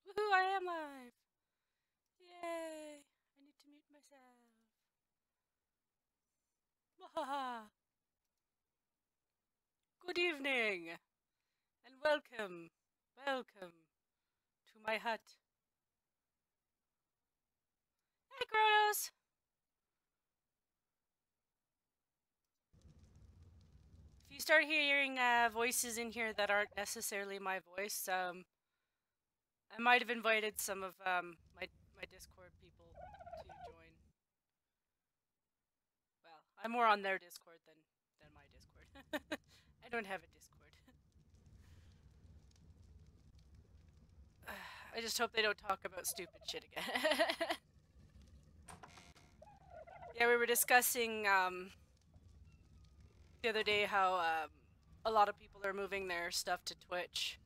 Woohoo, I am live! Yay! I need to mute myself. Wahaha! Good evening! And welcome to my hut. Hey, Kronos! If you start hearing voices in here that aren't necessarily my voice, I might have invited some of my Discord people to join. Well, I'm more on their Discord than my Discord. I don't have a Discord. I just hope they don't talk about stupid shit again. Yeah, we were discussing the other day how a lot of people are moving their stuff to Twitch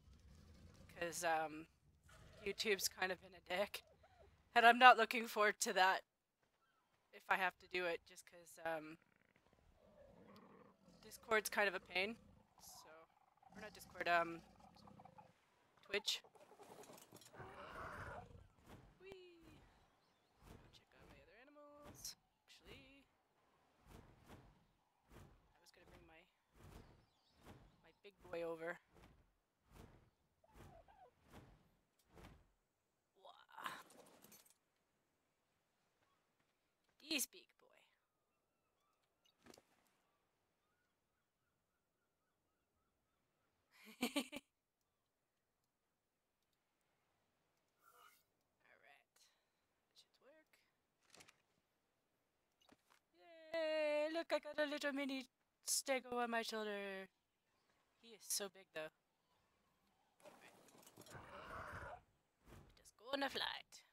because YouTube's kind of been a dick, and I'm not looking forward to that if I have to do it, just because Discord's kind of a pain. So, or not Discord, Twitch. Whee! Go check out my other animals. Actually, I was gonna bring my big boy over. Wah. This big boy. Alright. That should work. Yay! Look, I got a little mini stego on my shoulder. He is so big, though. Right. Just go on a flight.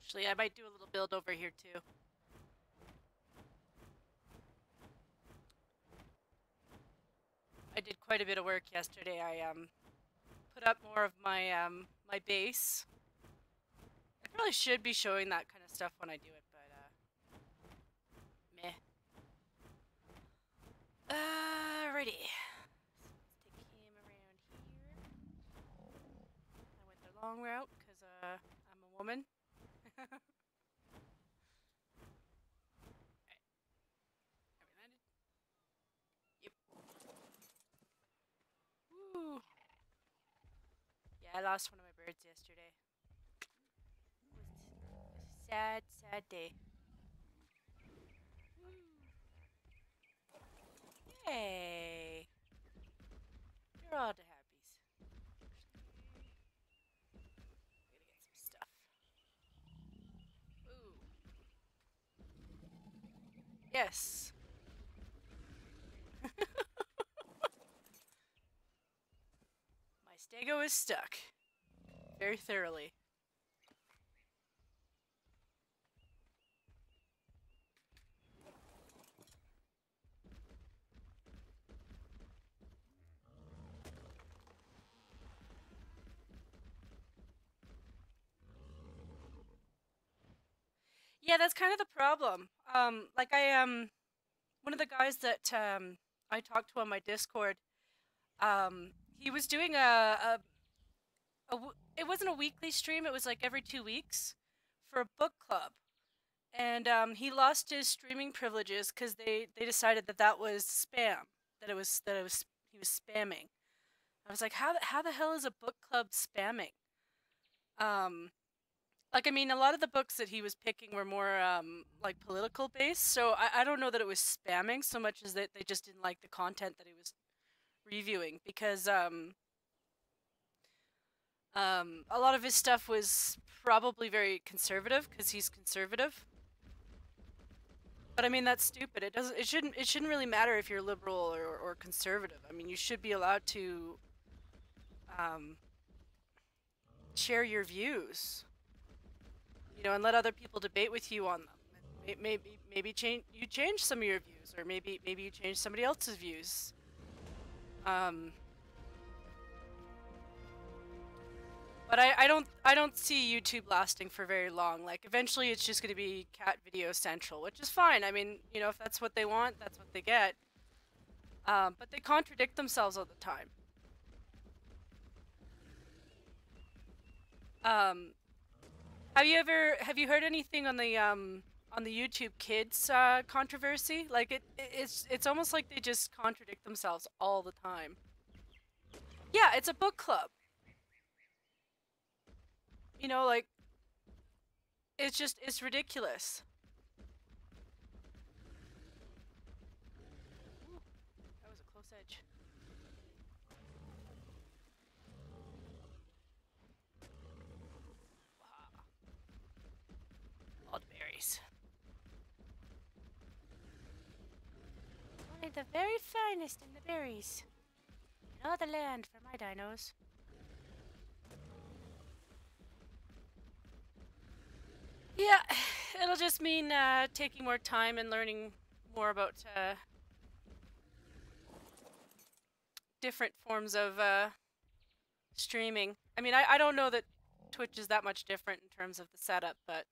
Actually, I might do a little build over here, too. I did quite a bit of work yesterday. I put up more of my my base. I probably should be showing that kind of stuff when I do it, but meh. Alrighty. So let's take him around here. I went the long route because I'm a woman. Alright. Are we landed? Yep. Woo! Yeah, I lost one of my birds yesterday. It was a sad, sad day. Woo. Yay! You're all the happies. Gotta get some stuff. Ooh. Yes. My stego is stuck. Very thoroughly. Yeah, that's kind of the problem. Like one of the guys that I talked to on my Discord, he was doing it wasn't a weekly stream, it was like every 2 weeks for a book club. And he lost his streaming privileges because they decided that was spam, he was spamming. I was like, how the hell is a book club spamming? Like, I mean, a lot of the books that he was picking were more like political based, so I don't know that it was spamming so much as that they just didn't like the content that he was reviewing, because a lot of his stuff was probably very conservative because he's conservative. But I mean, that's stupid. It shouldn't really matter if you're liberal or conservative. I mean, you should be allowed to share your views, you know, and let other people debate with you on them. Maybe change some of your views, or maybe you change somebody else's views. But I don't see YouTube lasting for very long. Like eventually it's just gonna be cat video central, which is fine. I mean, you know, if that's what they want, that's what they get. But they contradict themselves all the time. Um, have you heard anything on the YouTube Kids controversy? Like it's almost like they just contradict themselves all the time. Yeah, it's a book club. You know, like it's ridiculous. Ooh, that was a close edge. Wow, all the berries. Only the very finest in the berries. No other land for my dinos. Yeah, it'll just mean taking more time and learning more about different forms of streaming. I mean, I don't know that Twitch is that much different in terms of the setup, but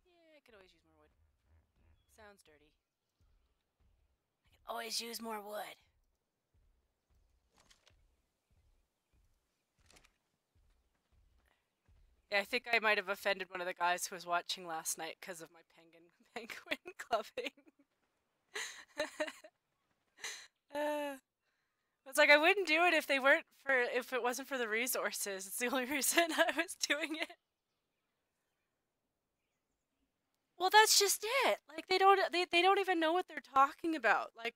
yeah, I could always use more wood. Sounds dirty. I could always use more wood. Yeah, I think I might have offended one of the guys who was watching last night because of my penguin clubbing. uh, it's like I wouldn't do it if it wasn't for the resources. It's the only reason I was doing it. Well, that's just it. Like they don't even know what they're talking about. Like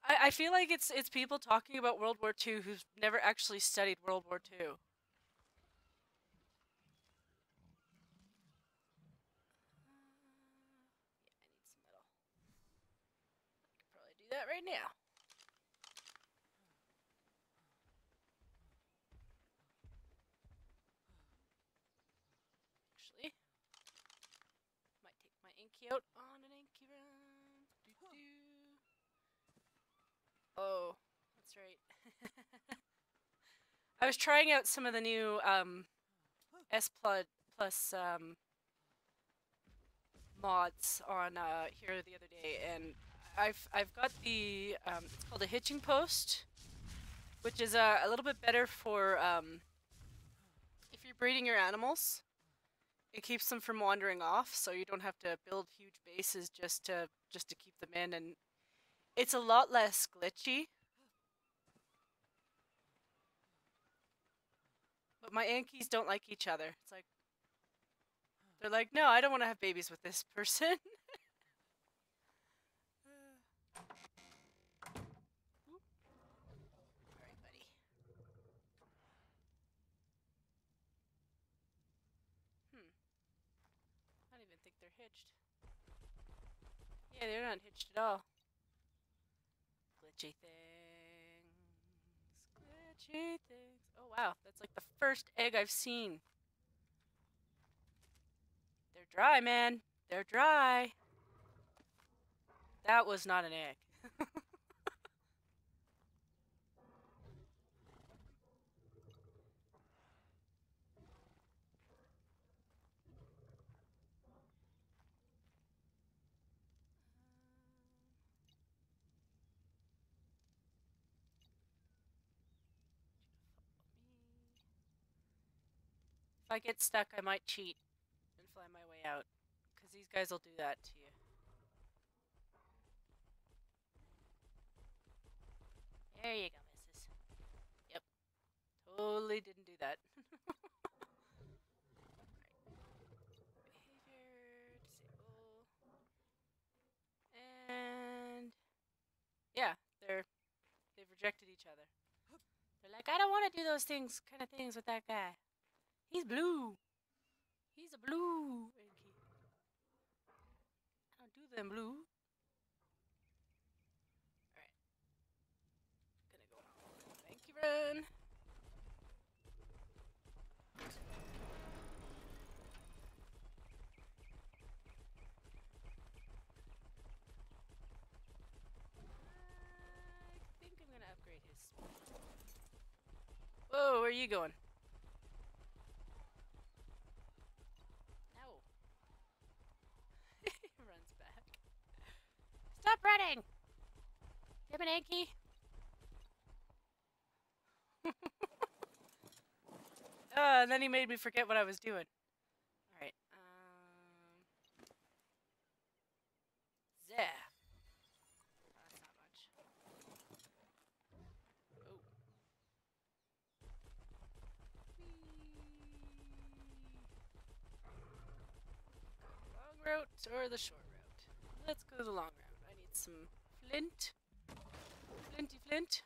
I feel like it's people talking about World War II who've never actually studied World War II. Yeah, I need some metal. I could probably do that right now. Actually, might take my inky out on an inky run. Doo-doo. Oh, that's right. I was trying out some of the new S plus mods on here the other day, and I've got the it's called a hitching post, which is a little bit better for if you're breeding your animals. It keeps them from wandering off, so you don't have to build huge bases just to keep them in, and it's a lot less glitchy. But my Yankees don't like each other. It's like they're like, no, I don't want to have babies with this person. Alright, buddy. Hmm. I don't even think they're hitched. Yeah, they're not hitched at all. Glitchy things. Glitchy things. Oh wow, that's like the first egg I've seen. They're dry, man. They're dry. That was not an egg. If I get stuck, I might cheat and fly my way out. Because these guys will do that to you. There you go, missus. Yep. Totally didn't do that. Behavior, disable. And yeah, they've rejected each other. They're like, I don't want to do those kind of things with that guy. He's blue. He's a blue. I don't do them blue. Alright. Run. I think I'm gonna upgrade his speed. Whoa, where are you going? No. He runs back. Stop running! Damn it, Anki. And then he made me forget what I was doing. Alright, there. That's not much. Oh. Long route or the short route? Let's go the long route. I need some flint. Flinty flint.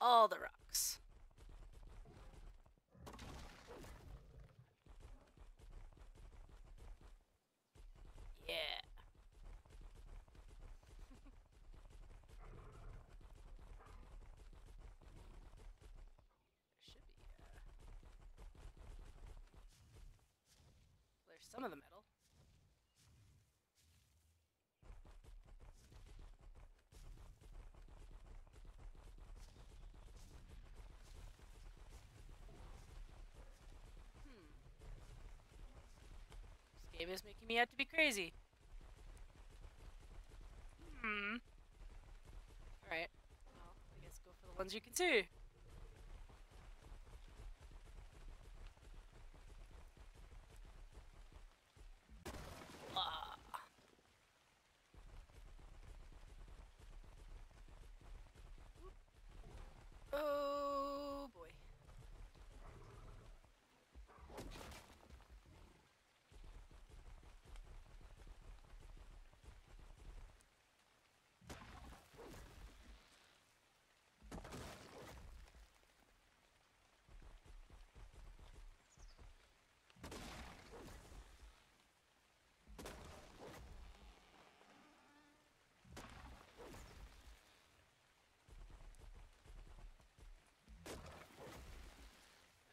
All the rocks. Yeah. There should be, there's some of the metal. This game is making me out to be crazy. Alright. Well, I guess go for the ones you can see. Oh boy.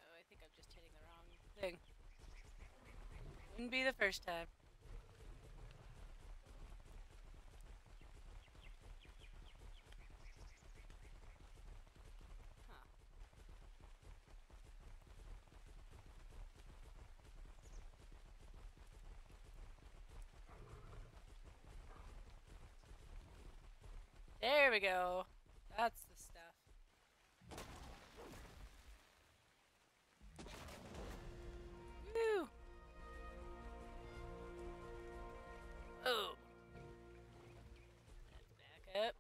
Oh, I think I'm just hitting the wrong thing. Wouldn't be the first time. Huh. There we go. That's the stuff. Woo! Oh. Let's back up.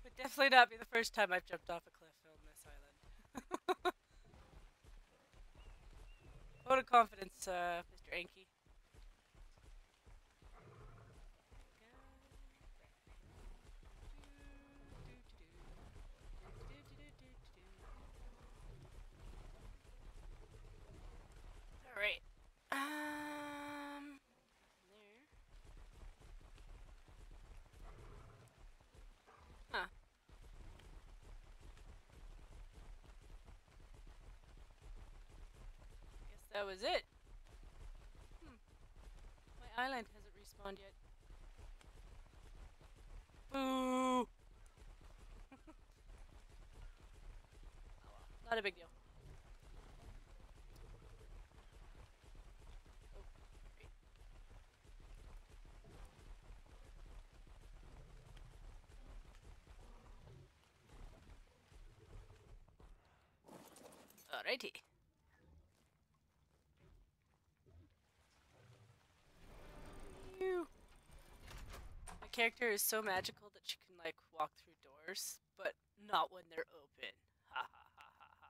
Would definitely not be the first time I've jumped off a cliff on this island. Vote of confidence, Mr. Anki. Alright. There. Huh. Guess that was it. My island hasn't respawned yet. Boo! Oh well, not a big deal. Oh, great. Alrighty. Ew. My character is so magical that she can like walk through doors, but not when they're open. Ha ha ha ha ha.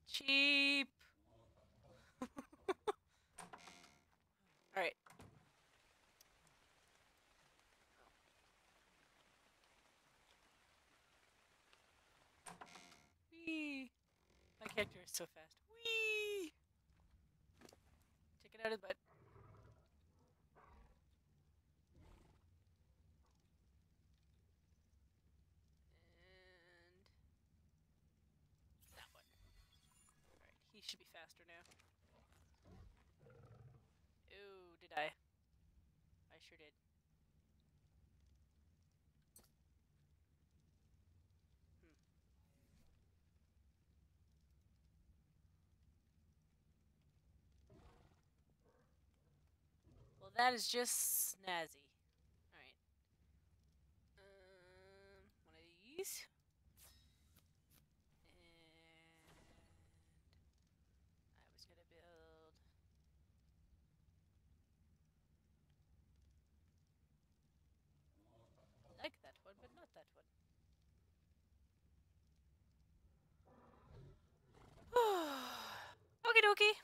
Alright. Cheap. Alright. character is so fast. Whee! Check it out his butt. And that one. Alright, he should be faster now. Oh, did I? I sure did. Well, that is just snazzy. Alright. One of these. And I was gonna build like that one, but not that one. Okie dokie.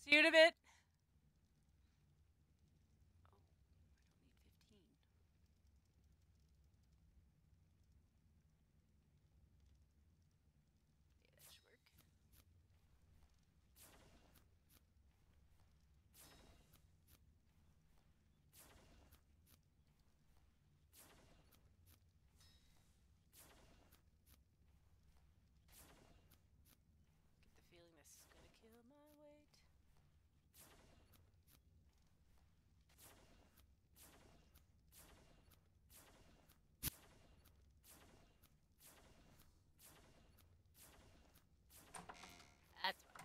See you in a bit. Oh, I don't need 15. Yeah, that should work. Get the feeling this is gonna kill my weight. That's why. Actually.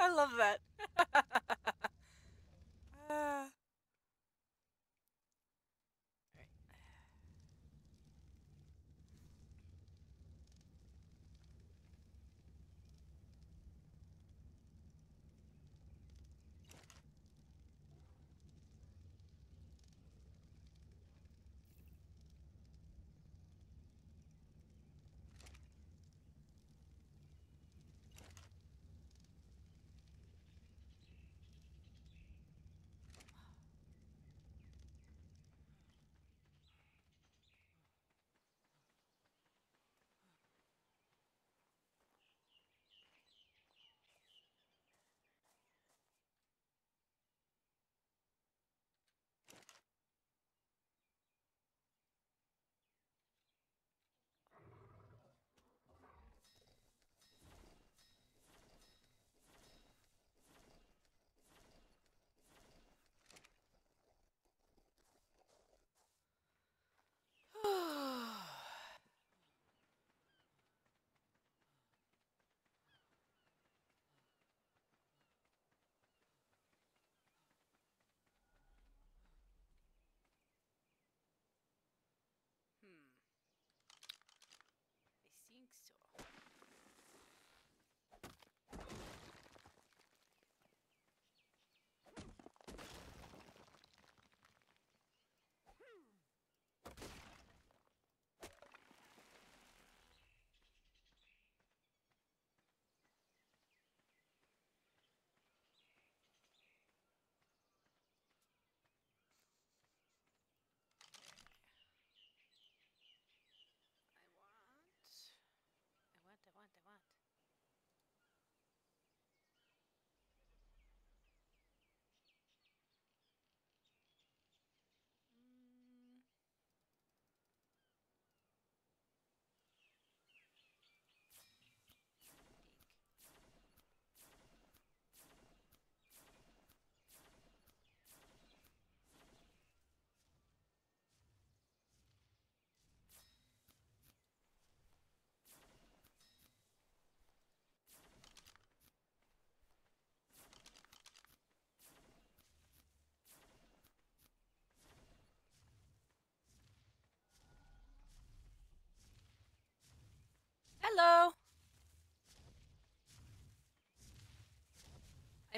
I love that. Alright.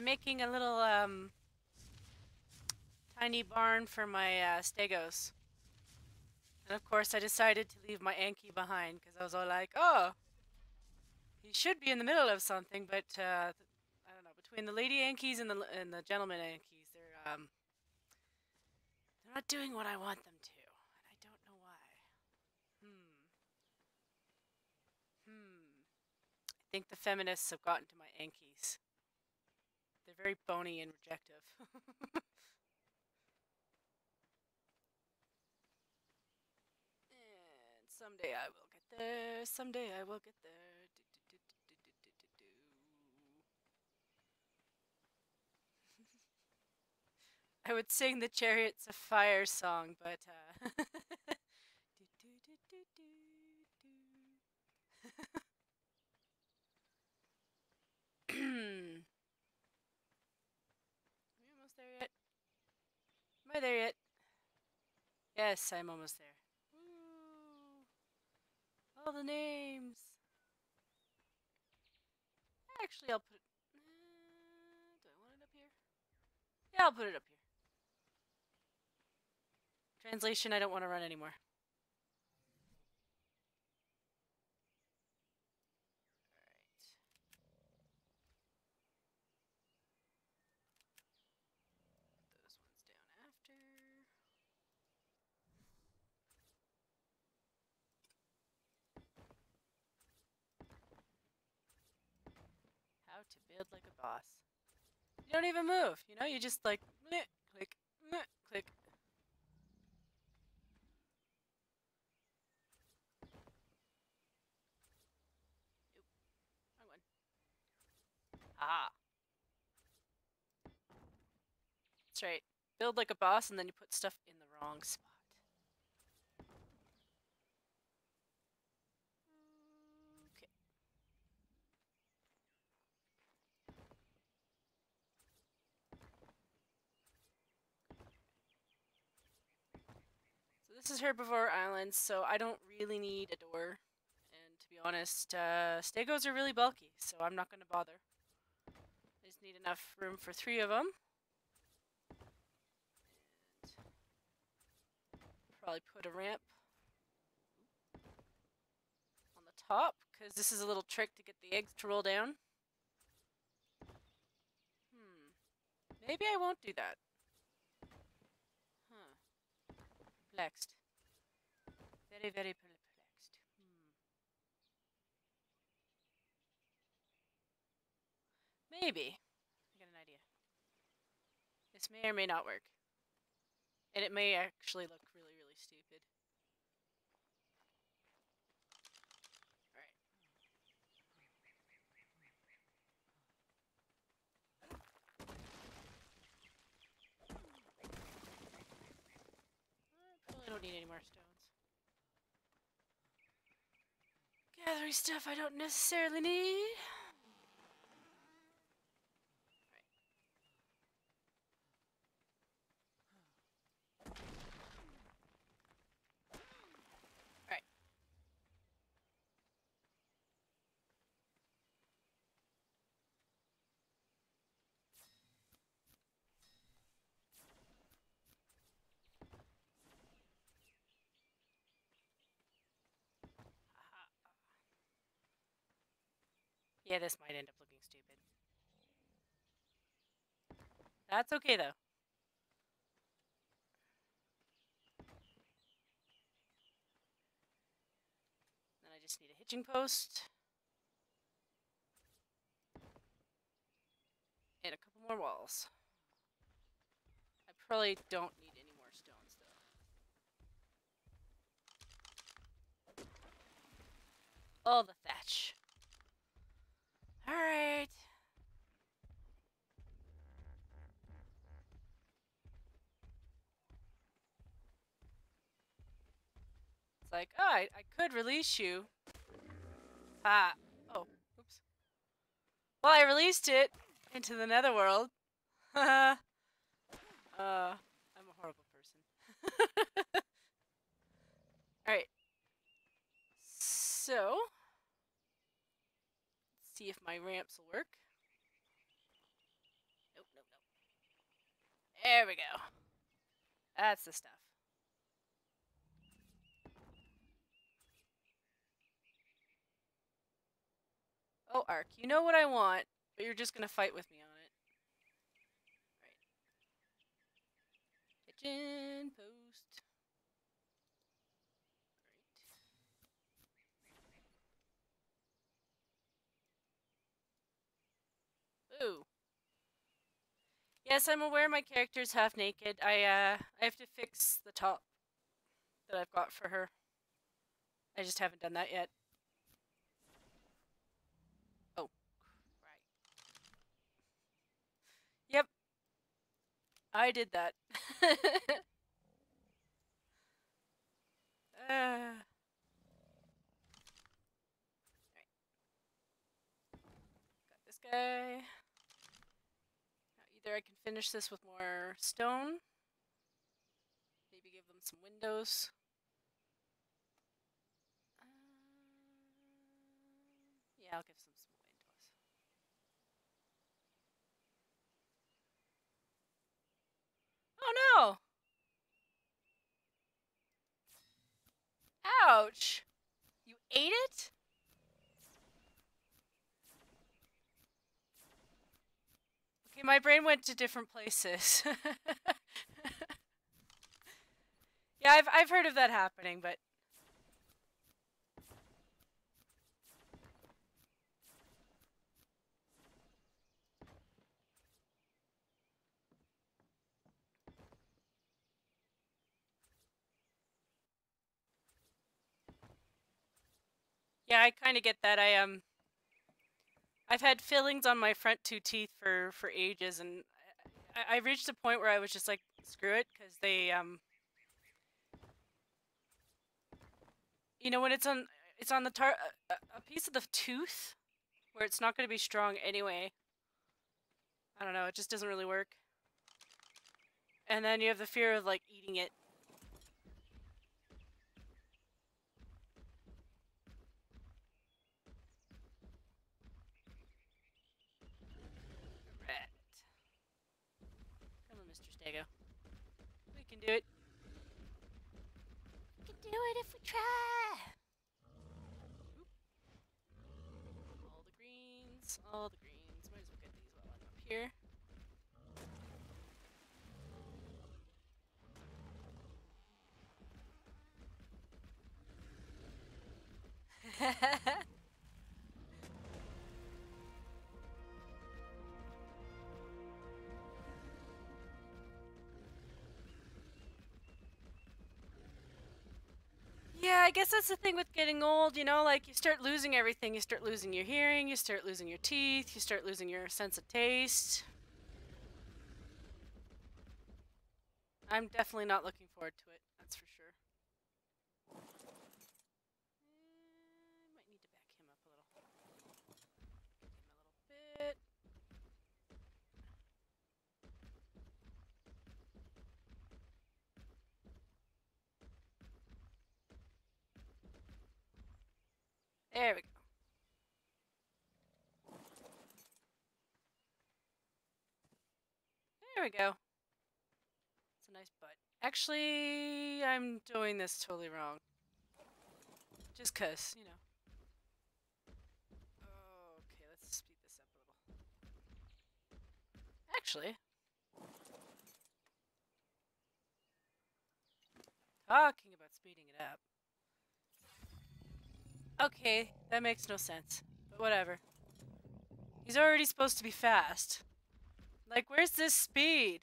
I'm making a little tiny barn for my stegos. And of course I decided to leave my Anki behind because I was all like, oh, he should be in the middle of something, but I don't know, between the lady Ankies and the gentleman Ankies, they're not doing what I want them to, and I don't know why. I think the feminists have gotten to my Ankies. They're very bony and rejective. And someday I will get there. Someday I will get there. I would sing the Chariots of Fire song, but Are we almost there yet? Am I there yet? Yes, I'm almost there. Woo! All the names. Actually, I'll put it. Do I want it up here? Yeah, I'll put it up here. Translation, I don't want to run anymore. How to build like a boss. You don't even move, you know? You just like meh, click, meh, click. Nope, wrong one. Ah, that's right. Build like a boss, and then you put stuff in the wrong spot. Okay. So this is Herbivore Island, so I don't really need a door. And to be honest, stegos are really bulky, so I'm not going to bother. I just need enough room for 3 of them. And probably put a ramp on the top, because this is a little trick to get the eggs to roll down. Maybe I won't do that. Perplexed. Very, very perplexed. Maybe. I got an idea. This may or may not work. And it may actually look really, really stupid. Alright. I probably don't need any more stones. Gathering stuff I don't necessarily need. Alright. Yeah, this might end up looking stupid. That's okay, though. Then I just need a hitching post. And a couple more walls. I probably don't need any more stones, though. Oh, the thatch. Alright. It's like, oh, I could release you. Ah. Oh, oops. Well, I released it into the netherworld. I'm a horrible person. Alright. So, let's see if my ramps will work. There we go. That's the stuff. Oh, Ark, you know what I want, but you're just gonna fight with me on it. Right. Kitchen post. Right. Ooh. Yes, I'm aware my character's half naked. I have to fix the top that I've got for her. I just haven't done that yet. Oh, right. Yep, I did that. Right. Got this guy. Now either I can finish this with more stone, maybe give them some windows. Yeah, I'll give them some windows. Oh no! Ouch! You ate it? Okay, my brain went to different places. Yeah, I've heard of that happening, but yeah, I kind of get that. I've had fillings on my front two teeth for ages, and I reached a point where I was just like, screw it, because they you know, when it's on the a piece of the tooth where it's not going to be strong anyway. I don't know, it just doesn't really work. And then you have the fear of like eating it. Right. Come on, Mr. Stego. We can do it. We can do it if we try. Oop. All the greens, all the greens. Might as well get these while I'm up here. Yeah, I guess that's the thing with getting old, you know, like you start losing everything. You start losing your hearing, you start losing your teeth, you start losing your sense of taste. I'm definitely not looking forward to it, that's for sure. I might need to back him up a little. Get him a little bit. There we go. There we go. It's a nice butt. Actually, I'm doing this totally wrong. Just 'cause, you know. Okay, let's speed this up a little. Actually, talking about speeding it up. Okay, that makes no sense. But whatever. He's already supposed to be fast. Like, where's this speed?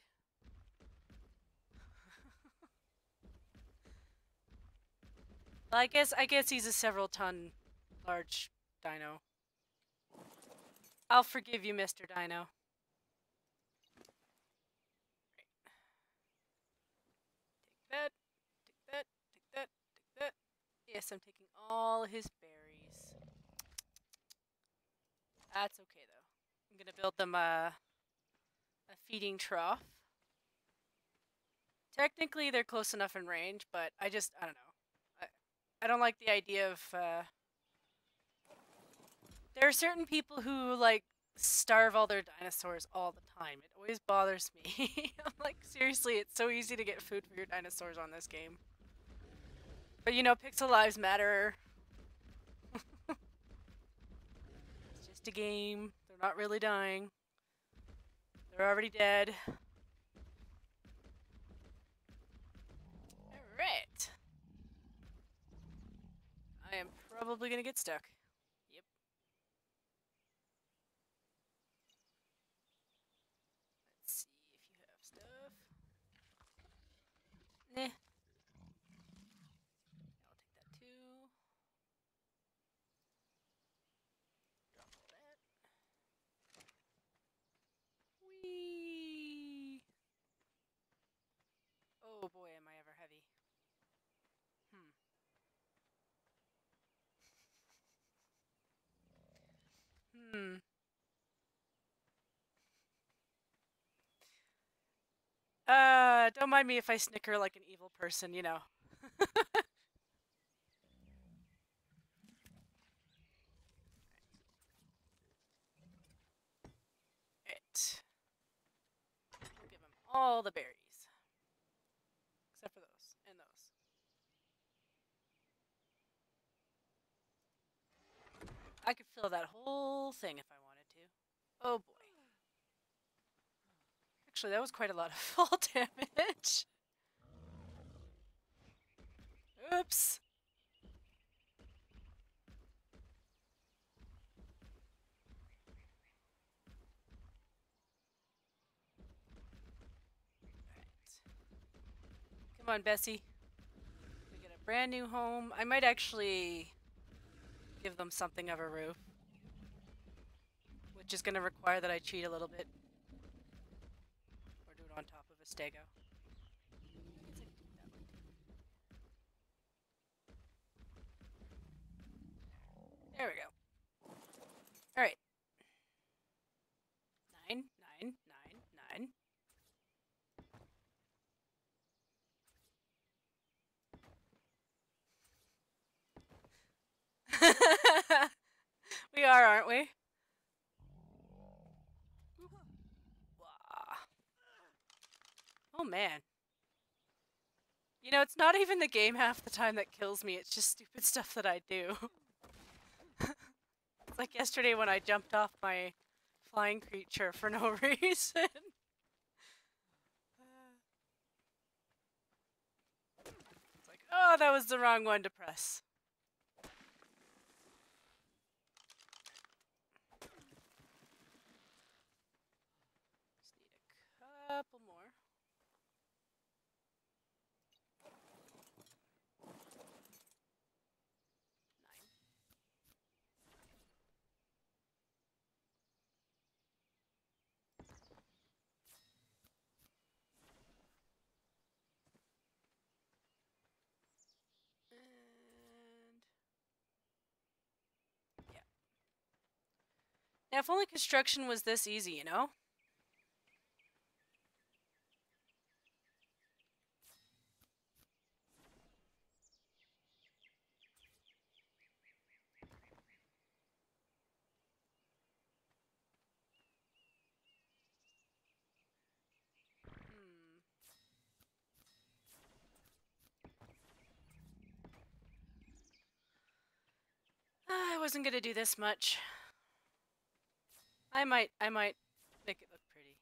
Well, I guess he's a several ton large dino. I'll forgive you, Mr. Dino. Right. Take that, take that, take that, take that. Yes, I'm taking all his berries. That's okay though. I'm gonna build them a feeding trough. Technically, they're close enough in range, but I don't know. I don't like the idea of. There are certain people who like starve all their dinosaurs all the time. It always bothers me. I'm like, seriously, it's so easy to get food for your dinosaurs on this game. But you know, pixel lives matter. It's just a game. They're not really dying. They're already dead. Alright. I am probably gonna get stuck. Yep. Let's see if you have stuff. Nah. I'll take that too. Drop all that. Whee! Oh boy, am I ever heavy. Hmm. Don't mind me if I snicker like an evil person, you know. Right. We'll give him all the berries. Except for those. And those. I could fill that whole thing if I wanted to. Oh boy. Actually, that was quite a lot of fall damage. Oops. Come on, Bessie. We get a brand new home. I might actually give them something of a roof. Which is going to require that I cheat a little bit. Or do it on top of a stego. There we go. Alright. 9, 9, 9, 9. We are, aren't we? Oh man. You know, it's not even the game half the time that kills me, it's just stupid stuff that I do. It's like yesterday when I jumped off my flying creature for no reason. It's like, oh, that was the wrong one to press. Just need a couple more. Now, if only construction was this easy, you know? I wasn't gonna do this much. I might make it look pretty.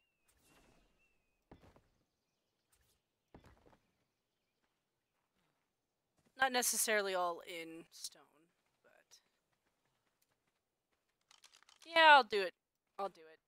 Not necessarily all in stone, but yeah, I'll do it. I'll do it.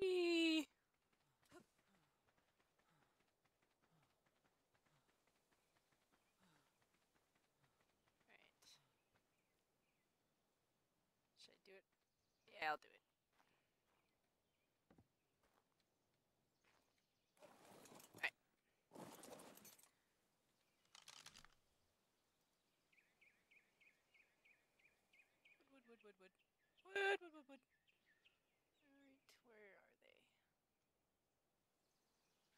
Whee! Right. Should I do it? Yeah, I'll do it. Right. wood. Wood, wood, wood, wood. Alright, where are they?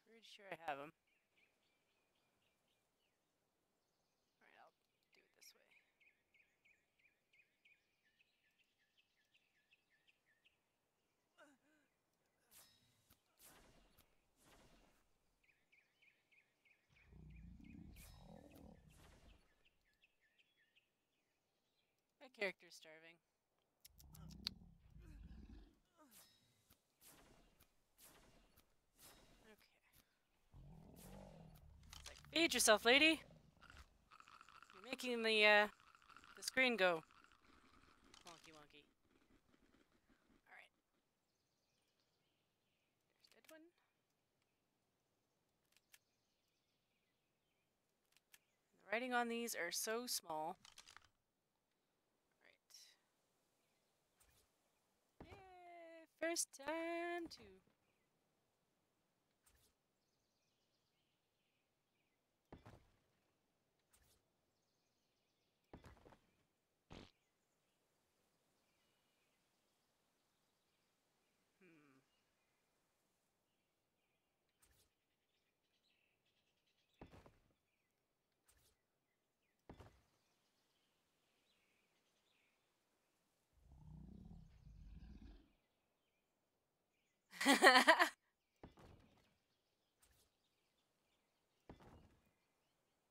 Pretty sure I have them. Alright, I'll do it this way. My character's starving. Okay. It's like, feed yourself, lady. You're making the screen go wonky wonky. Alright. There's that one. And the writing on these are so small. Alright. Yay! First time to.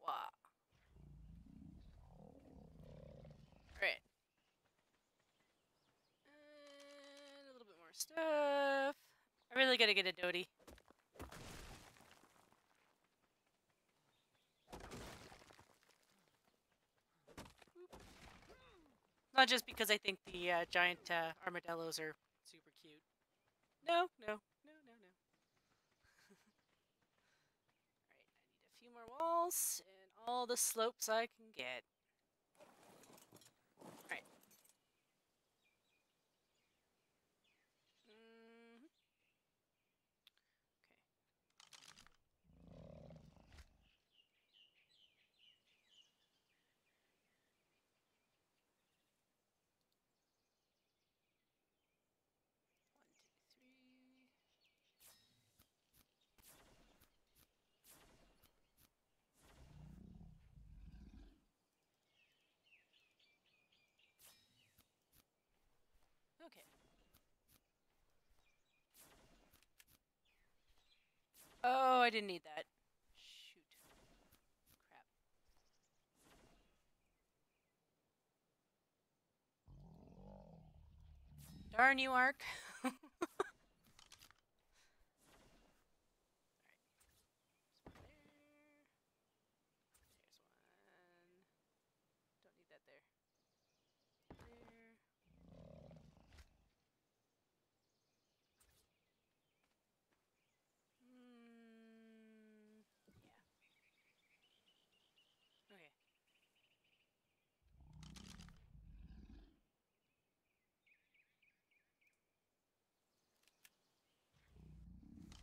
Wow. Alright. And a little bit more stuff. I really gotta get a Dodie. Not just because I think the giant armadillos are super cute. No, no, no, no, no. Alright, I need a few more walls and all the slopes I can get. Alright. Okay. Oh, I didn't need that. Shoot. Crap. Darn you, Ark.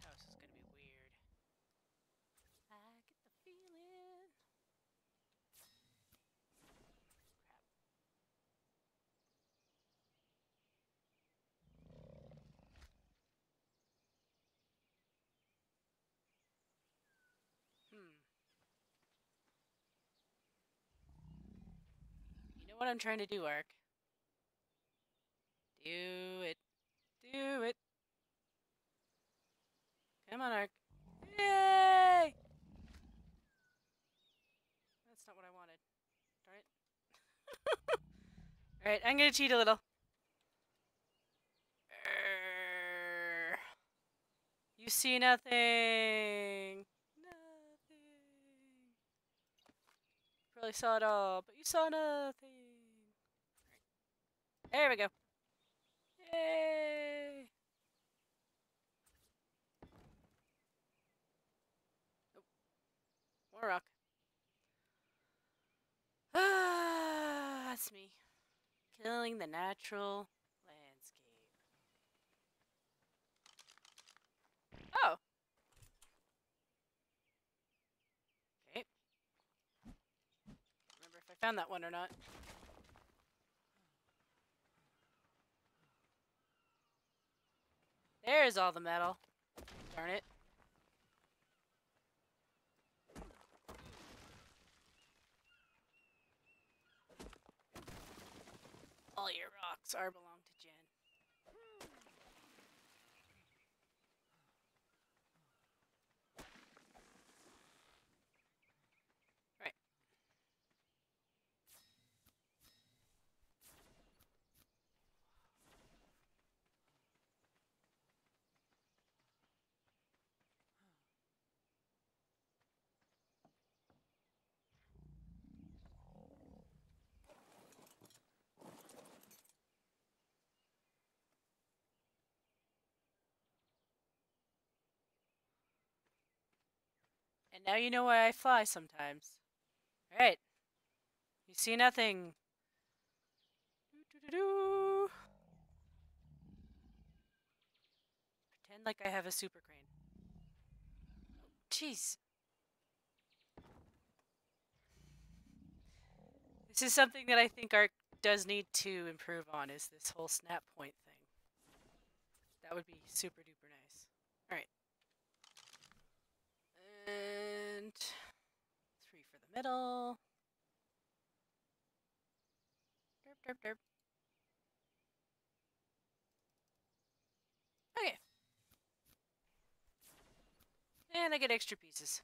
House is gonna be weird. I get the feeling. Crap. You know what I'm trying to do, Ark? Do it. Do it. Come on, Ark. Yay! That's not what I wanted. Darn it. Alright, I'm gonna cheat a little. You see nothing. Nothing. Probably saw it all, but you saw nothing. Right. There we go. Yay! Nope. More rock. Ah, that's me. Killing the natural landscape. Oh! Okay. Can't remember if I found that one or not. There's all the metal. Darn it. All your rocks are belong to Jen. Right. And now you know why I fly sometimes. Alright. You see nothing. Doo-doo-doo-doo. Pretend like I have a super crane. Jeez. This is something that I think Arc does need to improve on, is this whole snap point thing. That would be super duper nice. Alright. And 3 for the middle. Derp, derp, derp. Okay. And I get extra pieces.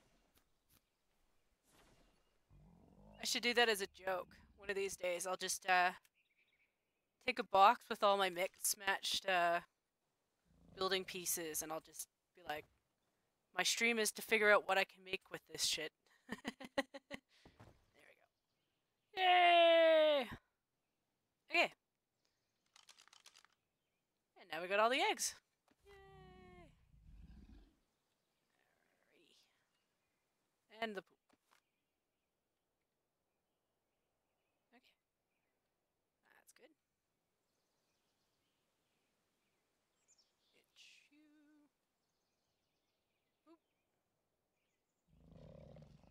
I should do that as a joke. One of these days, I'll just take a box with all my mixed matched building pieces, and I'll just be like, my stream is to figure out what I can make with this shit. There we go. Yay! Okay. And now we got all the eggs. Yay! Alrighty. And the poop. Okay. That's good. Boop.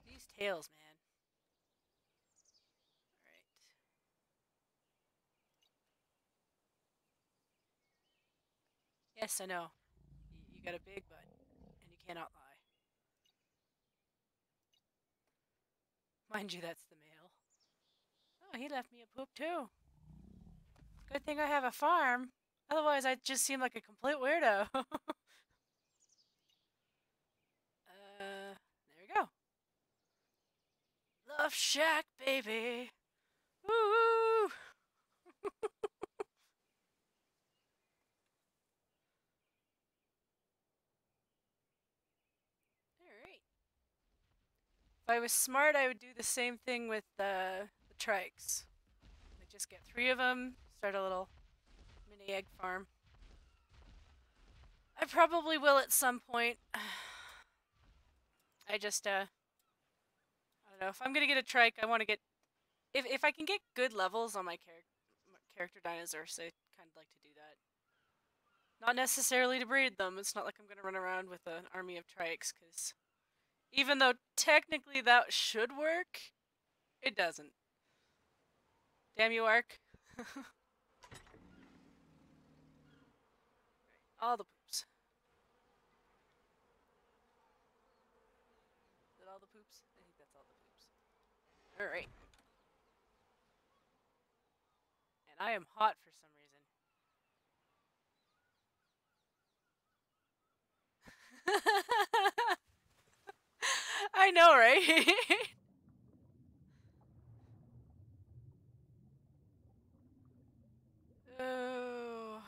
These tails, man. Alright. Yes, I know. You got a big butt, and you cannot lie. Mind you, that's the male. Oh, he left me a poop too. Good thing I have a farm. Otherwise, I'd just seem like a complete weirdo. There we go. Love Shack, baby. Woo! Alright. If I was smart, I would do the same thing with the trikes. Like just get 3 of them, start a little mini egg farm. I probably will at some point. I just, I don't know. If I'm gonna get a trike, I want to get... If I can get good levels on my character dinosaurs, I kind of like to do that. Not necessarily to breed them. It's not like I'm gonna run around with an army of trikes, because even though technically that should work, it doesn't. Damn you, Ark. All the poops. Is that all the poops? I think that's all the poops. Alright. And I am hot for some reason. I know, right? Oh.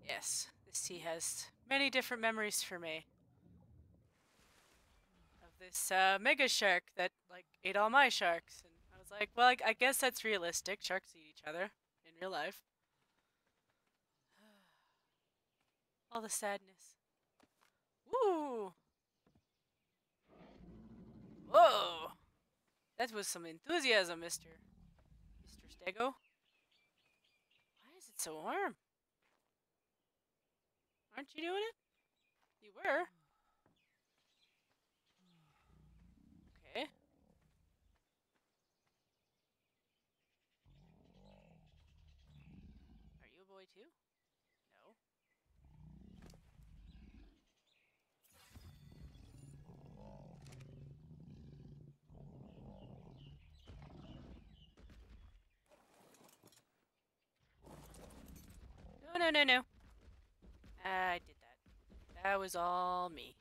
Yes, this sea has many different memories for me. Of this mega shark that, like, ate all my sharks. And I was like, well, I guess that's realistic. Sharks eat each other in real life. All the sadness. Woo! Whoa! That was some enthusiasm, Mr. Stego. Why is it so warm? Aren't you doing it? You were. Okay. Are you a boy too? No, no, no, no. I did that. That was all me.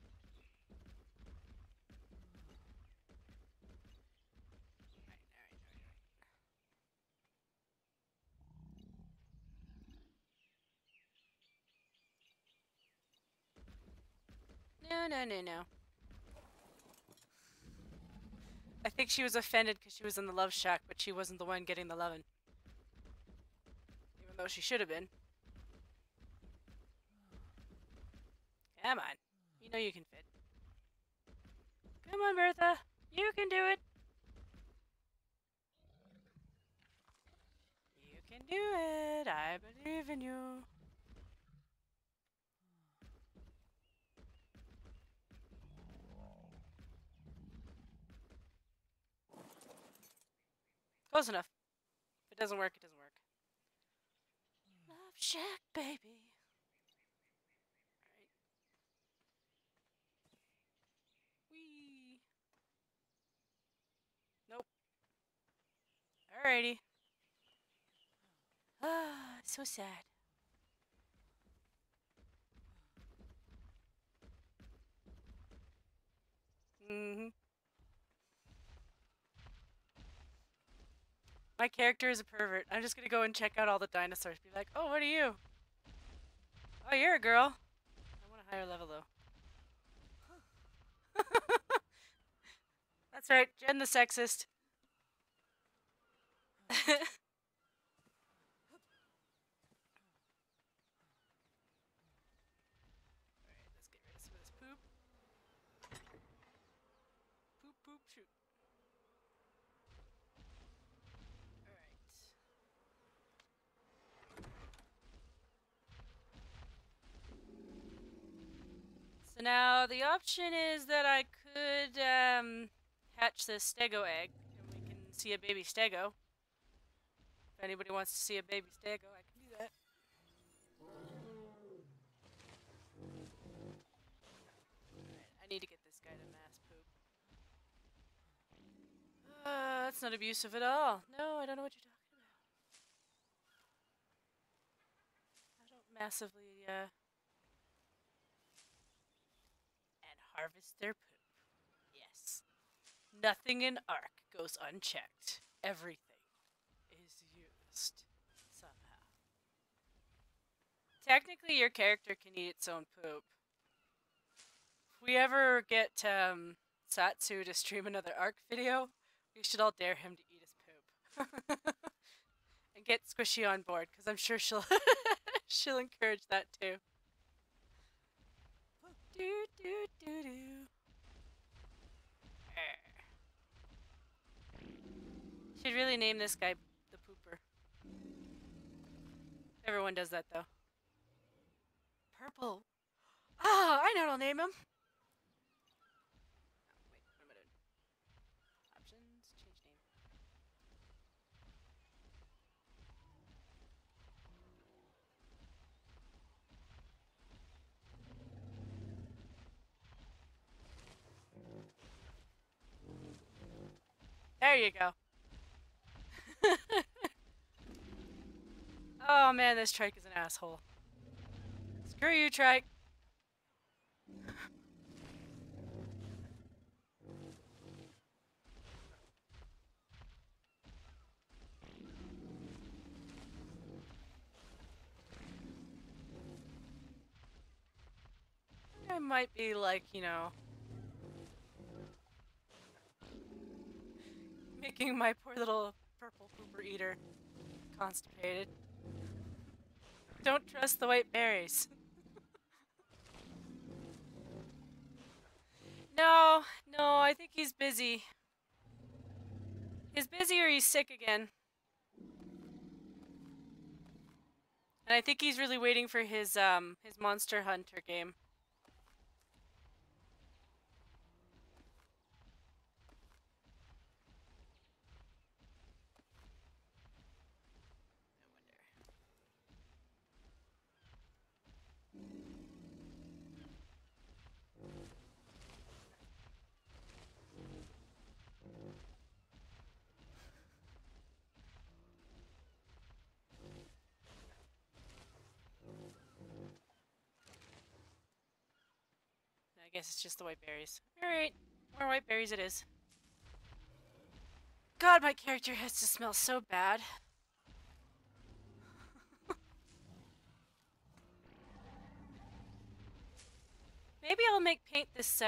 No, no, no, no. I think she was offended because she was in the love shack, but she wasn't the one getting the lovin'. Even though she should have been. Come on. You know you can fit. Come on, Bertha. You can do it. You can do it. I believe in you. Close enough. If it doesn't work, it doesn't work. Love shack, baby. Alright. Whee. Nope. Alrighty. Ah, so sad. Mm-hmm. My character is a pervert. I'm just gonna go and check out all the dinosaurs. Be like, oh, what are you? Oh, you're a girl. I want a higher level, though. That's right, Jen the sexist. Alright, let's get rid of some of this poop. Poop, poop, shoot. Alright. So now the option is that I could hatch the stego egg and we can see a baby stego. If anybody wants to see a baby stego, I can do that. Alright, I need to get this guy to mass poop. That's not abusive at all. No, I don't know what you're talking about. I don't massively, and harvest their poop. Yes. Nothing in Ark goes unchecked. Everything is used somehow. Technically, your character can eat its own poop. If we ever get Satsu to stream another Ark video, we should all dare him to eat his poop. And get Squishy on board, because I'm sure she'll she'll encourage that too. Do do do do. Should really name this guy the Pooper. Everyone does that though. Purple. Ah, I know what I'll name him. Oh, wait, what am I doing? Options, change name. There you go. Oh man, this trike is an asshole. Screw you, trike. I might be like, you know, making my poor little purple pooper eater constipated. Don't trust the white berries. No, no, I think he's busy. He's busy or he's sick again. And I think he's really waiting for his Monster Hunter game. guess it's just the white berries. Alright, more white berries it is. God, my character has to smell so bad. Maybe I'll make paint this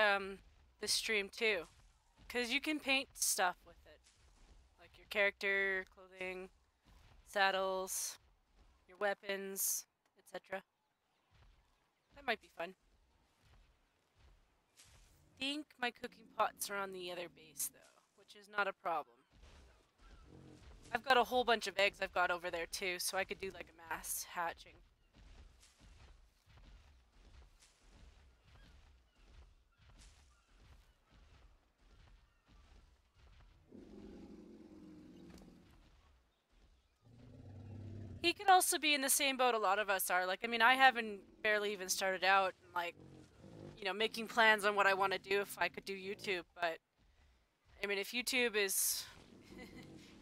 stream too. Cause you can paint stuff with it. Like your character, clothing, saddles, your weapons, etc. That might be fun. I think my cooking pots are on the other base though, which is not a problem. I've got a whole bunch of eggs I've got over there too, so I could do like a mass hatching. He could also be in the same boat a lot of us are. Like, I mean, I haven't barely even started out, and like, you know, making plans on what I want to do if I could do YouTube. But I mean, if YouTube is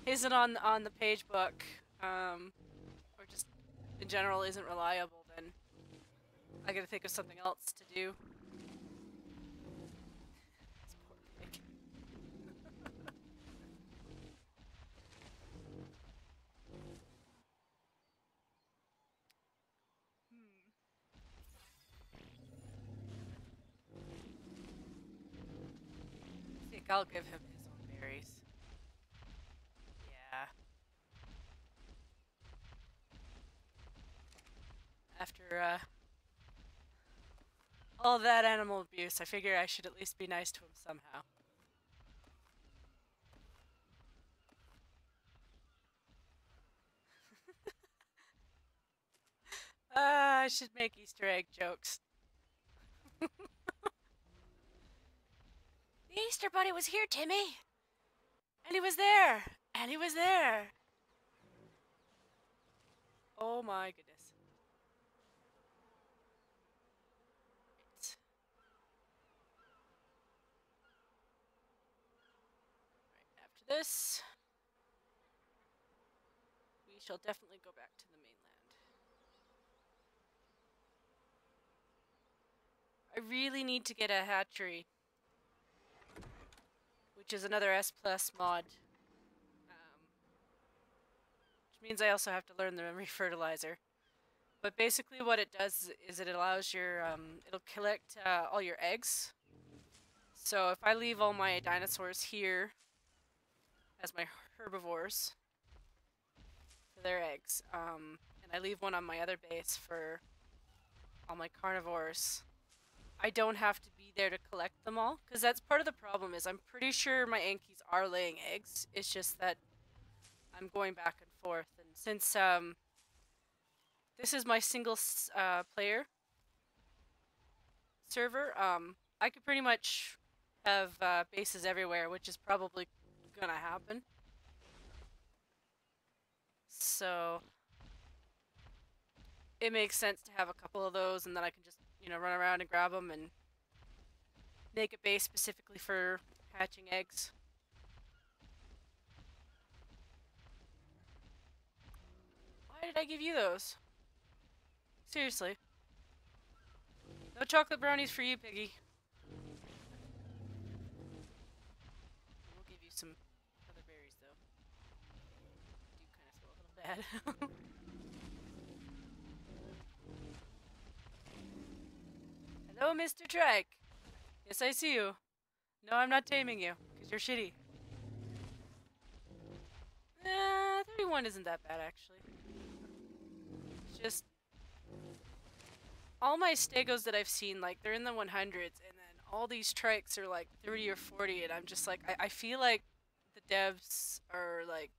isn't on the page book, or just in general isn't reliable, then I gotta think of something else to do. This poor pig. I think I'll give him his own berries. Yeah. After all that animal abuse, I figure I should at least be nice to him somehow. I should make Easter egg jokes. The Easter Bunny was here, Timmy! And he was there! And he was there! Oh my goodness. Right, after this, we shall definitely go back to the mainland. I really need to get a hatchery, which is another S plus mod. Which means I also have to learn the refertilizer. But basically what it does is it allows your, it'll collect all your eggs. So if I leave all my dinosaurs here as my herbivores for their eggs, and I leave one on my other base for all my carnivores, I don't have to be there to collect them all, because that's part of the problem. Is I'm pretty sure my Ankies are laying eggs. It's just that I'm going back and forth, and since this is my single player server, I could pretty much have bases everywhere, which is probably gonna happen. So it makes sense to have a couple of those, and then I can just, you know, run around and grab them and make a base specifically for hatching eggs. Why did I give you those? Seriously. No chocolate brownies for you, Piggy. We'll give you some other berries, though. I do kind of feel a little bad. Hello, Mr. Trike. Yes, I see you. No, I'm not taming you, because you're shitty. 31 isn't that bad, actually. It's just... all my stegos that I've seen, like, they're in the 100s, and then all these trikes are, like, 30 or 40, and I'm just like, I feel like the devs are, like,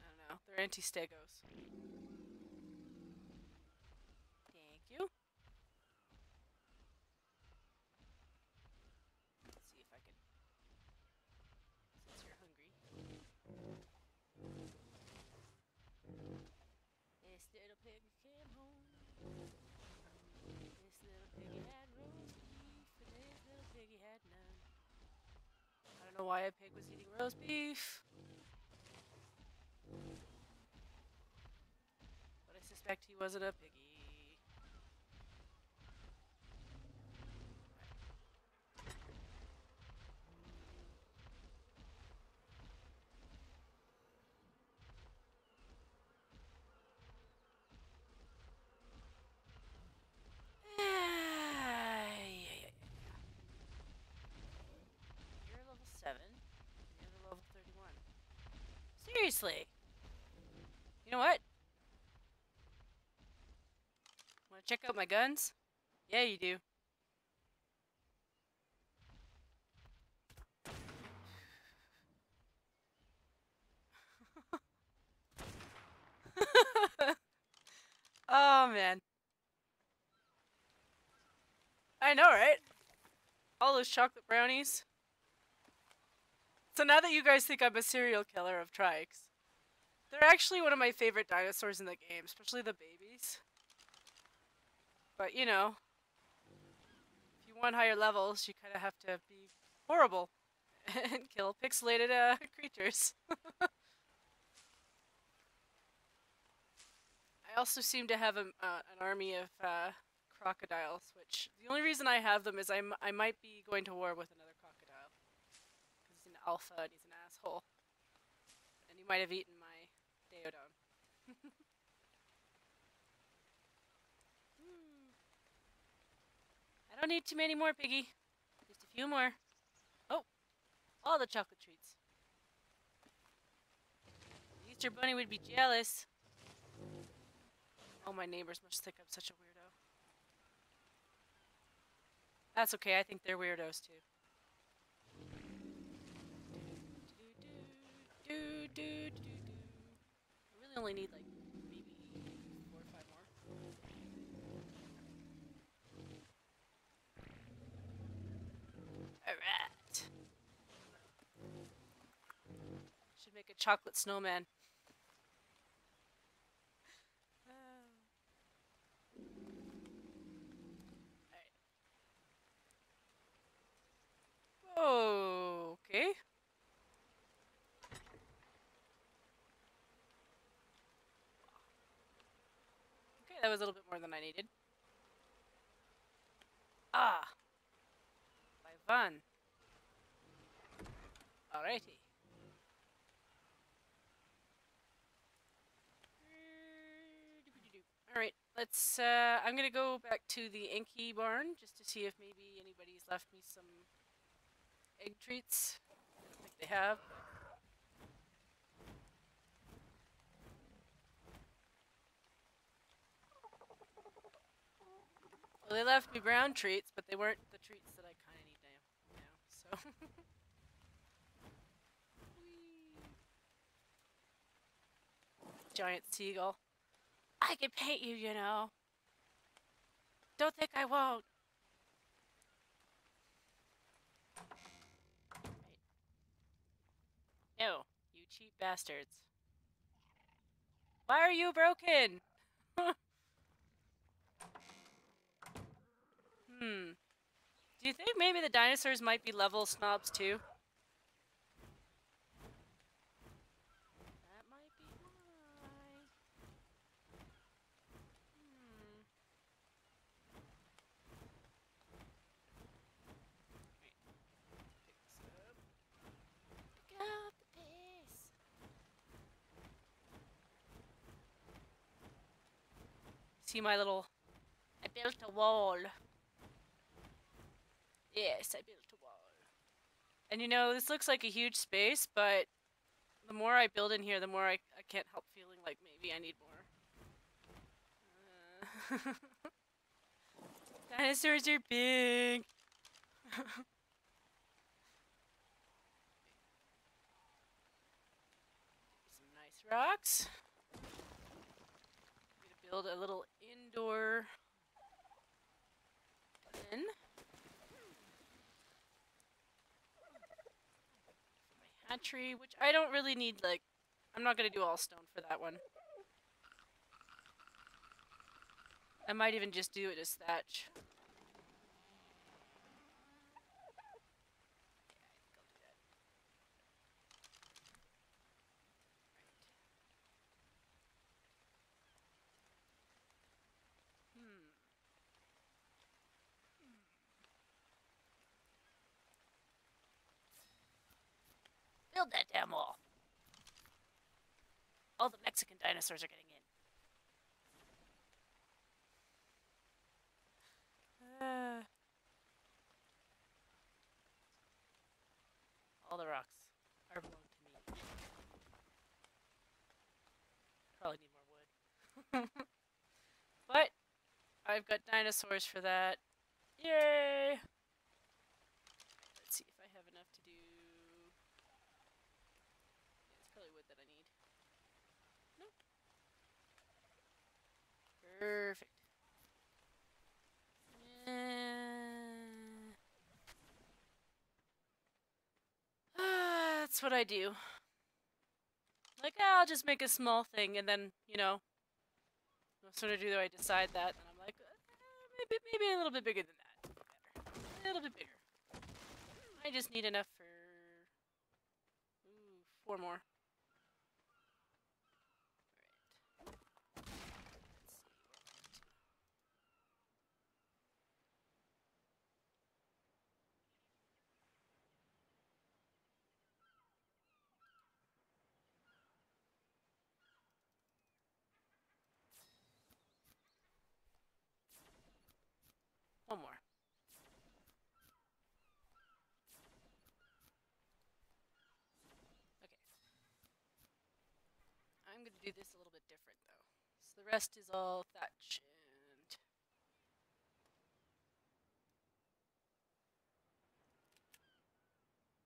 I don't know, they're anti-stegos. Thank you. Let's see if I can, since you're hungry. This little pig came home. This little piggy had roast beef, and this little piggy had none. I don't know why a pig was eating roast beef, but I suspect he wasn't a piggy. Seriously. You know what? Want to check out my guns? Yeah, you do. Oh, man. I know, right? All those chocolate brownies. So now that you guys think I'm a serial killer of trikes, they're actually one of my favorite dinosaurs in the game, especially the babies. But, you know, if you want higher levels, you kind of have to be horrible and kill pixelated creatures. I also seem to have an army of crocodiles, which the only reason I have them is I might be going to war with another crocodile. Because he's an alpha and he's an asshole. And he might have eaten my Deodon. I don't need too many more, Piggy. Just a few more. Oh, all the chocolate treats. The Easter Bunny would be jealous. Oh, my neighbors must think I'm such a weirdo. That's okay, I think they're weirdos too. I really only need like maybe 4 or 5 more. Alright. Should make a chocolate snowman. Oh, okay. Okay, that was a little bit more than I needed. Ah, by Van. Alrighty. Alright, let's, I'm gonna go back to the Enki barn just to see if maybe anybody's left me some egg treats. I don't think they have. Well, they left me brown treats, but they weren't the treats that I kind of need now, so. Giant seagull. I can paint you, you know. Don't think I won't. Right. No, you cheap bastards. Why are you broken? Hmm. Do you think maybe the dinosaurs might be level snobs too? That might be why. Hmm. Wait, pick this up. Pick up the pace. See my little... I built a wall. Yes, I built a wall. And you know, this looks like a huge space, but the more I build in here, the more I can't help feeling like maybe I need more. Dinosaurs are big. Some nice rocks. I'm gonna build a little indoor pen. My hatchery, which I don't really need, like, I'm not gonna do all stone for that one. I might even just do it as thatch. Build that damn wall. All the Mexican dinosaurs are getting in. All the rocks are belong to me. But I've got dinosaurs for that. Yay! Let's see if I have enough to do. Yeah, it's probably wood that I need. Nope. Perfect. That's what I do. Like, I'll just make a small thing, and then, no sooner do I decide that, and I'm like, maybe a little bit bigger than that. Better. A little bit bigger. I just need enough for 4 more. One more. Okay. I'm going to do this a little bit different, though. So the rest is all thatch and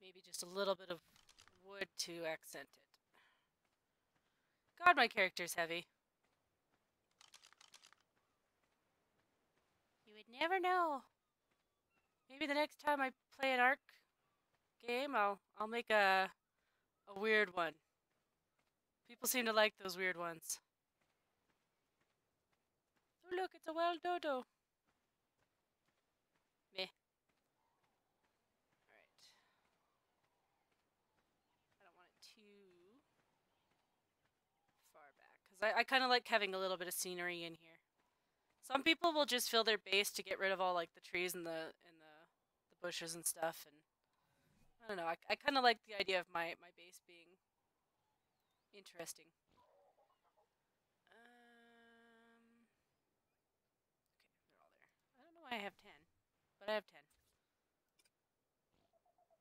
maybe just a little bit of wood to accent it. God, my character's heavy. You would never know. Maybe the next time I play an Ark game, I'll make a weird one. People seem to like those weird ones. Oh look, it's a wild dodo. Meh. Alright. I don't want it too far back. Because I kind of like having a little bit of scenery in here. Some people will just fill their base to get rid of all like the trees and the bushes and stuff, and I don't know. I kind of like the idea of my base being interesting. Okay, they're all there. I don't know why I have 10, but I have 10. Back her up.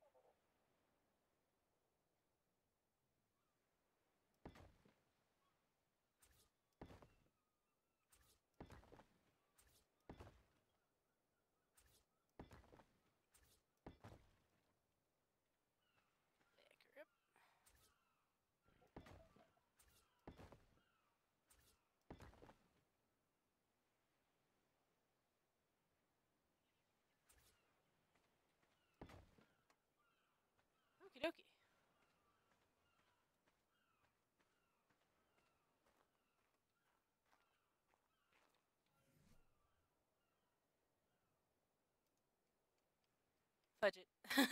Okie dokie. Fudge it. Yeah,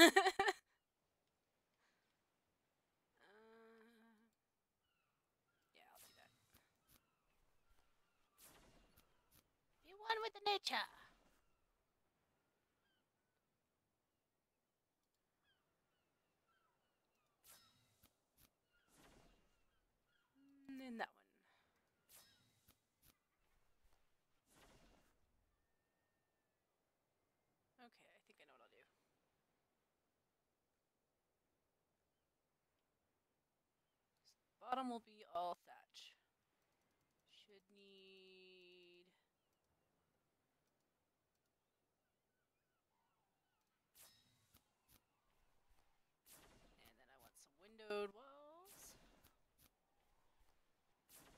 I'll do that. Be one with the nature. And that one. Okay, I think I know what I'll do. Bottom will be all thatch. Should need... And then I want some windowed walls. There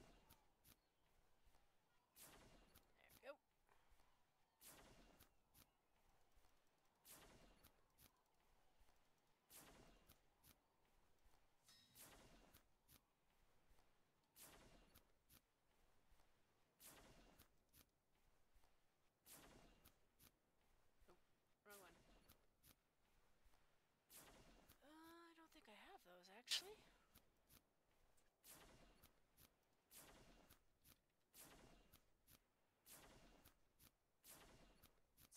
we go. Wrong one. I don't think I have those, actually.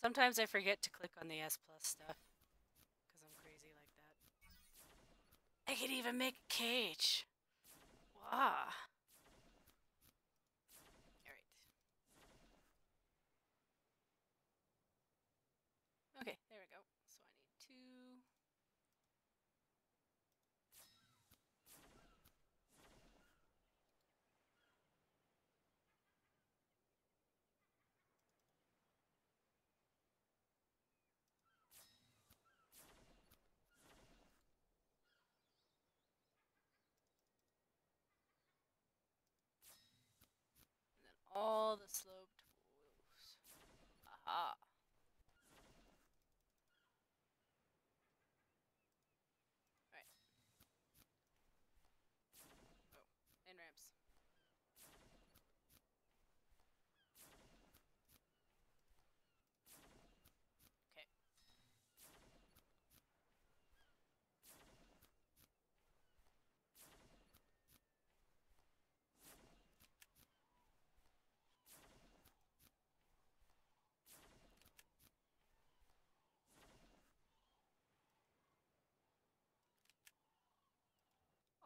Sometimes I forget to click on the S plus stuff, because I'm crazy like that. I could even make a cage. Wow. Alright. Okay, there we go. So I need 2. sloped walls. Aha. Alright. Oh, and ramps. Okay.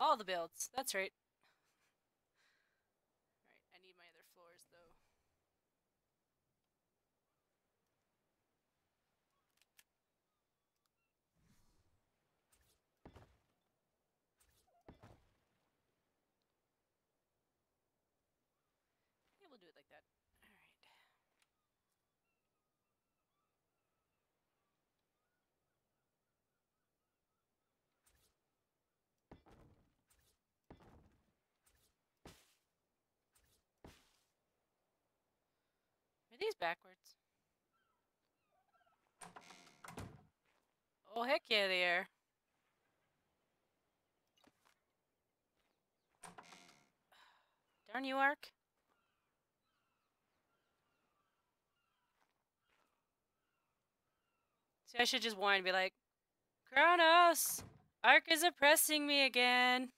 All the builds. That's right. Alright, I need my other floors though. Yeah, we'll do it like that. Alright. Are these backwards? Oh, heck yeah, they are. Darn you, Ark. See, I should just whine and be like, Kronos! Ark is oppressing me again.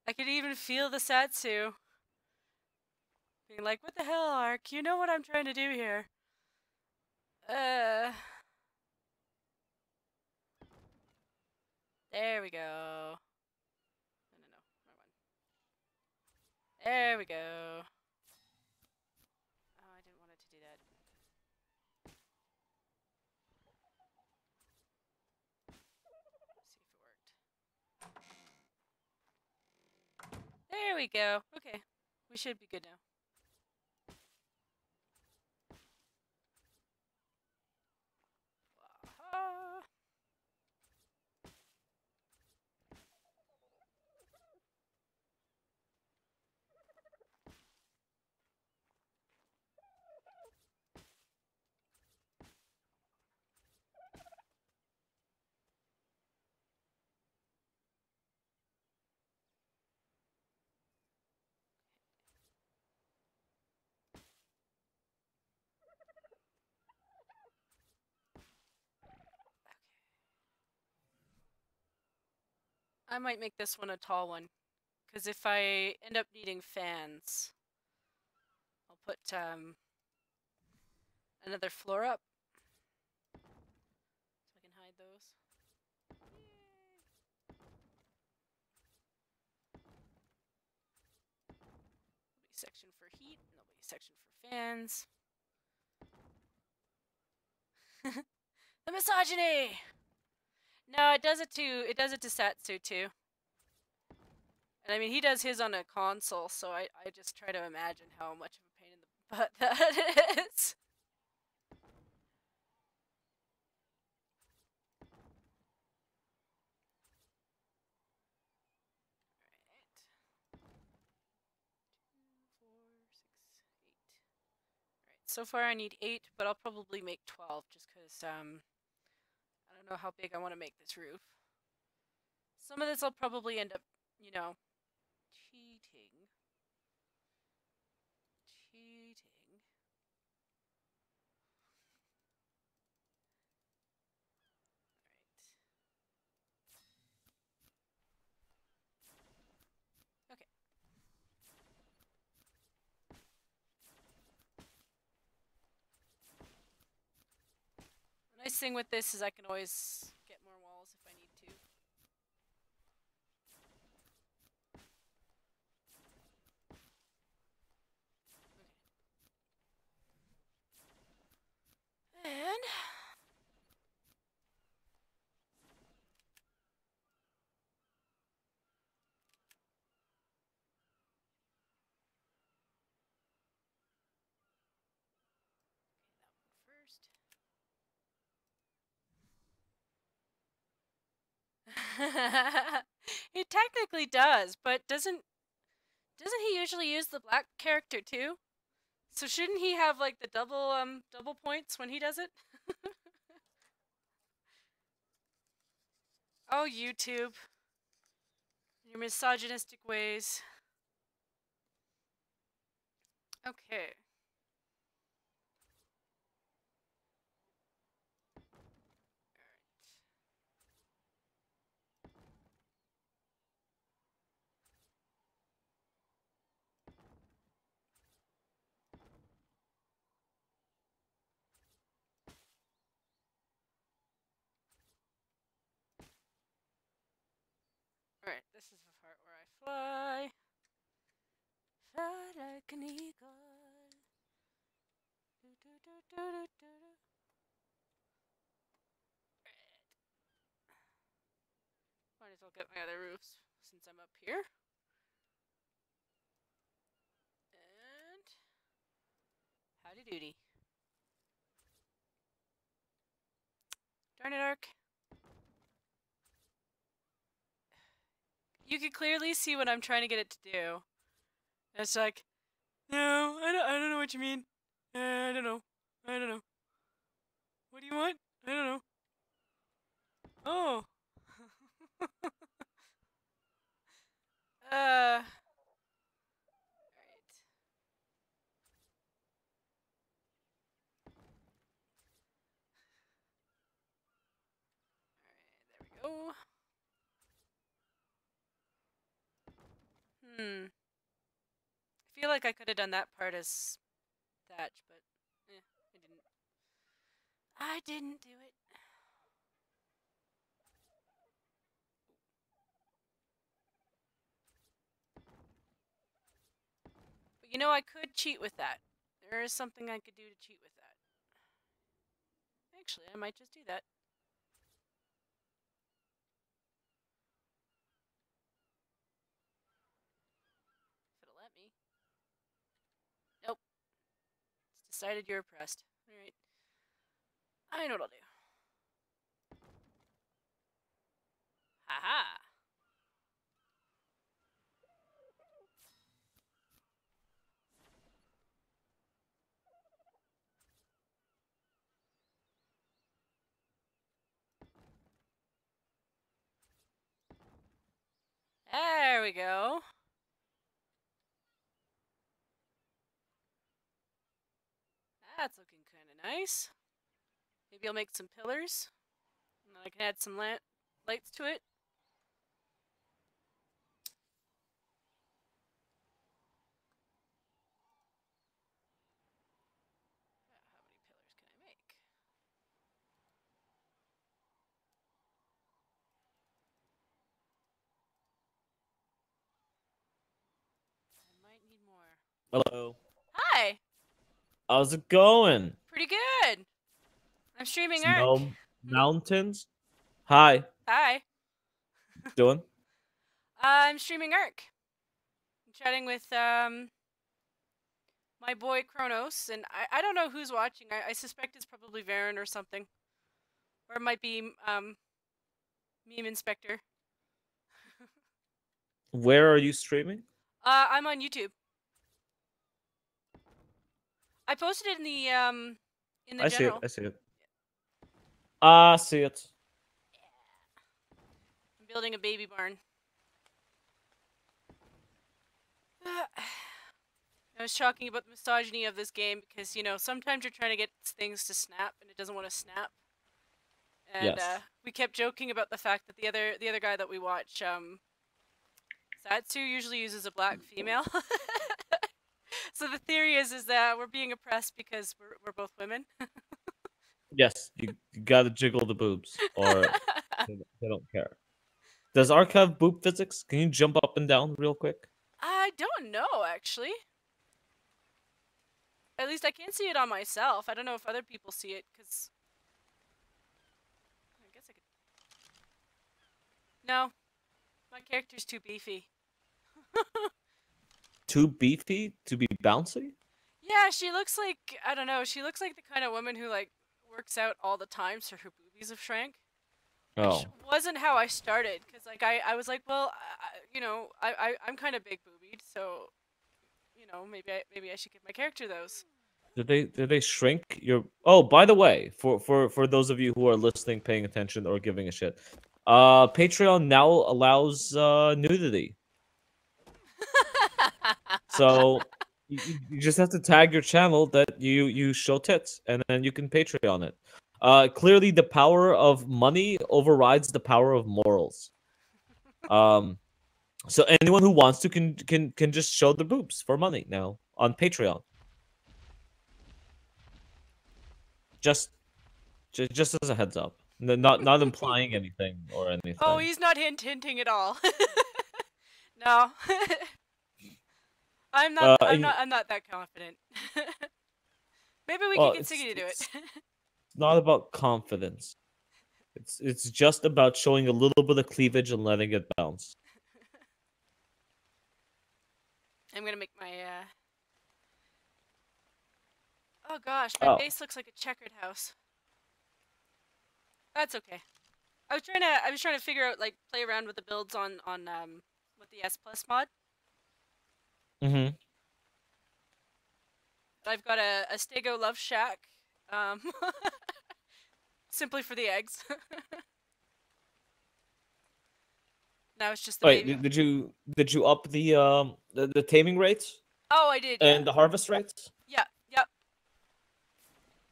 I could even feel the Satsu. Being like, what the hell, Ark? You know what I'm trying to do here. There we go. No. Wrong one. There we go. Oh, I didn't want it to do that. Let's see if it worked. There we go. Okay. We should be good now. Aha. I might make this one a tall one, because if I end up needing fans, I'll put another floor up, so I can hide those. Yay. There'll be a section for heat, and there'll be a section for fans. The misogyny! No, it does it to Satsu too. And I mean, he does his on a console, so I just try to imagine how much of a pain in the butt that is. Alright. 2, 4, 6, 8. Alright, so far I need 8, but I'll probably make 12 just because, I don't know how big I want to make this roof. Some of this I'll probably end up, you know, cheating. Alright. Okay. The nice thing with this is I can always get more walls if I need to. Okay. And first. It technically does, but doesn't Doesn't he usually use the black character too? So shouldn't he have like the double points when he does it? Oh, YouTube. Your misogynistic ways. Okay. Alright, this is the part where I fly. Fly like an eagle. Do, do, do, do, do, do, do. Might as well get my other roofs since I'm up here. And howdy doody. Darn it, Ark. You can clearly see what I'm trying to get it to do. It's like, no, I don't know what you mean. I don't know. I don't know. What do you want? I don't know. Oh. Alright. There we go. I feel like I could have done that part as thatch, but I didn't. I didn't do it. But you know, I could cheat with that. There is something I could do to cheat with that. Actually, I might just do that. If it'll let me. Nope. It's decided you're oppressed. Alright. I know what I'll do. Haha. There we go. That's looking kind of nice. Maybe I'll make some pillars. And then I can add some lights to it. How many pillars can I make? I might need more. Hello. Hi! How's it going? Pretty good! I'm streaming Ark. Snow Mountains? Hi. Hi. Doing? I'm streaming Ark. I'm chatting with my boy Kronos, and I don't know who's watching. I suspect it's probably Varen or something. Or it might be Meme Inspector. Where are you streaming? I'm on YouTube. I posted it in the I general. see it. I see it. Ah, see it. I'm building a baby barn. I was talking about the misogyny of this game because, you know, sometimes you're trying to get things to snap and it doesn't want to snap. And Yes. we kept joking about the fact that the other guy that we watch, Satsu usually uses a black female. So the theory is that we're being oppressed because we're both women. Yes, you gotta jiggle the boobs, or they don't care. Does Ark have boob physics? Can you jump up and down real quick? I don't know, actually. At least I can't see it on myself. I don't know if other people see it, because I guess I could. No, my character's too beefy. Too beefy to be bouncy? Yeah, she looks like, I don't know, she looks like the kind of woman who, like, works out all the time so her boobies have shrank. which Oh, wasn't how I started. Because like I was like, well, I'm kind of big boobied, so maybe I should give my character those. did they shrink your? Oh, by the way, for those of you who are listening, paying attention, or giving a shit, Patreon now allows nudity. So you just have to tag your channel that you show tits, and then you can Patreon it. Clearly, the power of money overrides the power of morals. Um, so anyone who wants to can just show their boobs for money now on Patreon. Just just as a heads up, not implying anything or Oh, anything. he's not hinting at all. No, I'm not. I'm And, not. I'm not that confident. Maybe we could well, get Siggy to do it. it's not about confidence. It's just about showing a little bit of cleavage and letting it bounce. I'm gonna make my. Oh gosh, my Oh. face looks like a checkered house. That's okay. I was trying to figure out like play around with the builds on with the S Plus mod. Mm-hmm. I've got a Stego Love Shack, um, simply for the eggs. Now it's just the Wait, baby. did you up the taming rates Oh, I did, yeah. and the harvest rates? Yeah, yep.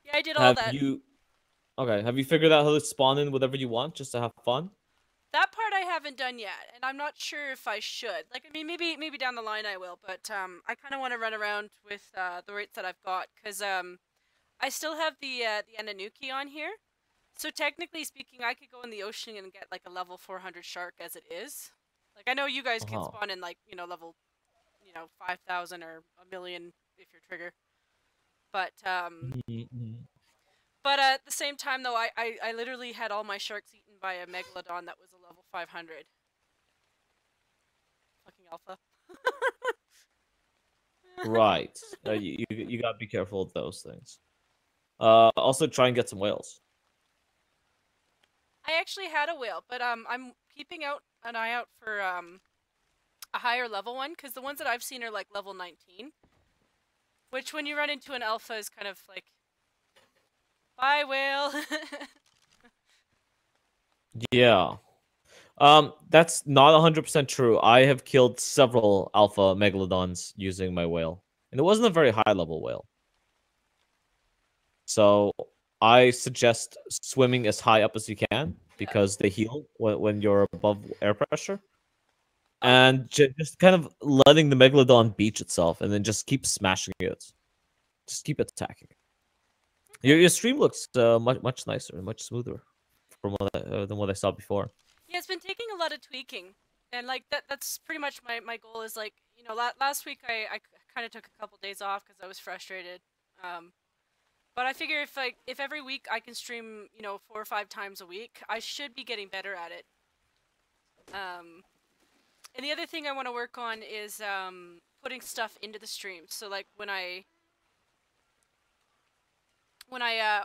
Yeah, I did all Have that. you Okay, have you figured out how to spawn in whatever you want just to have fun? That part I haven't done yet, and I'm not sure if I should. Like, I mean, maybe down the line I will, but I kind of want to run around with the rates that I've got, cause I still have the Ananuki on here. So technically speaking, I could go in the ocean and get like a level 400 shark as it is. Like I know you guys can Uh-huh. spawn in like level 5,000 or a million if you're trigger, but Mhm. at the same time though, I literally had all my sharks eaten by a megalodon that was a level 500. Fucking alpha. Right. You gotta be careful with those things. Also try and get some whales. I actually had a whale, but I'm keeping out an eye out for a higher level one because the ones that I've seen are like level 19, which when you run into an alpha is kind of like, bye whale. Yeah. That's not 100% true. I have killed several alpha megalodons using my whale, and it wasn't a very high level whale. So I suggest swimming as high up as you can Yeah. because they heal when you're above air pressure, Okay. and just kind of letting the megalodon beach itself, and then just keep smashing it. Just keep attacking. Your Okay. your stream looks much nicer and much smoother from than what I saw before. Yeah, it's been taking a lot of tweaking, and like that's pretty much my goal is like last week I kind of took a couple days off because I was frustrated. Um, but I figure if every week I can stream 4 or 5 times a week, I should be getting better at it. Um, and the other thing I want to work on is putting stuff into the stream. So like when I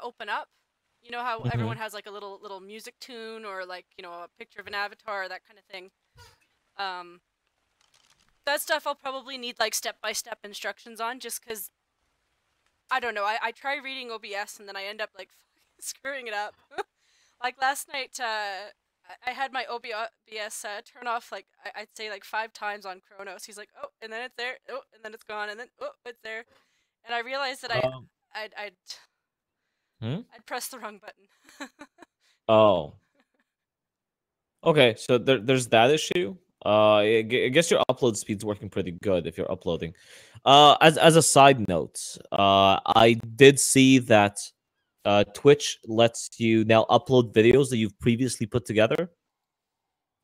open up, you know how Hmm. everyone has like a little music tune or like a picture of an avatar, that kind of thing. Um, that stuff I'll probably need like step-by-step instructions on just because I don't know. I try reading OBS and then I end up like screwing it up. Like last night, I had my OBS turn off like I'd say like 5 times on Chronos. He's like, oh, and then it's there, oh, and then it's gone, and then oh, it's there, and I realized that Um. I'd Hmm? I'd pressed the wrong button. Oh. Okay. So there's that issue. I guess your upload speed's working pretty good if you're uploading. As a side note, I did see that Twitch lets you now upload videos that you've previously put together,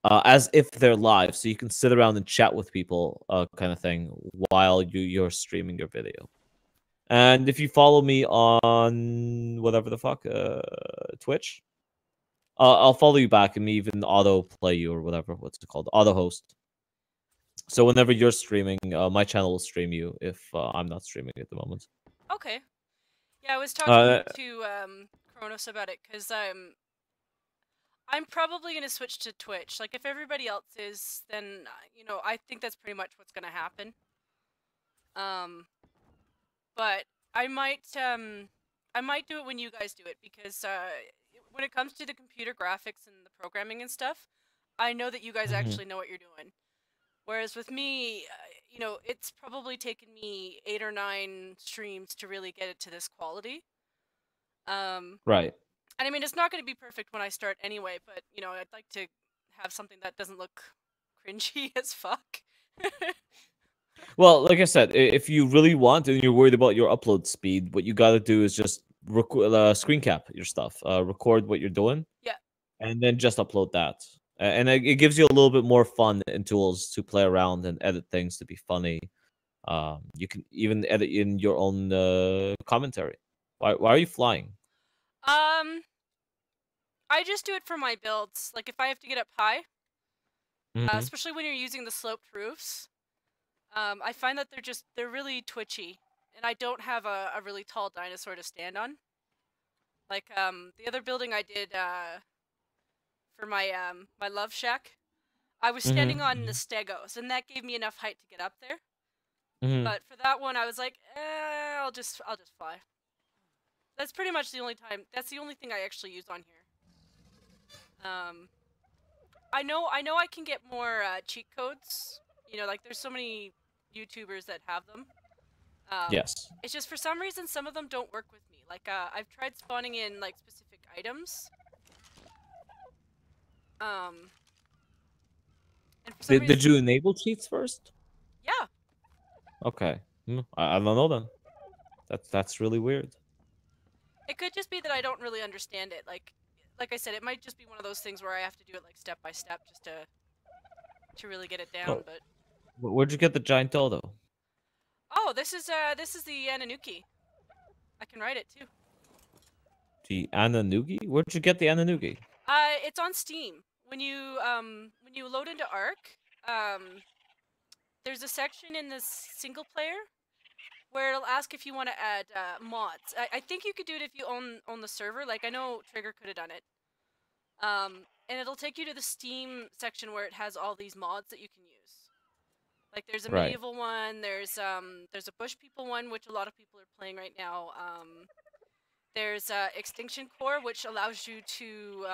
as if they're live, so you can sit around and chat with people, kind of thing, while you're streaming your video. And if you follow me on whatever the fuck, Twitch, I'll follow you back and even auto play you or whatever. What's it called? Auto host. So whenever you're streaming, my channel will stream you if I'm not streaming at the moment. Okay. Yeah, I was talking Uh, to Chronos about it because I'm probably gonna switch to Twitch. Like if everybody else is, then I think that's pretty much what's gonna happen. Um, but I might do it when you guys do it because when it comes to the computer graphics and the programming and stuff, I know that you guys Hmm. actually know what you're doing. Whereas with me, it's probably taken me 8 or 9 streams to really get it to this quality. Um, Right. and I mean, it's not going to be perfect when I start anyway, but I'd like to have something that doesn't look cringy as fuck. Well, like I said, if you really want and you're worried about your upload speed, what you got to do is just screen cap your stuff, record what you're doing, Yeah. and then just upload that. And it gives you a little bit more fun and tools to play around and edit things to be funny. You can even edit in your own commentary. Why are you flying? Um, I just do it for my builds. Like if I have to get up high, Hmm. especially when you're using the sloped roofs, I find that they're really twitchy, and I don't have a really tall dinosaur to stand on. Like the other building I did for my love shack, I was standing on the Hmm. stegos, and that gave me enough height to get up there. Hmm. But for that one, I was like, I'll just fly. That's pretty much the only time. That's the only thing I actually use on here. Um, I know I can get more cheat codes. Like there's so many YouTubers that have them. Yes. It's just for some reason some of them don't work with me. Like I've tried spawning in like specific items. Um, and for some Did reason, you enable cheats first? yeah, Okay. I don't know then. That's really weird. it could just be that I don't really understand it. Like I said, it might just be one of those things where I have to do it like step by step just to really get it down. Oh, But where'd you get the giant dodo? oh, this is the Ananuki. I can write it too. The Ananugi? Where'd you get the Ananugi? It's on Steam. When you load into Arc, um, there's a section in the single player where it'll ask if you want to add mods. I think you could do it if you own the server. Like I know Trigger could have done it. And it'll take you to the Steam section where it has all these mods that you can use. Like there's a Right. medieval one. There's a bush people one, which a lot of people are playing right now. There's Extinction Core, which allows you to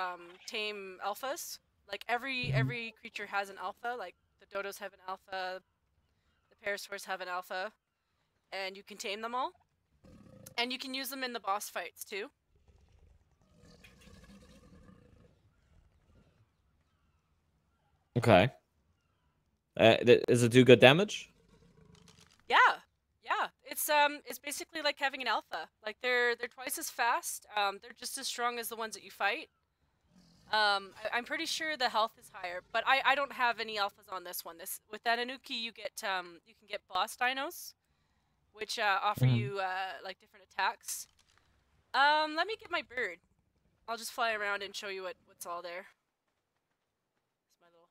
tame alphas. Like Mhm. every creature has an alpha. Like the dodos have an alpha, the parasaurs have an alpha, and you can tame them all. And you can use them in the boss fights too. Okay. Does it do good damage? Yeah, yeah. It's basically like having an alpha. Like they're twice as fast. They're just as strong as the ones that you fight. I'm pretty sure the health is higher, but I don't have any alphas on this one. This with that Anuki, you can get boss dinos, which offer Mhm. you like different attacks. Let me get my bird. I'll just fly around and show you what's all there. It's my little.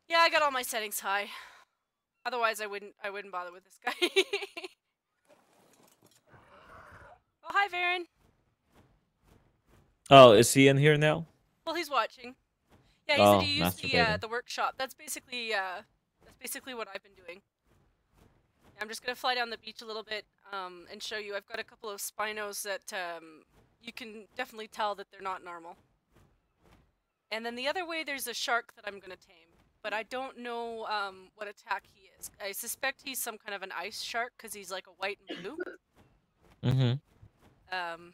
Yeah, I got all my settings high. Otherwise, I wouldn't bother with this guy. Oh, hi, Varen. Oh, is he in here now? Well, he's watching. Yeah, he said he Oh, used masturbating. the workshop. That's basically what I've been doing. I'm just gonna fly down the beach a little bit and show you. I've got a couple of spinos that you can definitely tell that they're not normal. And then the other way, there's a shark that I'm gonna tame, but I don't know what attack he is. I suspect he's some kind of an ice shark because he's like a white and blue. Mm-hmm. Um,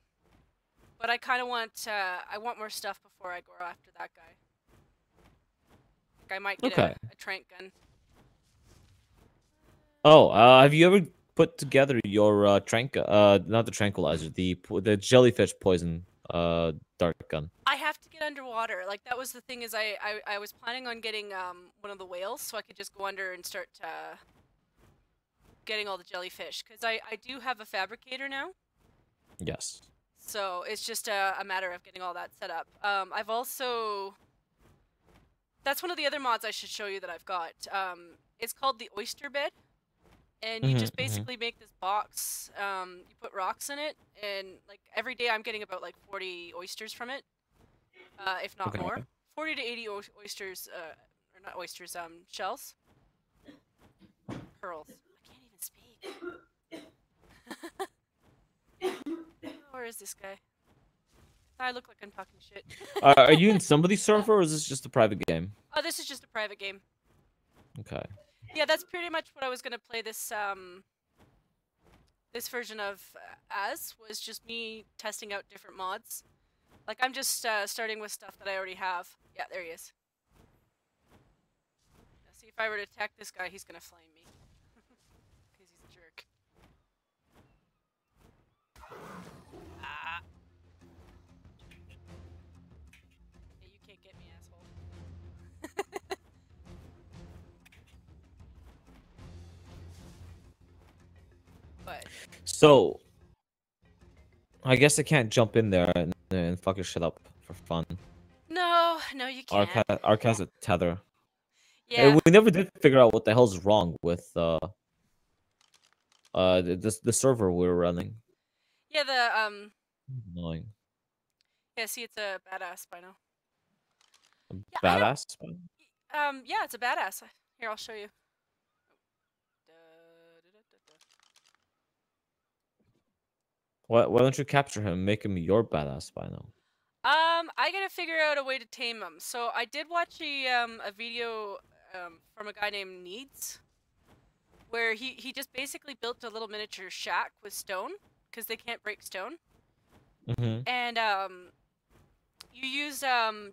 but I want more stuff before I go after that guy. Like I might get Okay. a trank gun. Oh, have you ever put together your not the tranquilizer, the jellyfish poison dart gun? I have to get underwater. Like that was the thing is I was planning on getting one of the whales so I could just go under and start getting all the jellyfish because I do have a fabricator now. Yes. So it's just a matter of getting all that set up. I've also that's one of the other mods I should show you that I've got. It's called the oyster bed, and you just Mm-hmm. basically make this box. You put rocks in it, and like every day I'm getting about like 40 oysters from it. if not Okay. more. 40 to 80 oysters, or not oysters, shells. Pearls. I can't even speak. Where is this guy? I look like I'm talking shit. Are you in somebody's server, or is this just a private game? Oh, this is just a private game. Okay. Yeah, that's pretty much what I was gonna play this this version of as was just me testing out different mods. Like I'm just starting with stuff that I already have. Yeah, there he is. Now, see if I were to attack this guy, he's gonna flame me because he's a jerk. Ah. Yeah, you can't get me, asshole. But So, I guess I can't jump in there and fuck your shit up for fun. no, no, you can't. Ark has a tether. Hey, Yeah, we never did figure out what the hell's wrong with the server we were running. yeah. The Annoying. yeah. See, it's a badass by now. A Yeah, I don't. badass. Yeah, it's a badass. Here, I'll show you. Why don't you capture him, and make him your badass by now? I gotta figure out a way to tame him. So I did watch a video from a guy named Needs, where he just basically built a little miniature shack with stone because they can't break stone, Mm-hmm. and you use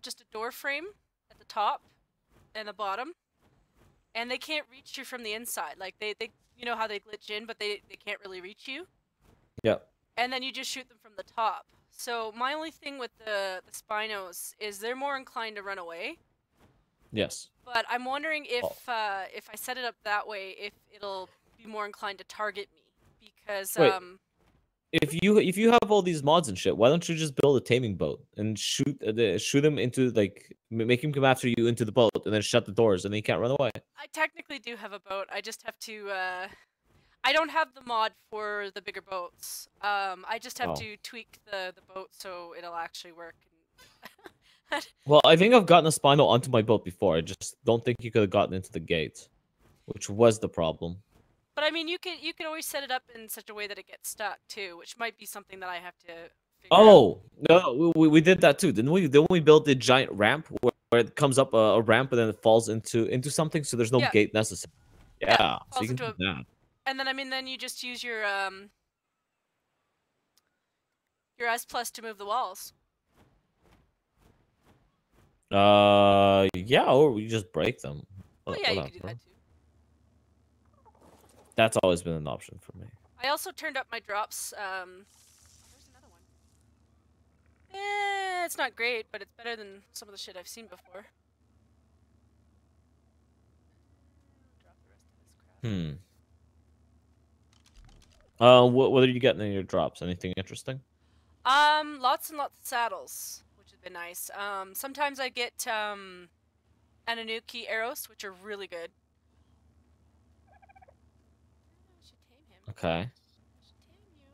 just a door frame at the top and the bottom, and they can't reach you from the inside. Like they you know how they glitch in, but they can't really reach you. Yep. And then you just shoot them from the top. So my only thing with the Spinos is they're more inclined to run away. Yes. But I'm wondering Oh. if I set it up that way, if it'll be more inclined to target me, because Wait. If you have all these mods and shit, why don't you just build a taming boat and shoot him into like make him come after you into the boat and then shut the doors and then he can't run away. I technically do have a boat. I just have to. I don't have the mod for the bigger boats. I just have Oh. to tweak the boat so it'll actually work. Well, I think I've gotten a Spino onto my boat before. I just don't think you could have gotten into the gate, which was the problem. But I mean, you could always set it up in such a way that it gets stuck too, which might be something that I have to figure out. Oh no, we did that too, didn't we? Didn't we build the giant ramp where it comes up a ramp and then it falls into something, so there's no Yeah. gate necessary. Yeah, Yeah, so falls you can into do a, that. and then I mean, then you just use your S plus to move the walls. Yeah, or we just break them. Oh yeah, you could do that too. That's always been an option for me. I also turned up my drops. There's another one. It's not great, but it's better than some of the shit I've seen before. Drop the rest of this crap. What are you getting in your drops? Anything interesting? Lots and lots of saddles, which has been nice. Sometimes I get Ananuki arrows, which are really good. I should tame him. Okay. I should tame you.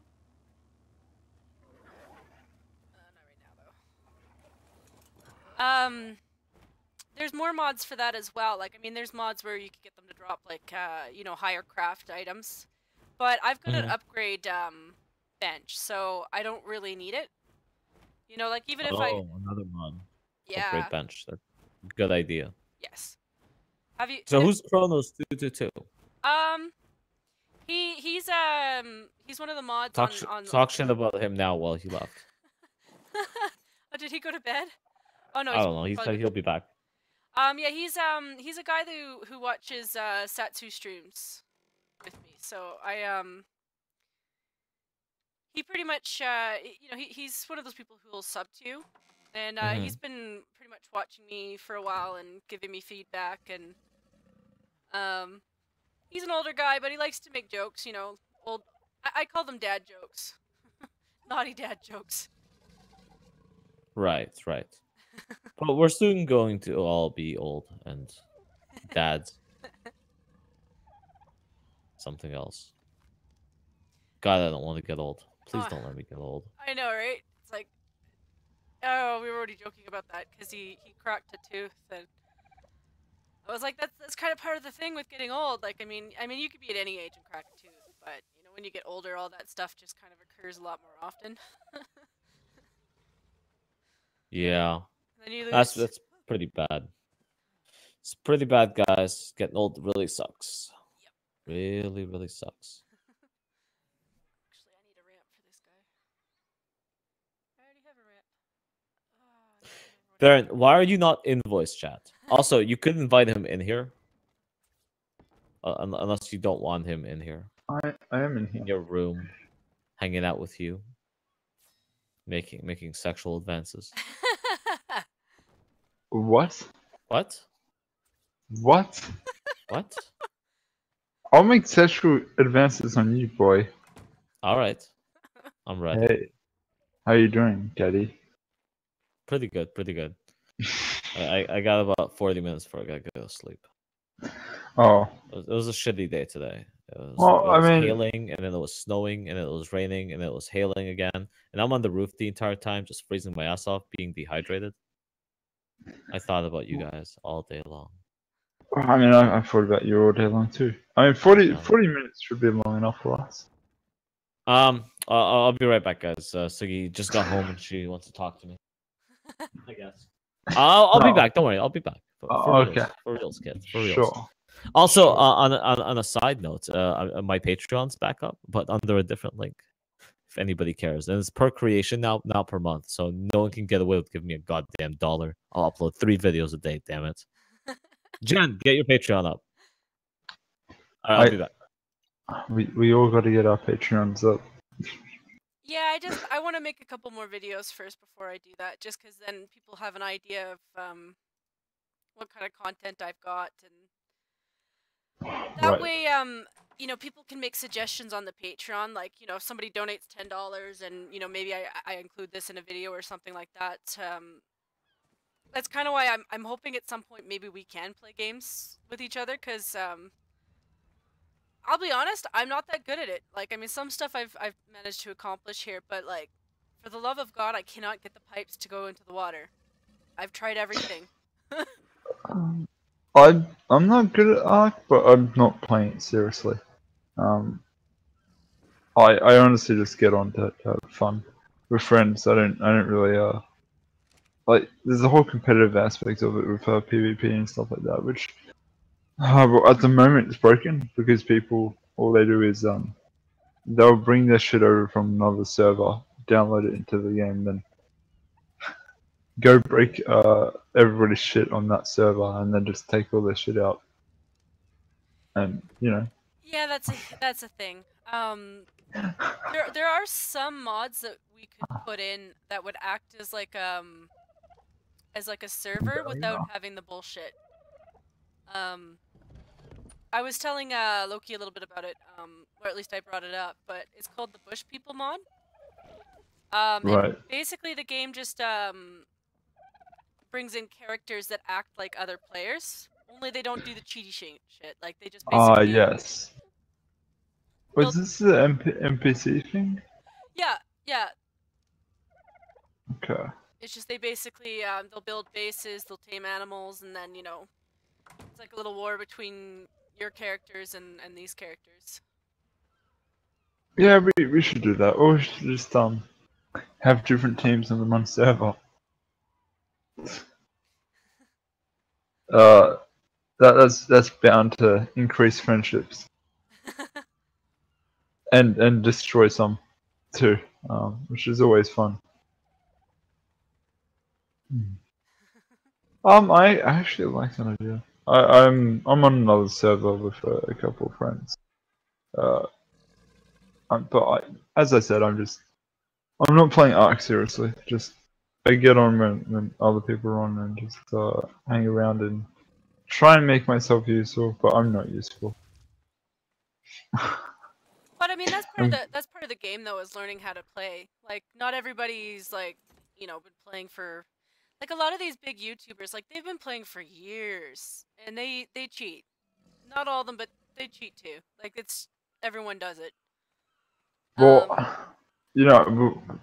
Not right now, though. There's more mods for that as well. Like, I mean, there's mods where you can get them to drop, like, you know, higher craft items. But I've got an upgrade, bench, so I don't really need it. You know, like, even if I... another mod. Yeah. Upgrade bench. That's a good idea. Yes. Have you... So who's Chronos 222? He's one of the mods on... Talk shit about him now while he left. Oh, did he go to bed? Oh, no, I don't know. He said he'll be back. Yeah, he's a guy who watches Satsu streams with me. So he pretty much you know, he's one of those people who will sub to you, and he's been pretty much watching me for a while and giving me feedback, and he's an older guy, but he likes to make jokes, you know, I call them dad jokes. Naughty dad jokes. Right. But we're soon going to all be old and dads. Something else. God, I don't want to get old. Please don't let me get old. I know, right? It's like Oh, we were already joking about that because he cracked a tooth, and I was like, that's kind of part of the thing with getting old. Like, I mean, you could be at any age and crack a tooth, but you know, when you get older, all that stuff just kind of occurs a lot more often. Yeah, Then you that's lose. that's pretty bad. It's pretty bad, guys. Getting old really sucks. Yep. Really, really sucks. Actually, I need a ramp for this guy. I already have a ramp. Oh, I can't remember what Baron, why are you not in voice chat? Also, you could invite him in here, unless you don't want him in here, I am in in here. your room, hanging out with you, making sexual advances. What? What? What? What? I'll make sexual advances on you, boy. All right, I'm ready. Hey, how you doing, Daddy? Pretty good, pretty good. I got about 40 minutes before I gotta go to sleep. Oh, It was a shitty day today. well, It I was mean, hailing, and then it was snowing, and then it was raining, and then it was hailing again. And I'm on the roof the entire time, just freezing my ass off, being dehydrated. I thought about you guys all day long. I thought about you all day long too. I mean, 40, Um, 40 minutes should be long enough for us. I'll be right back, guys. Sugi just got home and she wants to talk to me. I guess. I'll be Oh, back. Don't worry, I'll be back for okay, reals, kids, for reals. sure, Also, sure. on a side note, my Patreon's back up, but under a different link. If anybody cares, and it's per creation now, not per month, so no one can get away with giving me a goddamn dollar. I'll upload 3 videos a day. Damn it, Jen, get your Patreon up. All right, I'll I be back. we all got to get our Patreons up. Yeah, I want to make a couple more videos first before I do that, just because then people have an idea of what kind of content I've got, and that Right. way you know, people can make suggestions on the Patreon, like, you know, if somebody donates $10 and, you know, maybe I include this in a video or something like that. That's kind of why I'm hoping at some point maybe we can play games with each other, because I'll be honest, I'm not that good at it. Like, I mean, some stuff I've managed to accomplish here, but like, for the love of God, I cannot get the pipes to go into the water. I've tried everything. Um, I'm not good at Ark, but I'm not playing it seriously. Um, I honestly just get on to have fun with friends. I don't really like. There's a whole competitive aspect of it with PvP and stuff like that, which but at the moment it's broken because people all they do is they'll bring their shit over from another server, download it into the game, then go break everybody's shit on that server, and then just take all their shit out. And Yeah, that's a thing. There are some mods that we could put in that would act as like a server without having the bullshit. Um, I was telling Loki a little bit about it, or at least I brought it up, but it's called the Bush People mod. And right. basically the game just brings in characters that act like other players, only they don't do the cheaty shit. Like, they just Ah, basically yes. Was build. this the NPC thing? Yeah, yeah. Okay. It's just they basically they'll build bases, they'll tame animals, and then, you know, it's like a little war between your characters and these characters. Yeah, we should do that. Or we should just have different teams on the one server. Uh, that's bound to increase friendships and destroy some too. Which is always fun. I actually like that idea. I'm on another server with a couple of friends. Uh, as I said, I'm not playing Ark seriously. Just I get on when other people are on and just hang around and try and make myself useful, but I'm not useful. But I mean, Um, that's part of the game though, is learning how to play. Like, not everybody's like, you know, been playing for, like, a lot of these big YouTubers, like, they've been playing for years and they cheat. Not all of them, but they cheat too. Like, it's everyone does it. well, Um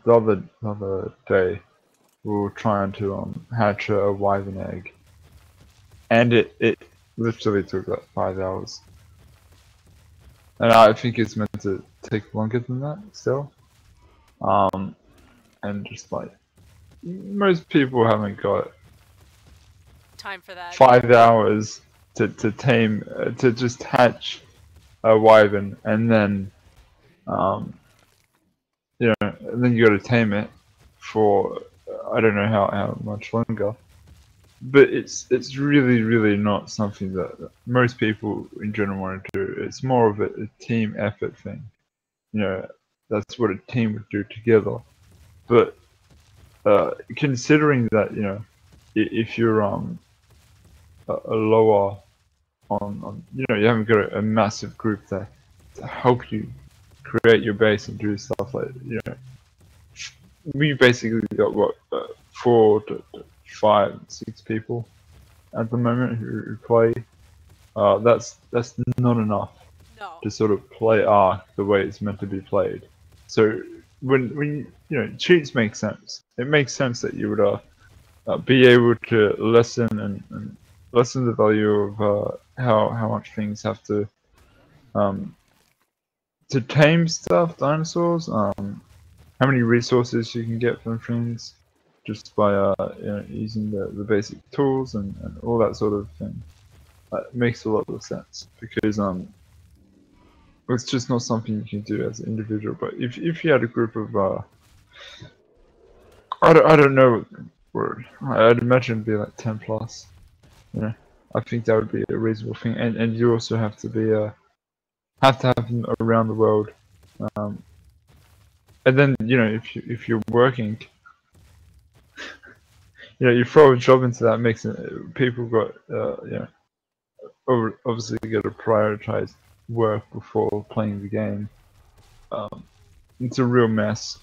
the other day, we were trying to hatch a wyvern egg, and it literally took like 5 hours. And I think it's meant to take longer than that still. And just like most people haven't got Time for that. 5 hours to tame to just hatch a wyvern, and then and then you got to tame it for I don't know how much longer. But it's really not something that most people in general want to do. It's more of a team effort thing. That's what a team would do together. But considering that if you're a lower on you haven't got a massive group to help you create your base and do stuff like we basically got what 4 to 5, 6 people at the moment who play. That's not enough No. to sort of play Ark the way it's meant to be played. So when cheats make sense. It makes sense that you would be able to lessen and lessen the value of how much things have to tame stuff, dinosaurs. How many resources you can get from things just by using the basic tools and all that sort of thing. It makes a lot of sense because it's just not something you can do as an individual. But if you had a group of I don't know what word, I'd imagine it'd be like 10 plus. I think that would be a reasonable thing, and you also have to be have to have them around the world. And then if you're working, you throw a job into that mix, and people got obviously got to prioritize work before playing the game. It's a real mess.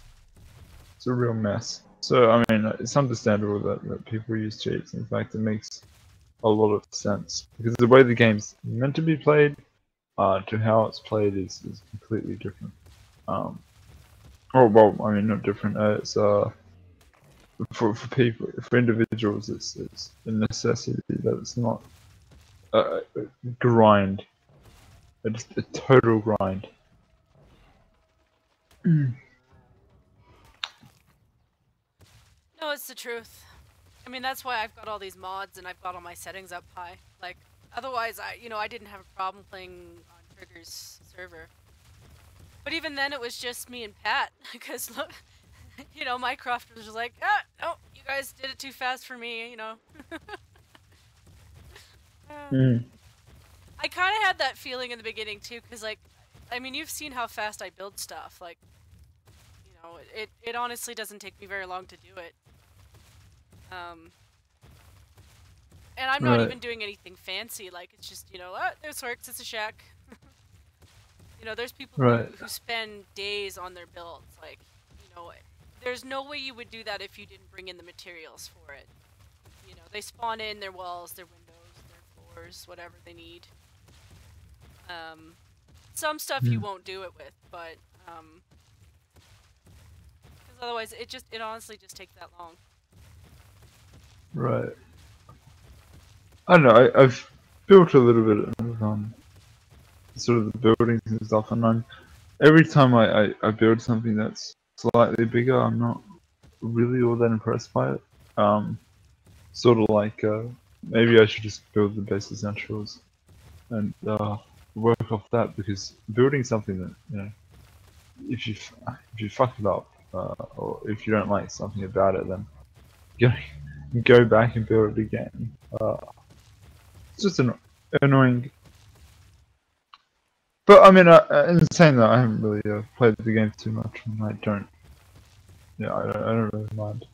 It's a real mess. So I mean, it's understandable that people use cheats. In fact, it makes a lot of sense because the way the game's meant to be played to how it's played is completely different. Well, I mean, not different. It's for people, for individuals, it's a necessity that it's not a grind. It's a total grind. No, it's the truth. I mean, that's why I've got all these mods and I've got all my settings up high. Like, otherwise, I didn't have a problem playing on Trigger's server. But even then, it was just me and Pat, because look, Mycroft was just like, no, you guys did it too fast for me, I kind of had that feeling in the beginning too, because like, I mean, you've seen how fast I build stuff. Like, it honestly doesn't take me very long to do it. And I'm not even doing anything fancy. Like, it's just there's Orcs, it's a shack. There's people who spend days on their builds. Like, there's no way you would do that if you didn't bring in the materials for it. They spawn in their walls, their windows, their floors, whatever they need. Some stuff you won't do it with, but because otherwise it honestly just takes that long. Right. I don't know. I've built a little bit of sort of the buildings and stuff, and every time I build something that's slightly bigger, I'm not really all that impressed by it. Sort of like maybe I should just build the base essentials and work off that, because building something that if you fuck it up or if you don't like something about it, then you go back and build it again. It's just annoying. But I mean, in saying that, I haven't really played the game too much, and I don't really mind.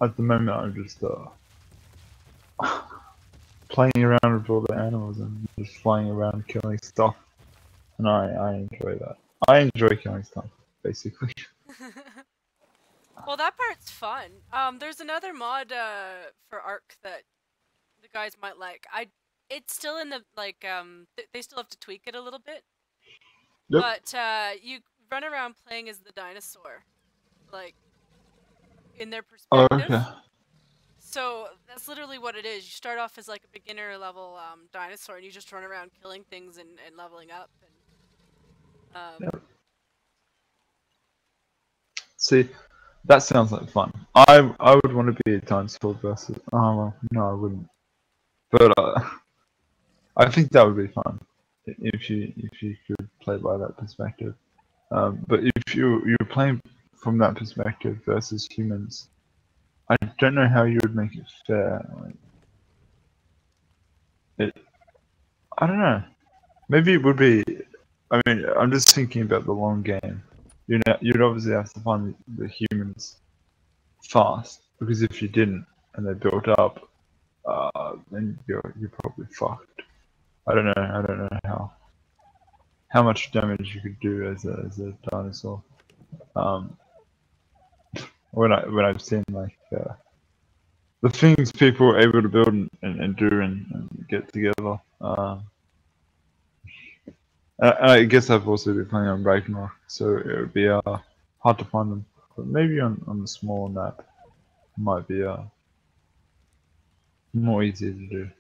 At the moment, I'm just playing around with all the animals and just flying around killing stuff, and I enjoy that. I enjoy killing stuff, basically. Well, that part's fun. There's another mod for Ark that the guys might like. It's still in the they still have to tweak it a little bit. Yep. But you run around playing as the dinosaur, like in their Oh, perspective. okay. So that's literally what it is. You start off as like a beginner level dinosaur, and you just run around killing things and leveling up. And Yep. See, that sounds like fun. I would want to be a dinosaur versus. Oh well, no, I wouldn't. But I think that would be fun if you could play by that perspective. But if you're playing from that perspective versus humans, I don't know how you would make it fair. I don't know. Maybe it would be. I mean, I'm just thinking about the long game. You'd obviously have to find the humans fast, because if you didn't and they built up, then you're probably fucked. I don't know how much damage you could do as a dinosaur. When I've seen like the things people are able to build and do and get together. And I guess I've also been playing on Ragnarok, so it would be hard to find them. But maybe on the small map, it might be more easy to do.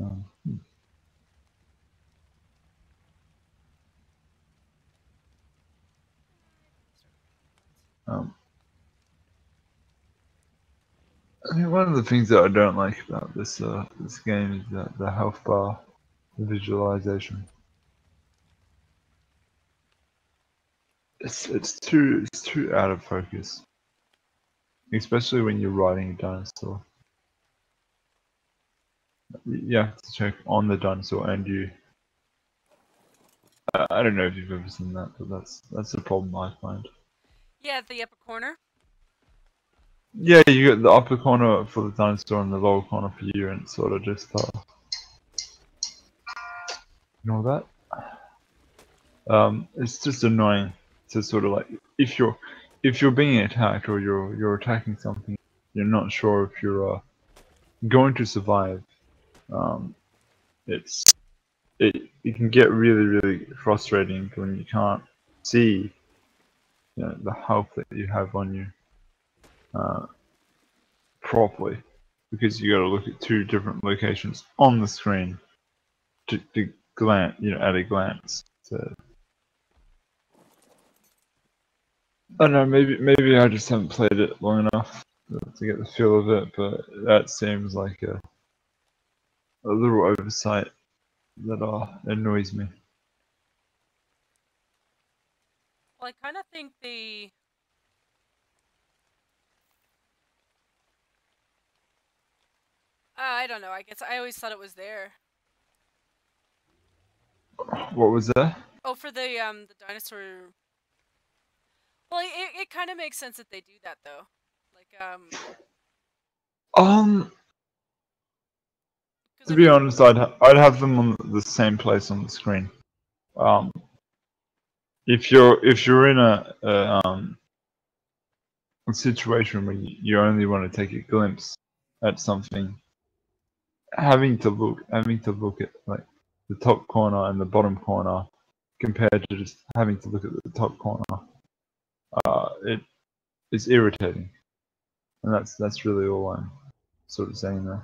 Um, um, I mean, one of the things that I don't like about this game is the health bar visualization. It's too out of focus, especially when you're riding a dinosaur. You have to check on the dinosaur and you. I don't know if you've ever seen that, but that's the problem I find. yeah, at the upper corner. Yeah, you get the upper corner for the dinosaur and the lower corner for you, and sort of just ignore that. It's just annoying to sort of like if you're being attacked or you're attacking something, you're not sure if you're going to survive. It's it can get really frustrating when you can't see, the health that you have on you properly, because you got to look at two different locations on the screen to glance, at a glance. So, I don't know, maybe I just haven't played it long enough to get the feel of it, but that seems like a little oversight that annoys me. Well, I kind of think they. I don't know. I guess I always thought it was there. What was that? Oh, for the dinosaur. Well, it kind of makes sense that they do that though. Like Um, because to I be mean, honest, I'd have them on the same place on the screen. Um, if you're in a situation where you only want to take a glimpse at something, having to look at like the top corner and the bottom corner compared to just having to look at the top corner, it is irritating, and that's really all I'm sort of saying there.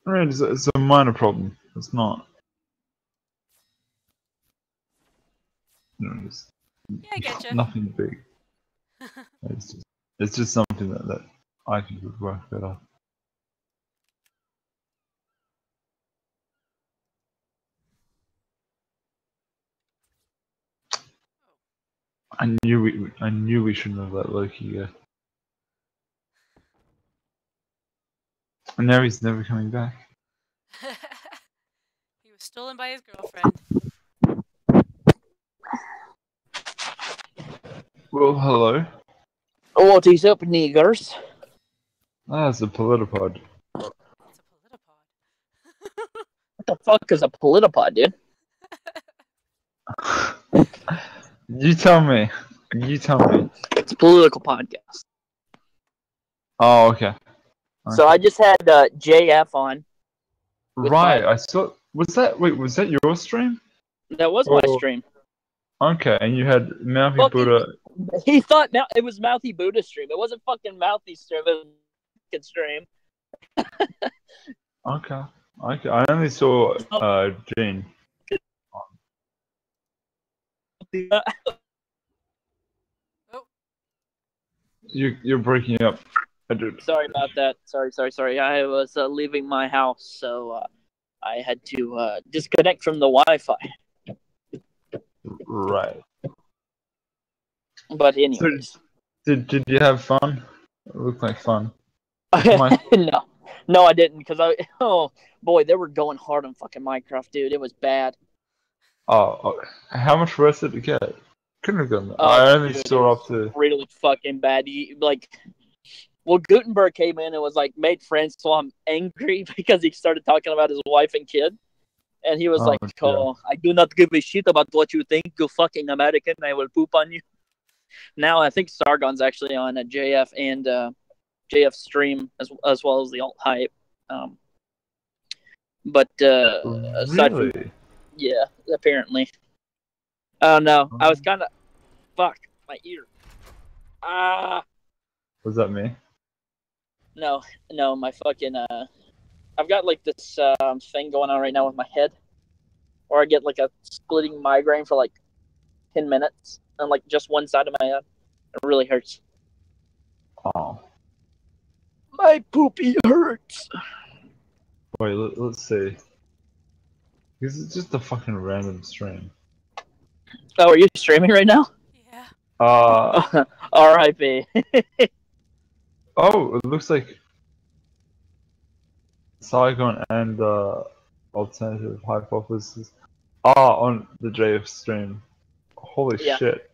I mean, it's a minor problem. It's not, it's yeah, I get you. nothing big. It's just something that I think would work better. I knew we shouldn't have let Loki go. And now he's never coming back. He was stolen by his girlfriend. Well, hello. What is up, niggers? It's a Politipod. It's a politipod. What the fuck is a politipod, dude? You tell me. It's a political podcast. Oh, okay. So I just had JF on. Right, I saw. Was that your stream? That was my stream. Okay, and you had Mouthy Fucking- Buddha. He thought it was Mouthy Buddha stream. It wasn't fucking Mouthy stream. It was fucking stream. Okay. I only saw Gene. Oh, You're breaking up. I did. Sorry about that. Sorry. I was leaving my house, so I had to disconnect from the Wi-Fi. Right. But anyways, Did you have fun? It looked like fun. no, I didn't because oh boy, they were going hard on fucking Minecraft, dude. It was bad. Oh, how much rest did you get? Couldn't have gone. Oh, I only dude, saw up to. Really fucking bad. Well, Gutenberg came in and was like made friends, so I'm angry because he started talking about his wife and kid, and he was like, "Oh, I do not give a shit about what you think, you fucking American. I will poop on you." Now I think Sargon's actually on a JF and JF stream as well as the alt hype. But aside from Really? yeah, apparently. Oh no, I was kind of fuck my ear. Was that me? No, my fucking I've got like this thing going on right now with my head, or I get like a splitting migraine for like 10 minutes on like just one side of my head. It really hurts. Oh. My poopy hurts. Wait, let's see. This is just a fucking random stream. Oh, are you streaming right now? yeah. R.I.P. Oh, it looks like Saigon and Alternative Hypothesis are on the JF stream. Holy Yeah. shit.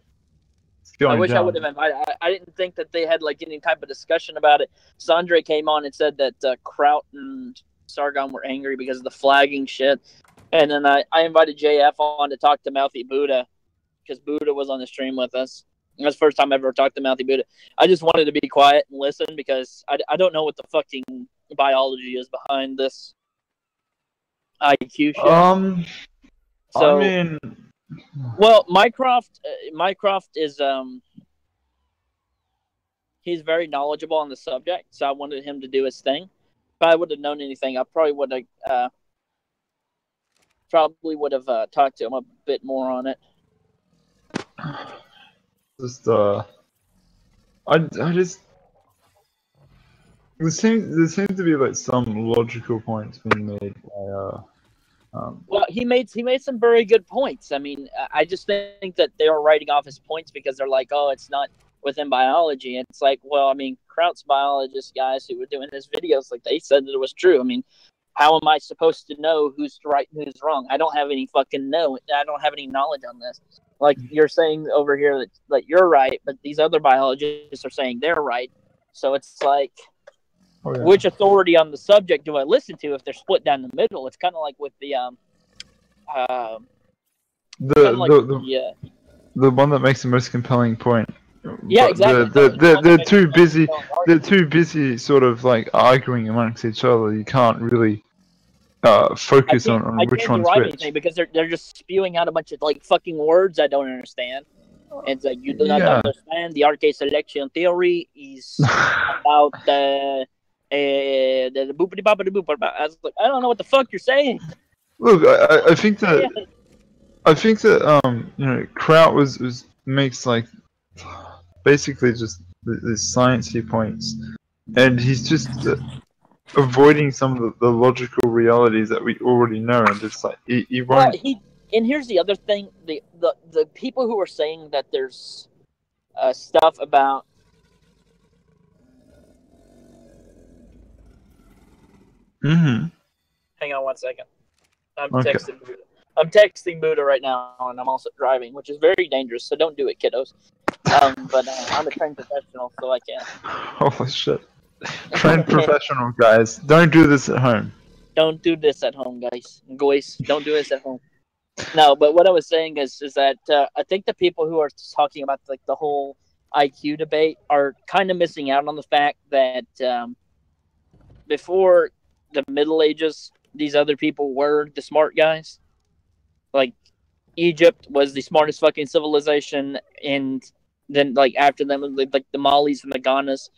It's going I wish down. I would have invited. I didn't think that they had like any type of discussion about it. Sandre came on and said that Kraut and Sargon were angry because of the flagging shit. And then I invited JF on to talk to Mouthy Buddha because Buddha was on the stream with us. And that's the first time I ever talked to Mouthy Buddha. I just wanted to be quiet and listen because I don't know what the fucking biology is behind this IQ shit. So, I mean, well, Mycroft is he's very knowledgeable on the subject, so I wanted him to do his thing. If I would have known anything, I probably would have talked to him a bit more on it. just I just there seems to be like some logical points being made by Well, he made some very good points. I mean, I just think that they were writing off his points because they're like, oh, it's not within biology. And it's like, well, I mean, Kraut's biologist guys who were doing his videos, like they said that it was true. I mean, how am I supposed to know who's right and who's wrong? I don't have any I don't have any knowledge on this. Like you're saying over here that you're right, but these other biologists are saying they're right. So it's like, which authority on the subject do I listen to if they're split down the middle? It's kind of like with the the one that makes the most compelling point. Yeah, but exactly. They're too busy. They're too busy, sort of like arguing amongst each other. You can't really focus on which one's which. Because they're just spewing out a bunch of like fucking words I don't understand. It's like you do not understand the RK selection theory is about the boopity boppity boop. I was like, I don't know what the fuck you're saying. Look, I think that you know, Kraut makes like basically just these sciencey points, and he's just avoiding some of the logical realities that we already know, and just like he won't. Well, and here's the other thing: the people who are saying that there's stuff about. Mm-hmm. Hang on one second. I'm texting Buddha right now, and I'm also driving, which is very dangerous. So don't do it, kiddos. But I'm a trained professional, so I can. Holy shit! Trained professional, guys. Don't do this at home. Don't do this at home, guys. Don't do this at home. No, but what I was saying is that I think the people who are talking about like the whole IQ debate are kind of missing out on the fact that before the Middle Ages, these other people were the smart guys. Like Egypt was the smartest fucking civilization, and then like after them, like the Malis and the Ghanas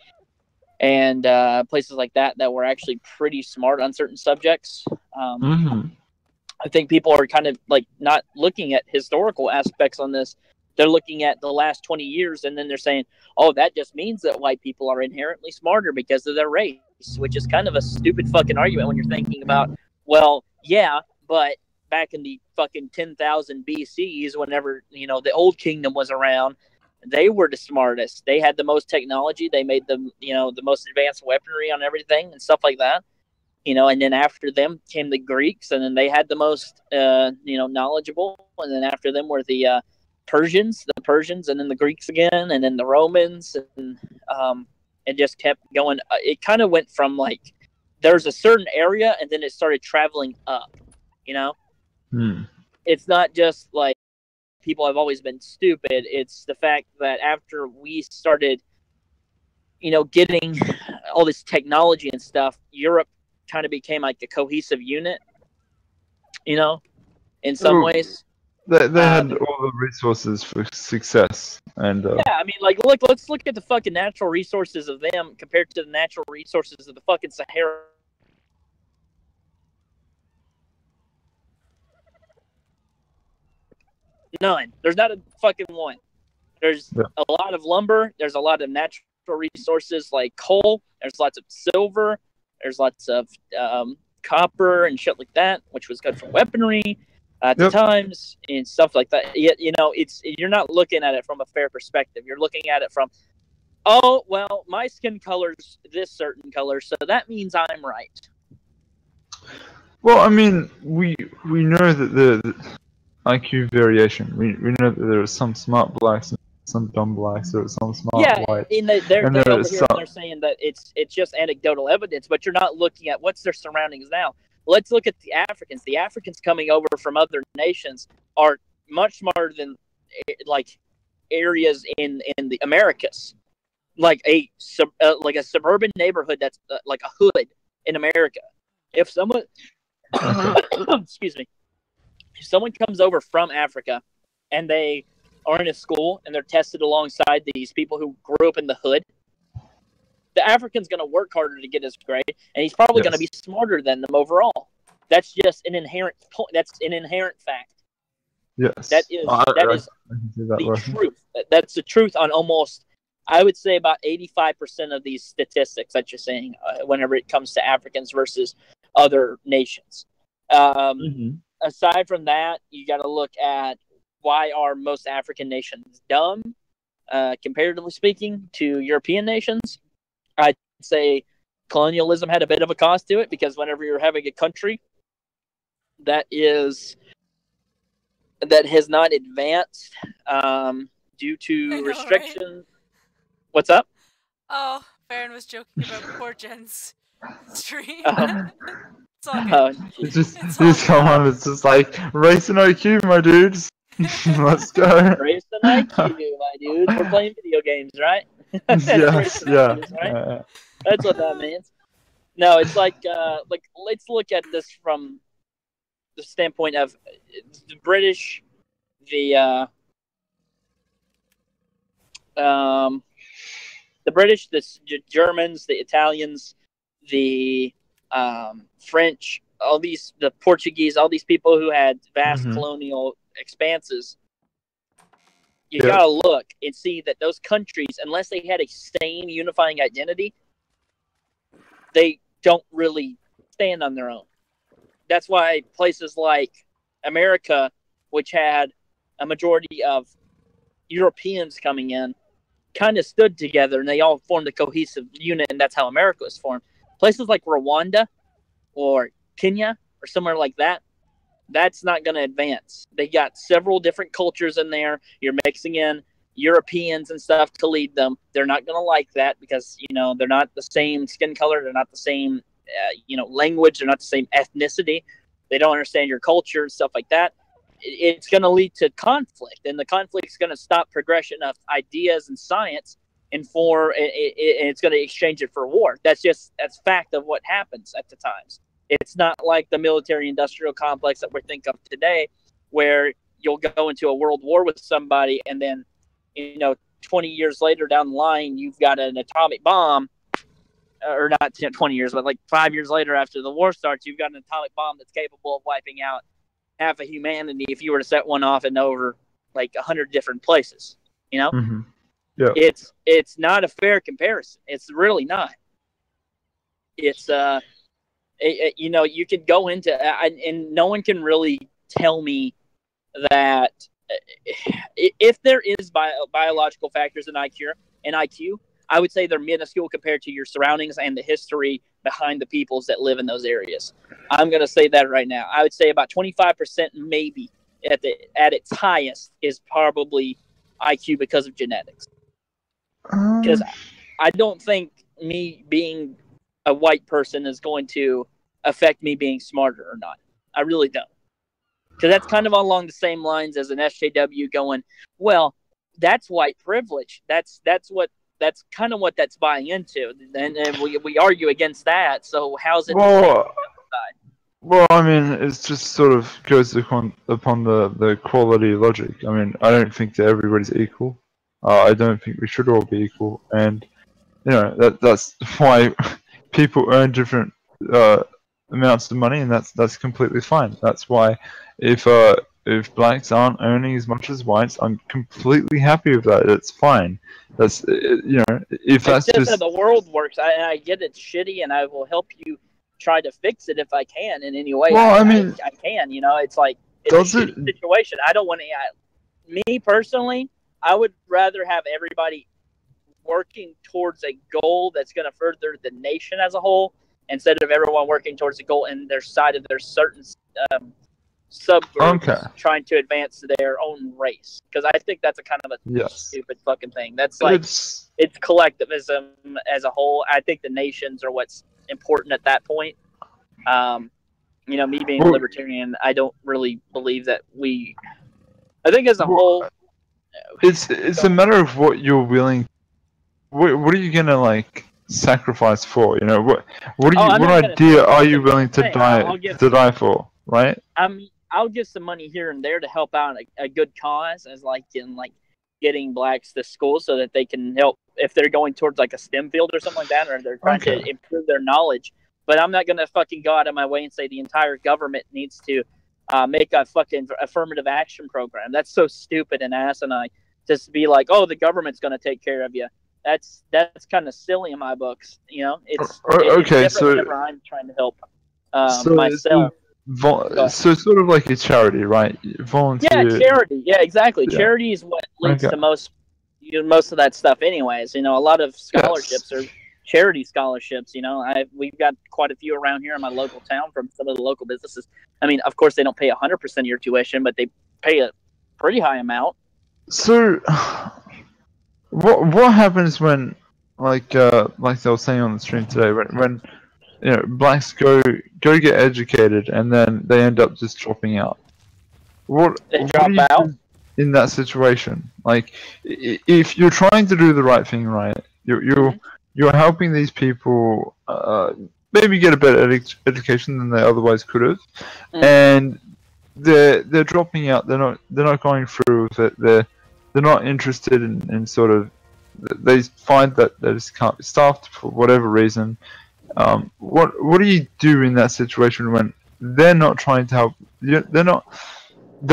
and places like that were actually pretty smart on certain subjects. I think people are kind of like not looking at historical aspects on this. They're looking at the last 20 years, and then they're saying, oh, that just means that white people are inherently smarter because of their race, which is kind of a stupid fucking argument when you're thinking about, well, yeah, but back in the fucking 10,000 BCs, whenever, the old kingdom was around, they were the smartest. They had the most technology. They made the most advanced weaponry on everything and stuff like that. And then after them came the Greeks, and then they had the most, knowledgeable. And then after them were the Persians, and then the Greeks again, and then the Romans, and it just kept going. It kind of went from like there's a certain area, and then it started traveling up. It's not just like people have always been stupid. It's the fact that after we started, getting all this technology and stuff, Europe kind of became like a cohesive unit, in some ways. They had all the resources for success, and yeah, I mean, like, let's look at the fucking natural resources of them compared to the natural resources of the fucking Sahara. None. There's not a fucking one. There's a lot of lumber. There's a lot of natural resources like coal. There's lots of silver. There's lots of copper and shit like that, which was good for weaponry at the times and stuff like that. Yet, you're not looking at it from a fair perspective. You're looking at it from, oh, well, my skin color's this certain color, so that means I'm right. Well, I mean, we know that the IQ variation. We know that there are some smart blacks and some dumb blacks. There are some smart whites. Yeah, they're over here and they're saying that it's just anecdotal evidence, but you're not looking at what's their surroundings now. Let's look at the Africans. The Africans coming over from other nations are much smarter than like areas in the Americas, like a suburban neighborhood that's like a hood in America. If someone, excuse me. If someone comes over from Africa and they are in a school and they're tested alongside these people who grew up in the hood, the African's going to work harder to get his grade, and he's probably going to be smarter than them overall. That's just an inherent point. That's an inherent fact. Yes. That is the truth. That's the truth on almost, I would say, about 85% of these statistics that you're saying whenever it comes to Africans versus other nations. Aside from that, you got to look at why are most African nations dumb, comparatively speaking, to European nations. I'd say colonialism had a bit of a cost to it, because whenever you're having a country that has not advanced due to restrictions. Right? What's up? Oh, Farron was joking about poor Jen's stream. It's all good. It's just like racing IQ, my dudes. Let's go. Racing IQ, my dudes. We're playing video games, right? Yes, yeah. IQs, right? That's what that means. No, it's like let's look at this from the standpoint of the British, the British, the Germans, the Italians, the French, the Portuguese, all these people who had vast colonial expanses. You gotta look and see that those countries, unless they had a same unifying identity, they don't really stand on their own. That's why places like America, which had a majority of Europeans coming in, kind of stood together, and they all formed a cohesive unit, and that's how America was formed. Places like Rwanda or Kenya or somewhere like that, that's not going to advance. They got several different cultures in there. You're mixing in Europeans and stuff to lead them. They're not going to like that because, they're not the same skin color. They're not the same, language. They're not the same ethnicity. They don't understand your culture and stuff like that. It's going to lead to conflict, and the conflict's going to stop progression of ideas and science, and it's going to exchange it for war. That's fact of what happens at the times. It's not like the military-industrial complex that we think of today, where you'll go into a world war with somebody, and then 20 years later down the line, you've got an atomic bomb, or not 20 years, but like 5 years later after the war starts, you've got an atomic bomb that's capable of wiping out half of humanity if you were to set one off and over like 100 different places. Mm-hmm. Yeah. It's not a fair comparison. It's really not. It's you could go into and no one can really tell me that if there is biological factors in IQ, I would say they're minuscule compared to your surroundings and the history behind the peoples that live in those areas. I'm going to say that right now. I would say about 25% maybe at its highest is probably IQ because of genetics. Because I don't think me being a white person is going to affect me being smarter or not. I really don't. Because that's kind of along the same lines as an SJW going, well, that's white privilege. That's kind of what that's buying into. And we argue against that. So how's it? Well, I mean, it just sort of goes upon the quality logic. I mean, I don't think that everybody's equal. I don't think we should all be equal, and that's why people earn different amounts of money, and that's completely fine. That's why if blacks aren't earning as much as whites, I'm completely happy with that. It's fine. That's if that's just how the world works. I get it's shitty, and I will help you try to fix it if I can in any way. Well, I mean, I can. It's like it's a shitty situation. I don't want to. Me personally, I would rather have everybody working towards a goal that's going to further the nation as a whole, instead of everyone working towards a goal in their side of their certain subgroups trying to advance their own race. Because I think that's a kind of a stupid fucking thing. That's like it's collectivism as a whole. I think the nations are what's important at that point. Me being a libertarian, I don't really believe that I think as a whole, it's a matter of what you're willing. What are you gonna sacrifice for? What idea are you willing to die for? Right? I'll give some money here and there to help out a good cause, as getting blacks to school so that they can help if they're going towards a STEM field or something like that, or they're trying to improve their knowledge. But I'm not gonna fucking go out of my way and say the entire government needs to make a fucking affirmative action program. That's so stupid and asinine. Just be like, oh, the government's gonna take care of you. That's kind of silly in my books. It's different whenever I'm trying to help myself. So sort of like a charity, right? Volunteer. Yeah, charity. Yeah, exactly. Yeah. Charity is what leads to most of that stuff anyways. A lot of scholarships are charity scholarships. We've got quite a few around here in my local town from some of the local businesses. I mean, of course, they don't pay 100% of your tuition, but they pay a pretty high amount. So, what happens when, like they were saying on the stream today, when blacks go get educated and then they end up just dropping out? What do you do in that situation? If you're trying to do the right thing, right, you're helping these people maybe get a better education than they otherwise could have, and they're dropping out. They're not going through with it. They're not interested in sort of. They find that they just can't be staffed for whatever reason. What do you do in that situation when they're not trying to help? They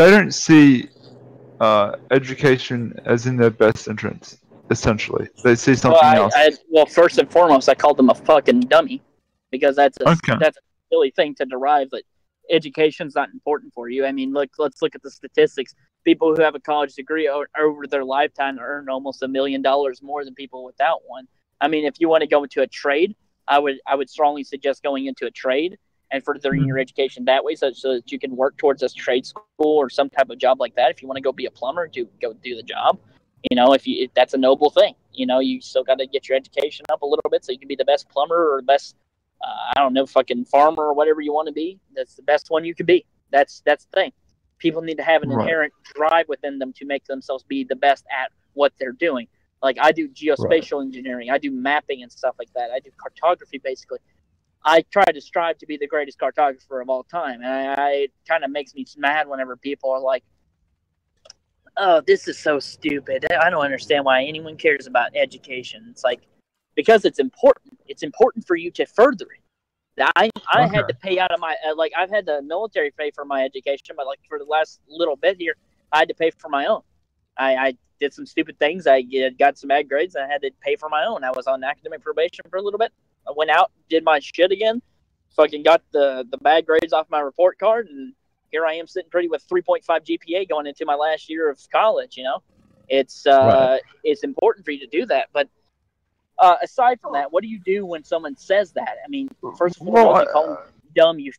don't see education as in their best interest. Essentially, they see something else. Well, first and foremost, I called them a fucking dummy, because that's a silly thing to derive that education's not important for you. I mean, let's look at the statistics. People who have a college degree over their lifetime earn almost $1 million more than people without one. I mean, if you want to go into a trade, I would strongly suggest going into a trade and furthering your education that way, so that you can work towards a trade school or some type of job like that. If you want to go be a plumber, go do the job. If that's a noble thing. You still got to get your education up a little bit so you can be the best plumber or the best, fucking farmer or whatever you want to be. That's the best one you can be. That's the thing. People need to have an inherent drive within them to make themselves be the best at what they're doing. Like, I do geospatial engineering. I do mapping and stuff like that. I do cartography, basically. I try to strive to be the greatest cartographer of all time. And it kind of makes me mad whenever people are like, oh, this is so stupid. I don't understand why anyone cares about education. It's like, because it's important. It's important for you to further it. I had to pay out of my, like, I've had the military pay for my education, but like for the last little bit here, I had to pay for my own. I did some stupid things. I got some bad grades, and I had to pay for my own. I was on academic probation for a little bit. I went out, did my shit again, fucking got the bad grades off my report card, and here I am sitting pretty with 3.5 GPA going into my last year of college. You know, it's it's important for you to do that, but aside from that, what do you do when someone says that? I mean, first of all, you call them dumb. You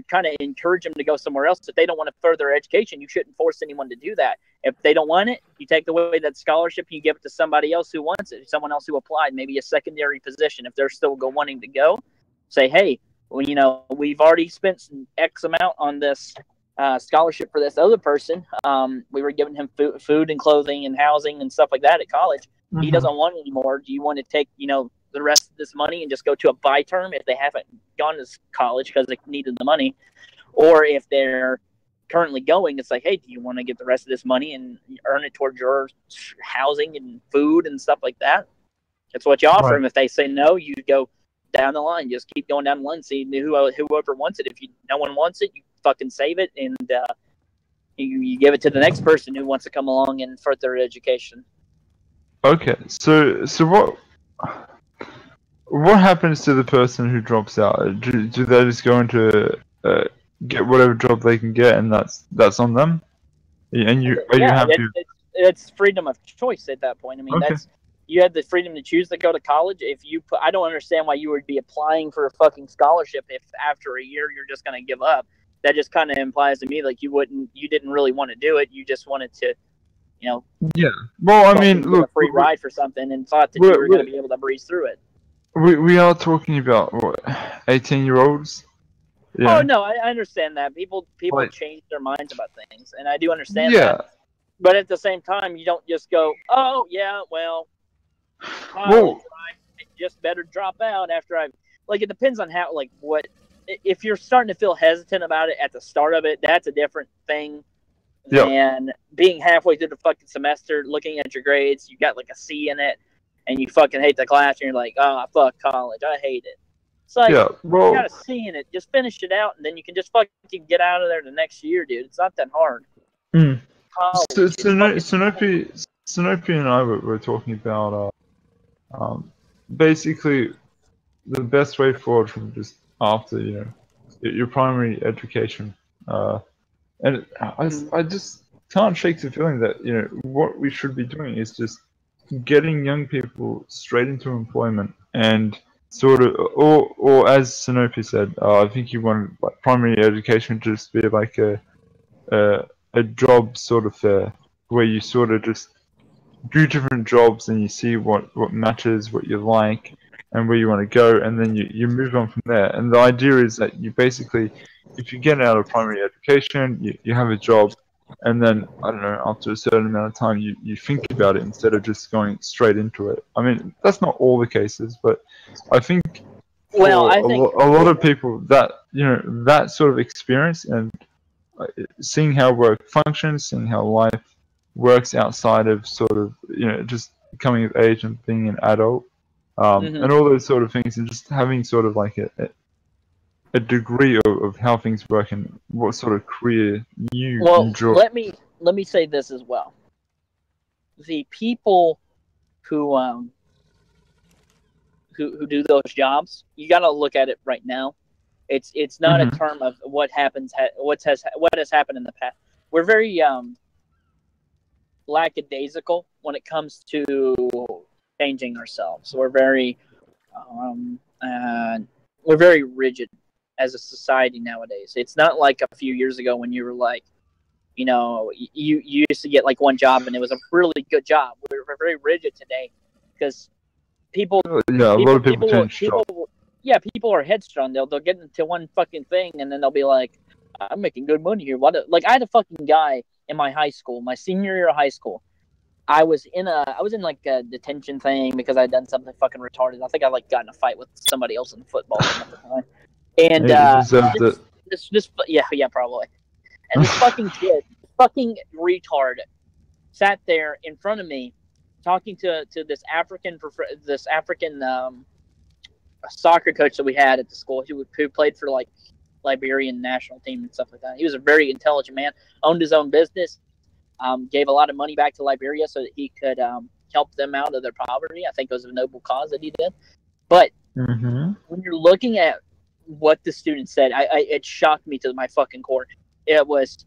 kind of encourage them to go somewhere else. If they don't want to further their education, you shouldn't force anyone to do that. If they don't want it, you take away that scholarship and you give it to somebody else who wants it, someone else who applied, maybe a secondary position. If they're still wanting to go, say, hey, well, you know, we've already spent some X amount on this scholarship for this other person. We were giving him food and clothing and housing and stuff like that at college. He doesn't want it anymore. Do you want to take, you know, the rest of this money and just go to a buy term if they haven't gone to college because they needed the money? Or if they're currently going, it's like, hey, do you want to get the rest of this money and earn it towards your housing and food and stuff like that? That's what you offer them. If they say no, you go down the line. Just keep going down the line, see whoever wants it. If no one wants it, you fucking save it and you give it to the next person who wants to come along and further their education. Okay, so what happens to the person who drops out? Do they just go into get whatever job they can get, and that's on them? And you happy? It's freedom of choice at that point. I mean, you had the freedom to choose to go to college. If you I don't understand why you would be applying for a fucking scholarship if after a year you're just going to give up. That just kind of implies to me like you didn't really want to do it. You just wanted to, you know. Yeah. Well, I mean, look, a free ride for something and thought that you were going to be able to breeze through it. We are talking about what, 18-year-olds. Yeah. Oh no, I understand that people change their minds about things, and I do understand that. But at the same time, you don't just go, oh yeah, well, college, I just better drop out after I've like. It depends on how what. If you're starting to feel hesitant about it at the start of it, that's a different thing than being halfway through the fucking semester, looking at your grades, you got like a C in it, and you fucking hate the class, and you're like, oh, fuck college, I hate it. It's like, you got a C in it, just finish it out, and then you can just fucking get out of there the next year, dude. It's not that hard. Sanopi and I were talking about basically the best way forward from just after, you know, your primary education. And I just can't shake the feeling that, you know, what we should be doing is just getting young people straight into employment and sort of, or as Sanopi said, I think you want like primary education to just be like a job sort of fair where you sort of just do different jobs and you see what matches, what you like, and where you want to go, and then you move on from there. And the idea is that you basically, if you get out of primary education, you have a job, and then, I don't know, after a certain amount of time, you think about it instead of just going straight into it. I mean, that's not all the cases, but I think a lot of people that, you know, that sort of experience and seeing how work functions, seeing how life works outside of sort of, you know, just coming of age and being an adult, and all those sort of things, and just having sort of like a degree of how things work and what sort of career you enjoy. Let me say this as well. The people who do those jobs, you got to look at it right now. It's not a term of what has happened in the past. We're very lackadaisical when it comes to changing ourselves. We're very rigid as a society nowadays. It's not like a few years ago when you were like, you know, you used to get like one job and it was a really good job. We're very rigid today because people. Yeah, a lot of people change jobs. Yeah, people are headstrong. They'll get into one fucking thing and then they'll be like, I'm making good money here. Like I had a fucking guy in my high school, my senior year of high school. I was in like a detention thing because I'd done something fucking retarded. I think I like got in a fight with somebody else in the football team at the time. And this probably. And this fucking kid, fucking retard, sat there in front of me, talking to this African soccer coach that we had at the school, who played for like Liberian national team and stuff like that. He was a very intelligent man, owned his own business, gave a lot of money back to Liberia so that he could help them out of their poverty. I think it was a noble cause that he did. But when you're looking at what the student said, it shocked me to my fucking core. It was,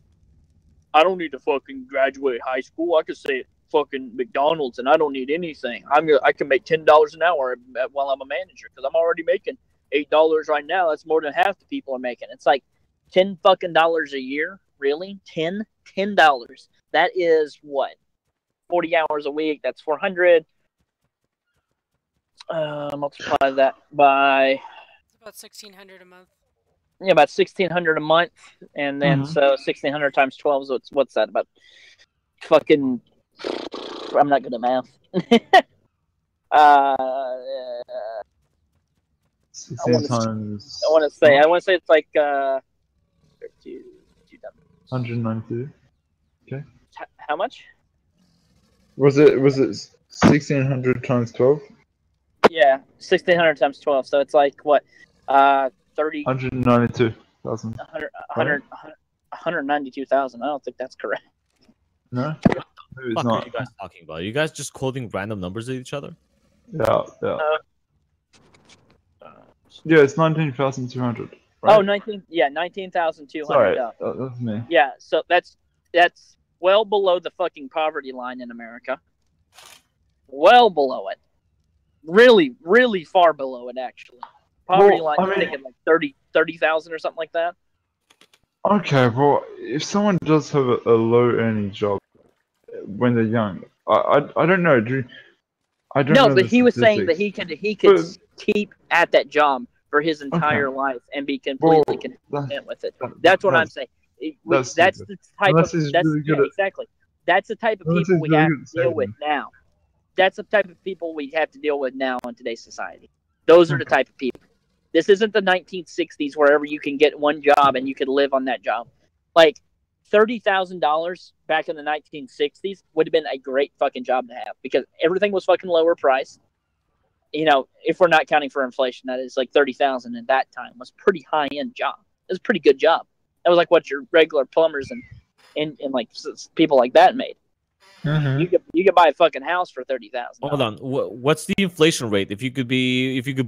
I don't need to fucking graduate high school. I could say fucking McDonald's and I don't need anything. I can make $10 an hour while I'm a manager because I'm already making $8 right now. That's more than half the people are making. It's like $10 fucking dollars a year. Really? $10? That is what? 40 hours a week. That's 400. Multiply that by About $1,600 a month. Yeah, about $1,600 a month, and then so 1,600 times 12. So what's that? About fucking. I'm not good at math. 16 times. I want to say it's like 192. Okay. How much? Was it 1600 times 12? Yeah, 1,600 times 12. So it's like what? 30. 192,000. 192,000. I don't think that's correct. No. Maybe it's What not. are you guys talking about? Are you guys just quoting random numbers at each other? Yeah. Yeah, it's 19,200. Right? Oh, 19,200. Sorry, that's me. Yeah, so that's well below the fucking poverty line in America. Well below it. Really, really far below it, actually. Poverty line, I think, like 30,000 or something like that. Okay, well, if someone does have a low-earning job when they're young, I don't know. I don't know. No, but he was saying that he could keep at that job for his entire life and be completely content with it. That's what I'm saying. That's the type of exactly. That's the type of people we have to deal with now. That's the type of people we have to deal with now in today's society. Those are the type of people. This isn't the 1960s wherever you can get one job and you could live on that job. Like $30,000 back in the 1960s would have been a great fucking job to have because everything was fucking lower priced. You know, if we're not counting for inflation, that is like 30,000 at that time was a pretty high end job. It was a pretty good job. That was like what your regular plumbers and like people like that made. You could buy a fucking house for $30,000. Hold on, what's the inflation rate? If you could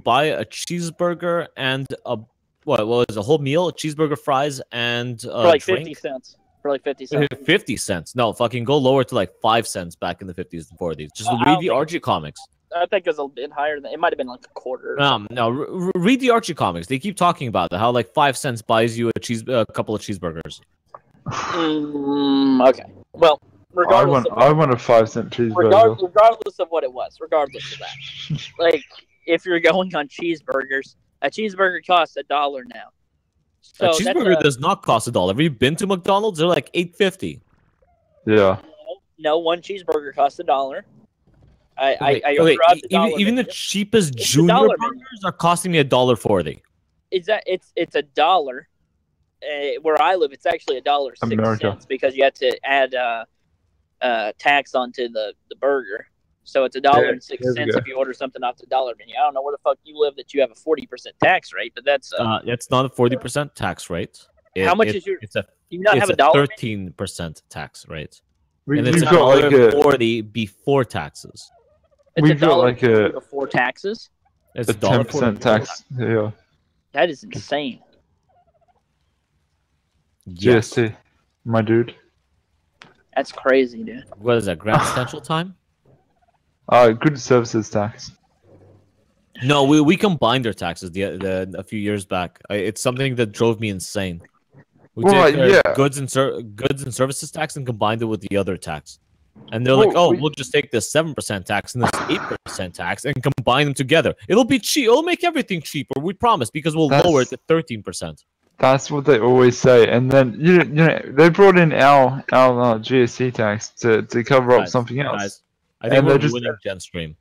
buy a cheeseburger and a whole meal, a cheeseburger, fries, and for like drink? 50 cents. For like 50 cents. 50 cents. No, fucking go lower to like 5 cents back in the 50s and 40s. Just read the Archie comics. I think it was a bit higher than it might have been like a quarter. No, read the Archie comics. They keep talking about how like 5 cents buys you a couple of cheeseburgers. Okay. Well, regardless. I want a 5-cent cheeseburger. Regardless of what it was, regardless of that, like if you're going on cheeseburgers, a cheeseburger costs $1 now. So a cheeseburger does not cost $1. Have you been to McDonald's? They're like $8.50. Yeah. No, one cheeseburger costs $1. Even the cheapest junior burgers are costing me $1.40. It's $1. Where I live, it's actually $1.06 because you have to add tax onto the burger. So it's $1.06 if you order something off the dollar menu. I don't know where the fuck you live that you have a 40% tax rate, but that's it's not a 40% tax rate. How much is your? It's a. Do you not have a $1? 13% tax rate, and it's $1.40 before taxes. It's $1.40 before taxes. It's a 10% tax. Yeah. That is insane. Yes. GST, my dude. That's crazy, dude. What is that? Grand Central Time? Good services tax. No, we combined our taxes a few years back. It's something that drove me insane. We took goods and services tax and combined it with the other tax. And they're like, we'll just take this 7% tax and this 8% tax and combine them together. It'll be cheap. It'll make everything cheaper. We promise because we'll lower it to 13%. That's what they always say. And then you know they brought in our GST tax to cover up something else. Guys, I think we're winning Genstream.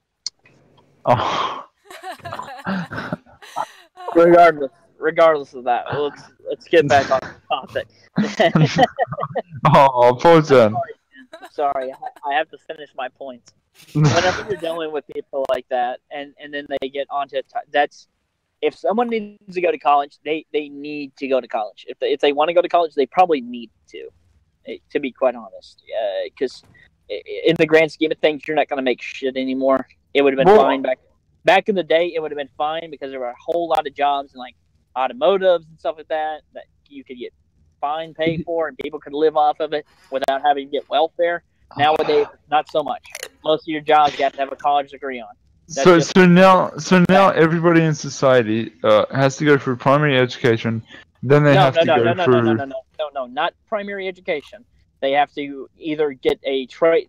Oh. Regardless of that, let's get back on the topic. Oh, poor Jen. Sorry, I have to finish my points. Whenever you're dealing with people like that, and then they get onto that's if someone needs to go to college, they need to go to college. If they want to go to college, they probably need to be quite honest. Because in the grand scheme of things, you're not going to make shit anymore. It would have been fine back in the day. It would have been fine because there were a whole lot of jobs in like automotives and stuff like that you could get fine paid for, and people could live off of it without having to get welfare. Nowadays, not so much. Most of your jobs you have to have a college degree on. So now everybody in society has to go through primary education. Then they have to go through. No, not primary education. They have to either get a trade.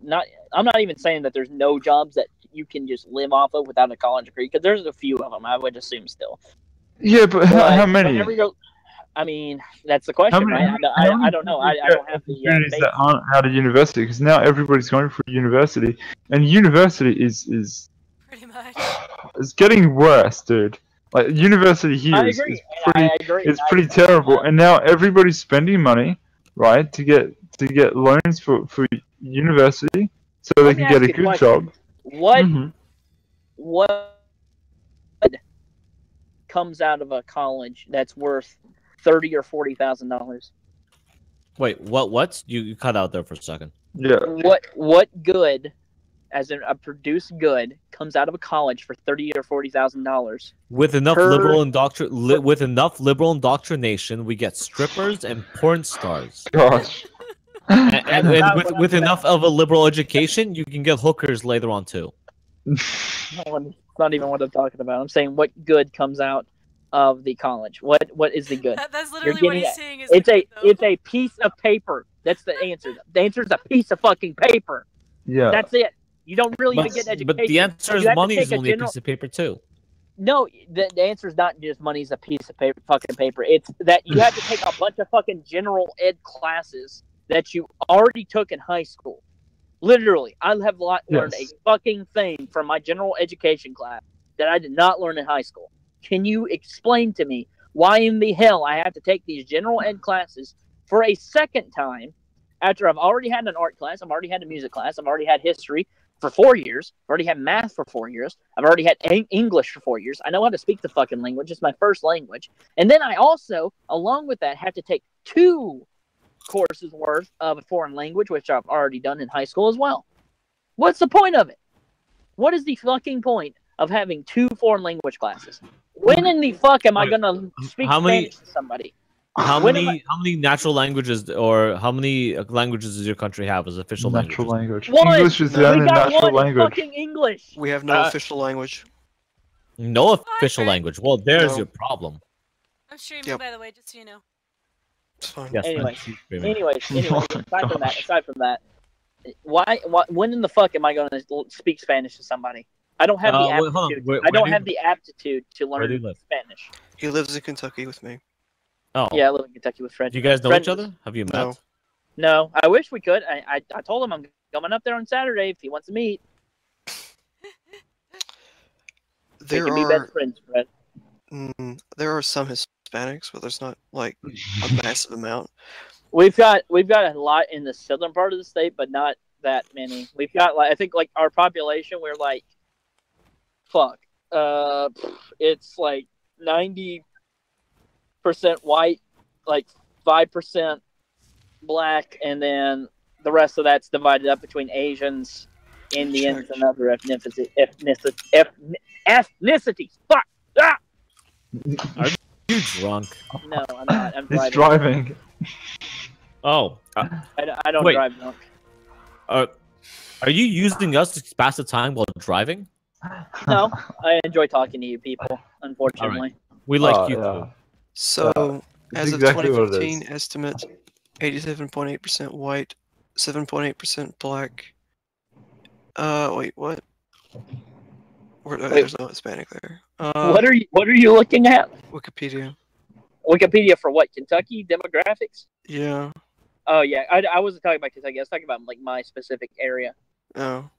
I'm not even saying that there's no jobs that you can just live off of without a college degree, because there's a few of them. I would assume still. Yeah, but how many? I mean, that's the question, right? I don't know. I don't have the students that aren't out of university, because now everybody's going for university, and university is Pretty much. It's getting worse, dude. Like university here is pretty terrible, and now everybody's spending money, right, to get loans for university, so they can get a good job. What comes out of a college that's worth $30,000 or $40,000? Wait, what? You cut out there for a second. Yeah. What good, as in a produced good, comes out of a college for $30,000 or $40,000? With enough liberal indoctrination, we get strippers and porn stars. Gosh. And with enough of a liberal education, you can get hookers later on too. It's not even what I'm talking about. I'm saying what good comes out of the college. What is the good? That's literally what he's saying. It's a piece of paper. That's the answer. The answer is a piece of fucking paper. Yeah. That's it. You don't really even get education. But the answer is money is only a piece of paper too. No, the answer is not just money's a piece of paper, fucking paper. It's that you have to take a bunch of fucking general ed classes that you already took in high school. Literally, I have learned a fucking thing from my general education class that I did not learn in high school. Can you explain to me why in the hell I have to take these general ed classes for a second time after I've already had an art class, I've already had a music class, I've already had history for 4 years, I've already had math for 4 years, I've already had English for 4 years, I know how to speak the fucking language, it's my first language, and then I also, along with that, have to take 2 courses worth of a foreign language, which I've already done in high school as well. What's the point of it? What is the fucking point of having 2 foreign language classes? When in the fuck am I gonna speak Spanish to somebody? How many natural languages, or how many languages does your country have as official natural language? One. English is the only natural language. Fucking English. We have no official language. No official language. Well, there's your problem. I'm streaming, by the way, just so you know. It's fine. Yes, anyways, aside from that, why when in the fuck am I going to speak Spanish to somebody? I don't have the aptitude. I don't have the aptitude to learn Spanish. He lives in Kentucky with me. Oh. Yeah, I live in Kentucky with Fred. Do you guys know each other? Have you met? No, I wish we could. I told him I'm coming up there on Saturday if he wants to meet. We can be best friends, Fred. There are some Hispanics, but there's not like a massive amount. We've got a lot in the southern part of the state, but not that many. We've got I think our population, we're like, it's like 90% white, like 5% black, and then the rest of that's divided up between Asians, Indians, and other ethnicities. Fuck! Ah! Are you drunk? No, I'm not. I'm He's driving. Oh. I don't drive drunk. Are you using us to pass the time while driving? No, I enjoy talking to you people, unfortunately. Right. We like you too. So, as of 2015, estimate 87.8% white, 7.8% black. Wait, what? There's no Hispanic there. What are you looking at? Wikipedia. Wikipedia for what? Kentucky demographics? Yeah. Oh yeah, I wasn't talking about Kentucky. I was talking about like my specific area. Oh.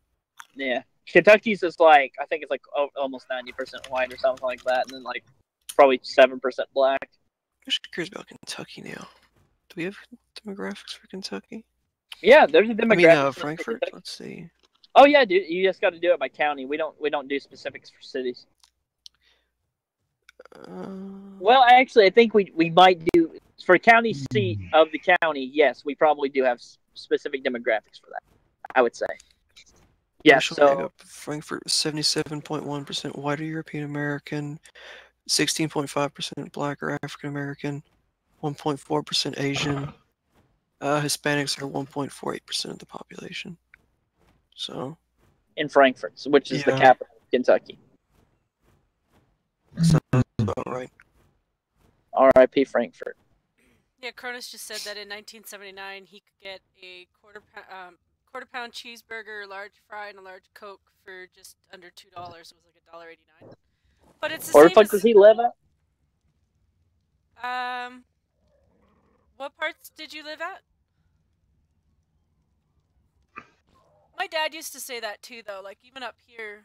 Yeah, Kentucky's is like I think it's like almost 90% white or something like that, and then like probably 7% black. I'm just curious about Kentucky now. Do we have demographics for Kentucky? Yeah, there's a I demographic. mean, for Frankfurt. Kentucky. Let's see. Oh yeah, dude. You just got to do it by county. We don't do specifics for cities. Well, actually, I think we might do for county seat of the county. Yes, we probably do have specific demographics for that. I would say. Yeah. Racial So makeup. Frankfurt 77.1% white or European American, 16.5% black or African American, 1.4% Asian. Hispanics are 1.48% of the population. So in Frankfurt, which is the Yeah. capital of Kentucky. sounds about right. R.I.P. Frankfurt. Yeah, Cronus just said that in 1979 he could get a quarter pound cheeseburger, large fry, and a large Coke for just under $2. It was like $1.89. But it's the Where the same fuck as does he live at? what parts did you live at? My dad used to say that too, though. Like even up here,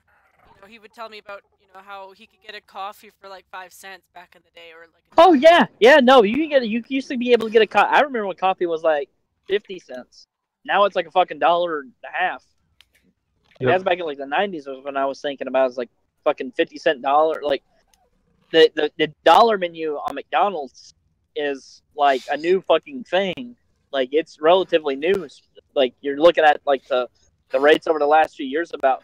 he would tell me about how he could get a coffee for like 5 cents back in the day, or like. Oh yeah. No, you used to be able to get a coffee. I remember when coffee was like 50 cents. Now it's like a fucking $1.50. Yep. That's back in like the 90s was when I was thinking about it was like fucking 50-cent dollar. Like the dollar menu on McDonald's is like a new fucking thing. Like it's relatively new. Like you're looking at like the rates over the last few years about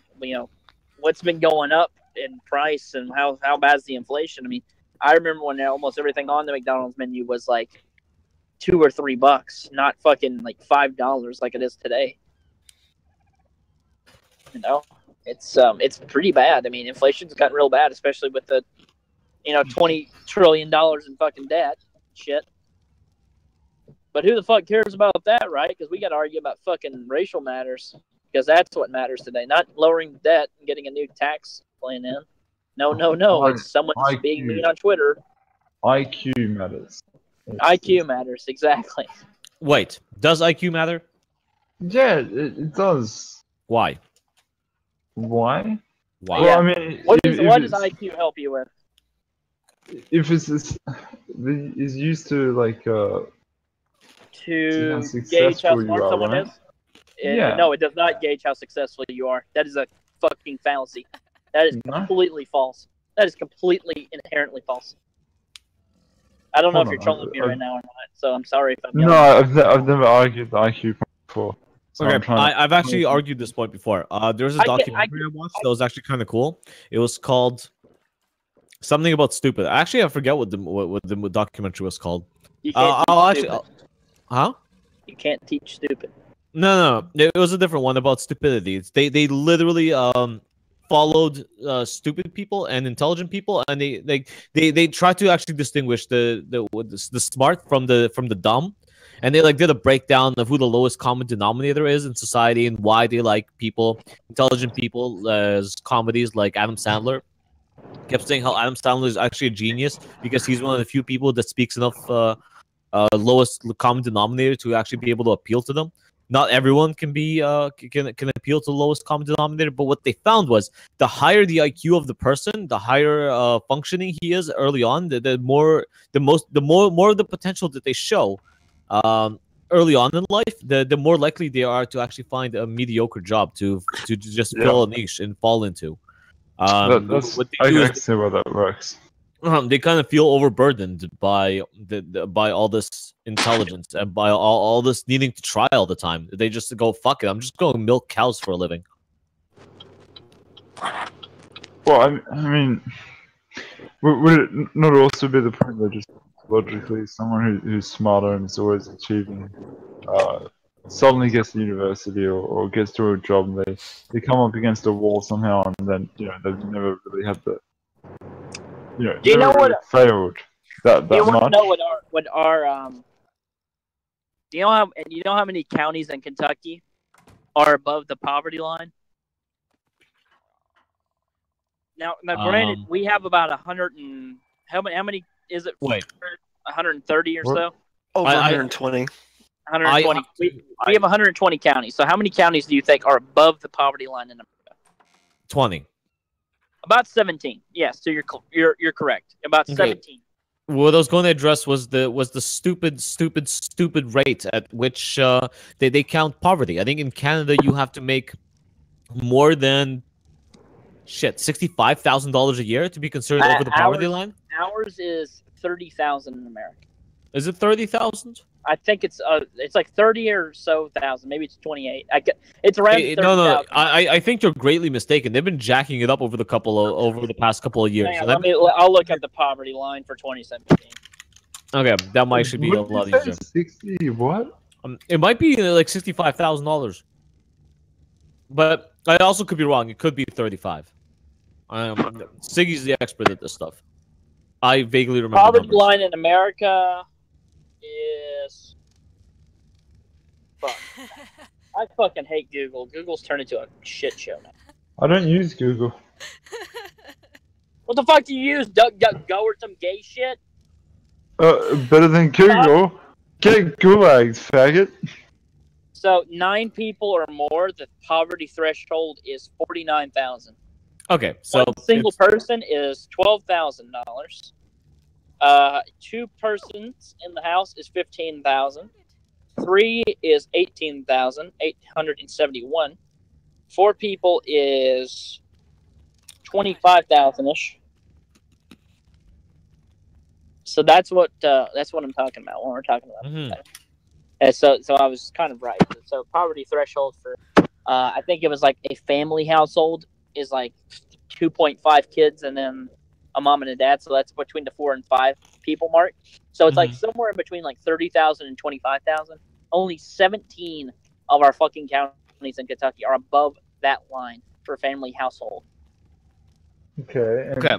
what's been going up in price and how bad's the inflation. I mean, I remember when almost everything on the McDonald's menu was like $2 or $3, not fucking like $5 like it is today. It's pretty bad. I mean, inflation's gotten real bad, especially with the $20 trillion in fucking debt. Shit. But who the fuck cares about that, right? Because we got to argue about fucking racial matters. Because that's what matters today. Not lowering debt and getting a new tax plan in. No. It's someone just being mean on Twitter. IQ matters. IQ matters, exactly. Wait, does IQ matter? Yeah, it does. Why? Why? Why? Well, Yeah. I mean, What if does it's- IQ help you with? If it's is used to like To how gauge how successful you smart are, someone right? is? Yeah. No, it does not gauge how successful you are. That is a fucking fallacy. That is No? completely false. That is completely inherently false. I don't know if Hold you're on, trolling me right now or not, so I'm sorry if I'm No, yelling. I've never argued the IQ point before. So I'm Okay, trying to- I've actually argued this point before. There was a documentary I watched that was actually kind of cool. It was called something about stupid. Actually, I forget what the documentary was called. You can't teach stupid. Huh? You can't teach stupid. No, it was a different one about stupidity. They literally followed stupid people and intelligent people, and they tried to actually distinguish the smart from the dumb, and they like did a breakdown of who the lowest common denominator is in society and why they like intelligent people as comedies like Adam Sandler. Kept saying how Adam Sandler is actually a genius because he's one of the few people that speaks enough lowest common denominator to actually be able to appeal to them. Not everyone can be can appeal to the lowest common denominator, but what they found was the higher the IQ of the person, the higher functioning he is early on, the more of the potential that they show early on in life, the more likely they are to actually find a mediocre job to just fill a niche and fall into. That's What they I do can is see why that works. they kind of feel overburdened by by all this intelligence and by all this needing to try all the time. They just go, fuck it, I'm just going to milk cows for a living. Well, I mean, would it not also be the point that just logically someone who's smarter and is always achieving suddenly gets to university or gets to a job and they come up against a wall somehow and then they've never really had the Do you know never really failed that Do you want much. to know what our do you know how many counties in Kentucky are above the poverty line? Now granted, we have about 100 and how many is it? Wait. 130 or What? so. Over 120. 120. We have 120 counties. So how many counties do you think are above the poverty line in America? 20. About 17. Yes, so you're correct. About 17. what I was going to address was the stupid rate at which they count poverty. I think in Canada you have to make more than $65,000 a year to be considered over the poverty line. Ours is 30,000 in America. Is it 30,000? I think it's like 30 or so thousand. Maybe it's 28. It's around 30,000. No. I think you're greatly mistaken. They've been jacking it up over the past couple of years. Hang on, I'll look at the poverty line for 2017. Okay, that might actually be a lot easier. 60 what? It might be like $65,000, but I also could be wrong. It could be 35. Siggy's the expert at this stuff. I vaguely remember. Poverty numbers. line in America is. Fuck. I fucking hate Google. Google's turned into a shit show now. I don't use Google. What the fuck do you use? DuckDuckGo or some gay shit? Better than Google. Get gulags, faggot. So 9 people or more, the poverty threshold is $49,000. Okay, so one single person is $12,000. 2 persons in the house is $15,000. 3 is $18,871. 4 people is $25,000-ish. So that's what I'm talking about when we're talking about. And so I was kind of right. So poverty threshold for I think it was like a family household is like 2.5 kids and then a mom and a dad. So that's between the 4 and 5 people mark. So it's like somewhere in between like 30,000 and 25,000. Only 17 of our fucking counties in Kentucky are above that line for family household. Okay. Okay.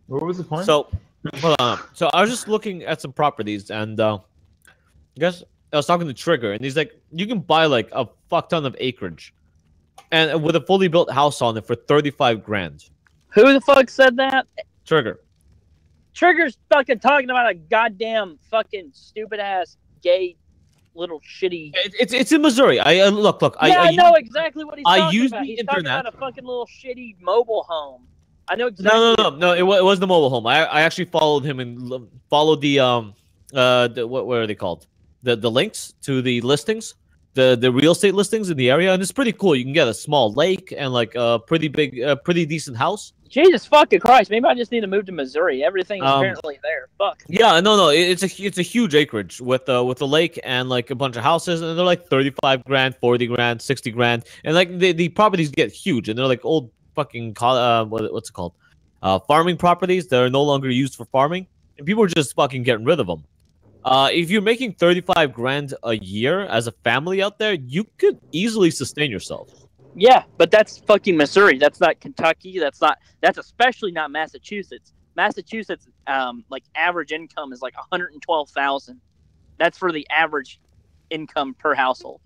What was the point? So, hold on. So I was just looking at some properties, and I guess I was talking to Trigger, and he's like, you can buy like a fuck ton of acreage, and with a fully built house on it for 35 grand. Who the fuck said that? Trigger. Trigger's fucking talking about a goddamn fucking stupid ass gay little shitty. It's in Missouri. Look. Yeah, I know exactly what he's talking about. Use the he's internet. talking about a fucking little shitty mobile home. I know exactly. No. It was the mobile home. I actually followed him and followed the what are they called? The links to the listings, the real estate listings in the area, and it's pretty cool. You can get a small lake and like a pretty big, pretty decent house. Jesus fucking Christ! Maybe I just need to move to Missouri. Everything is apparently there. Fuck. Yeah, no. It's a huge acreage with a lake and like a bunch of houses, and they're like 35 grand, 40 grand, 60 grand, and like the properties get huge, and they're like old fucking what's it called? Farming properties that are no longer used for farming, and people are just fucking getting rid of them. If you're making 35 grand a year as a family out there, you could easily sustain yourself. Yeah, but that's fucking Missouri. That's not Kentucky. That's especially not Massachusetts. Massachusetts, like average income is like 112,000. That's for the average income per household.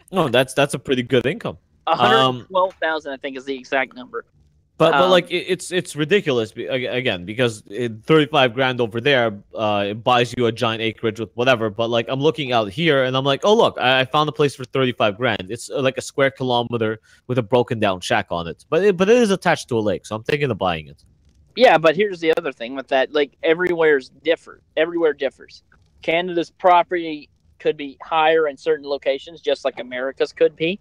No, that's a pretty good income. 112,000, I think, is the exact number. But like it's ridiculous again because 35 grand over there it buys you a giant acreage with whatever. But like I'm looking out here and I'm like, oh look, I found a place for 35 grand. It's like a square kilometer with a broken down shack on it. But it is attached to a lake, so I'm thinking of buying it. Yeah, but here's the other thing with that: like everywhere differs. Canada's property could be higher in certain locations, just like America's could be.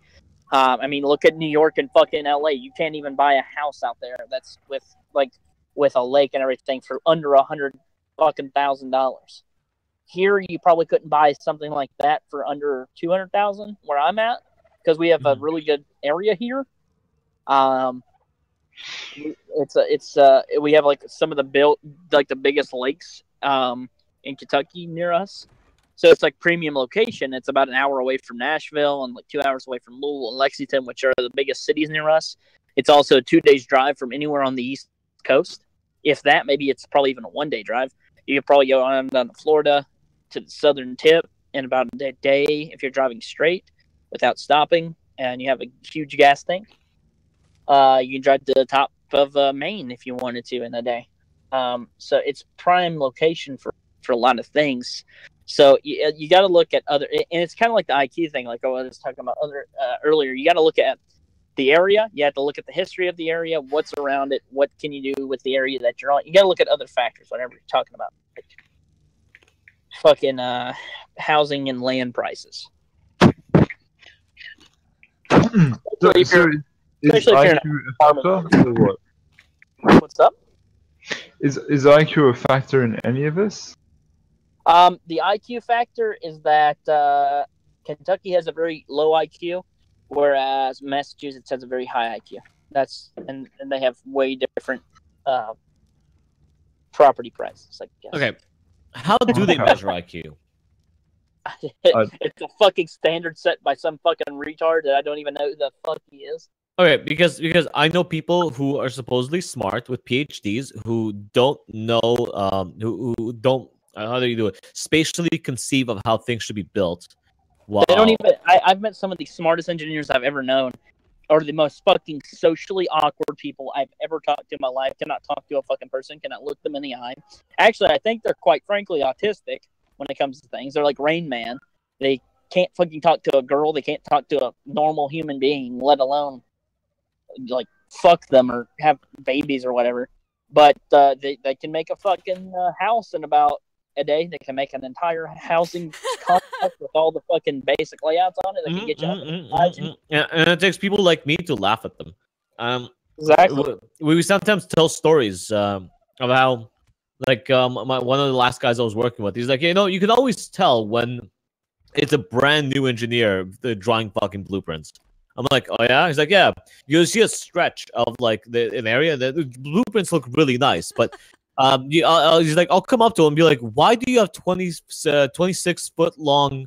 I mean, look at New York and fucking LA. You can't even buy a house out there that's with a lake and everything for under $100,000. Here, you probably couldn't buy something like that for under $200,000 where I'm at because we have a really good area here. We have like some of the biggest lakes in Kentucky near us. So it's like premium location. It's about an hour away from Nashville and like 2 hours away from Louisville and Lexington, which are the biggest cities near us. It's also a 2 days drive from anywhere on the East Coast. If that, maybe it's probably even a 1 day drive. You could probably go on down to Florida to the southern tip in about a day if you're driving straight without stopping and you have a huge gas tank. You can drive to the top of Maine if you wanted to in a day. So it's prime location for a lot of things. So you got to look at other, and it's kind of like the IQ thing, like I was talking about earlier. You got to look at the area. You have to look at the history of the area, what's around it, what can you do with the area that you're on. You got to look at other factors whenever you're talking about it. fucking housing and land prices. So, Especially if so you're, is especially if you're in IQ a factor or what? what's up? Is IQ a factor in any of this? The IQ factor is that Kentucky has a very low IQ, whereas Massachusetts has a very high IQ. And they have way different property prices, I guess. Okay, how do they Okay. measure IQ? It's a fucking standard set by some fucking retard that I don't even know who the fuck he is. Okay, because I know people who are supposedly smart with PhDs who don't know who don't how do you do it spatially conceive of how things should be built. Wow. They don't even. I've met some of the smartest engineers I've ever known, or the most fucking socially awkward people I've ever talked to in my life. Cannot talk to a fucking person. Cannot look them in the eye. Actually, I think they're quite frankly autistic when it comes to things. They're like Rain Man. They can't fucking talk to a girl. They can't talk to a normal human being, let alone like fuck them or have babies or whatever. But they can make a fucking house in about a day. They can make an entire housing complex with all the fucking basic layouts on it. They can get you. Yeah, and it takes people like me to laugh at them. Exactly. We sometimes tell stories of how, like, one of the last guys I was working with, he's like, you can always tell when it's a brand new engineer drawing fucking blueprints. I'm like, oh yeah? He's like, yeah. You see a stretch of like an area that the blueprints look really nice, but he's like, I'll come up to him and be like, why do you have 26 foot long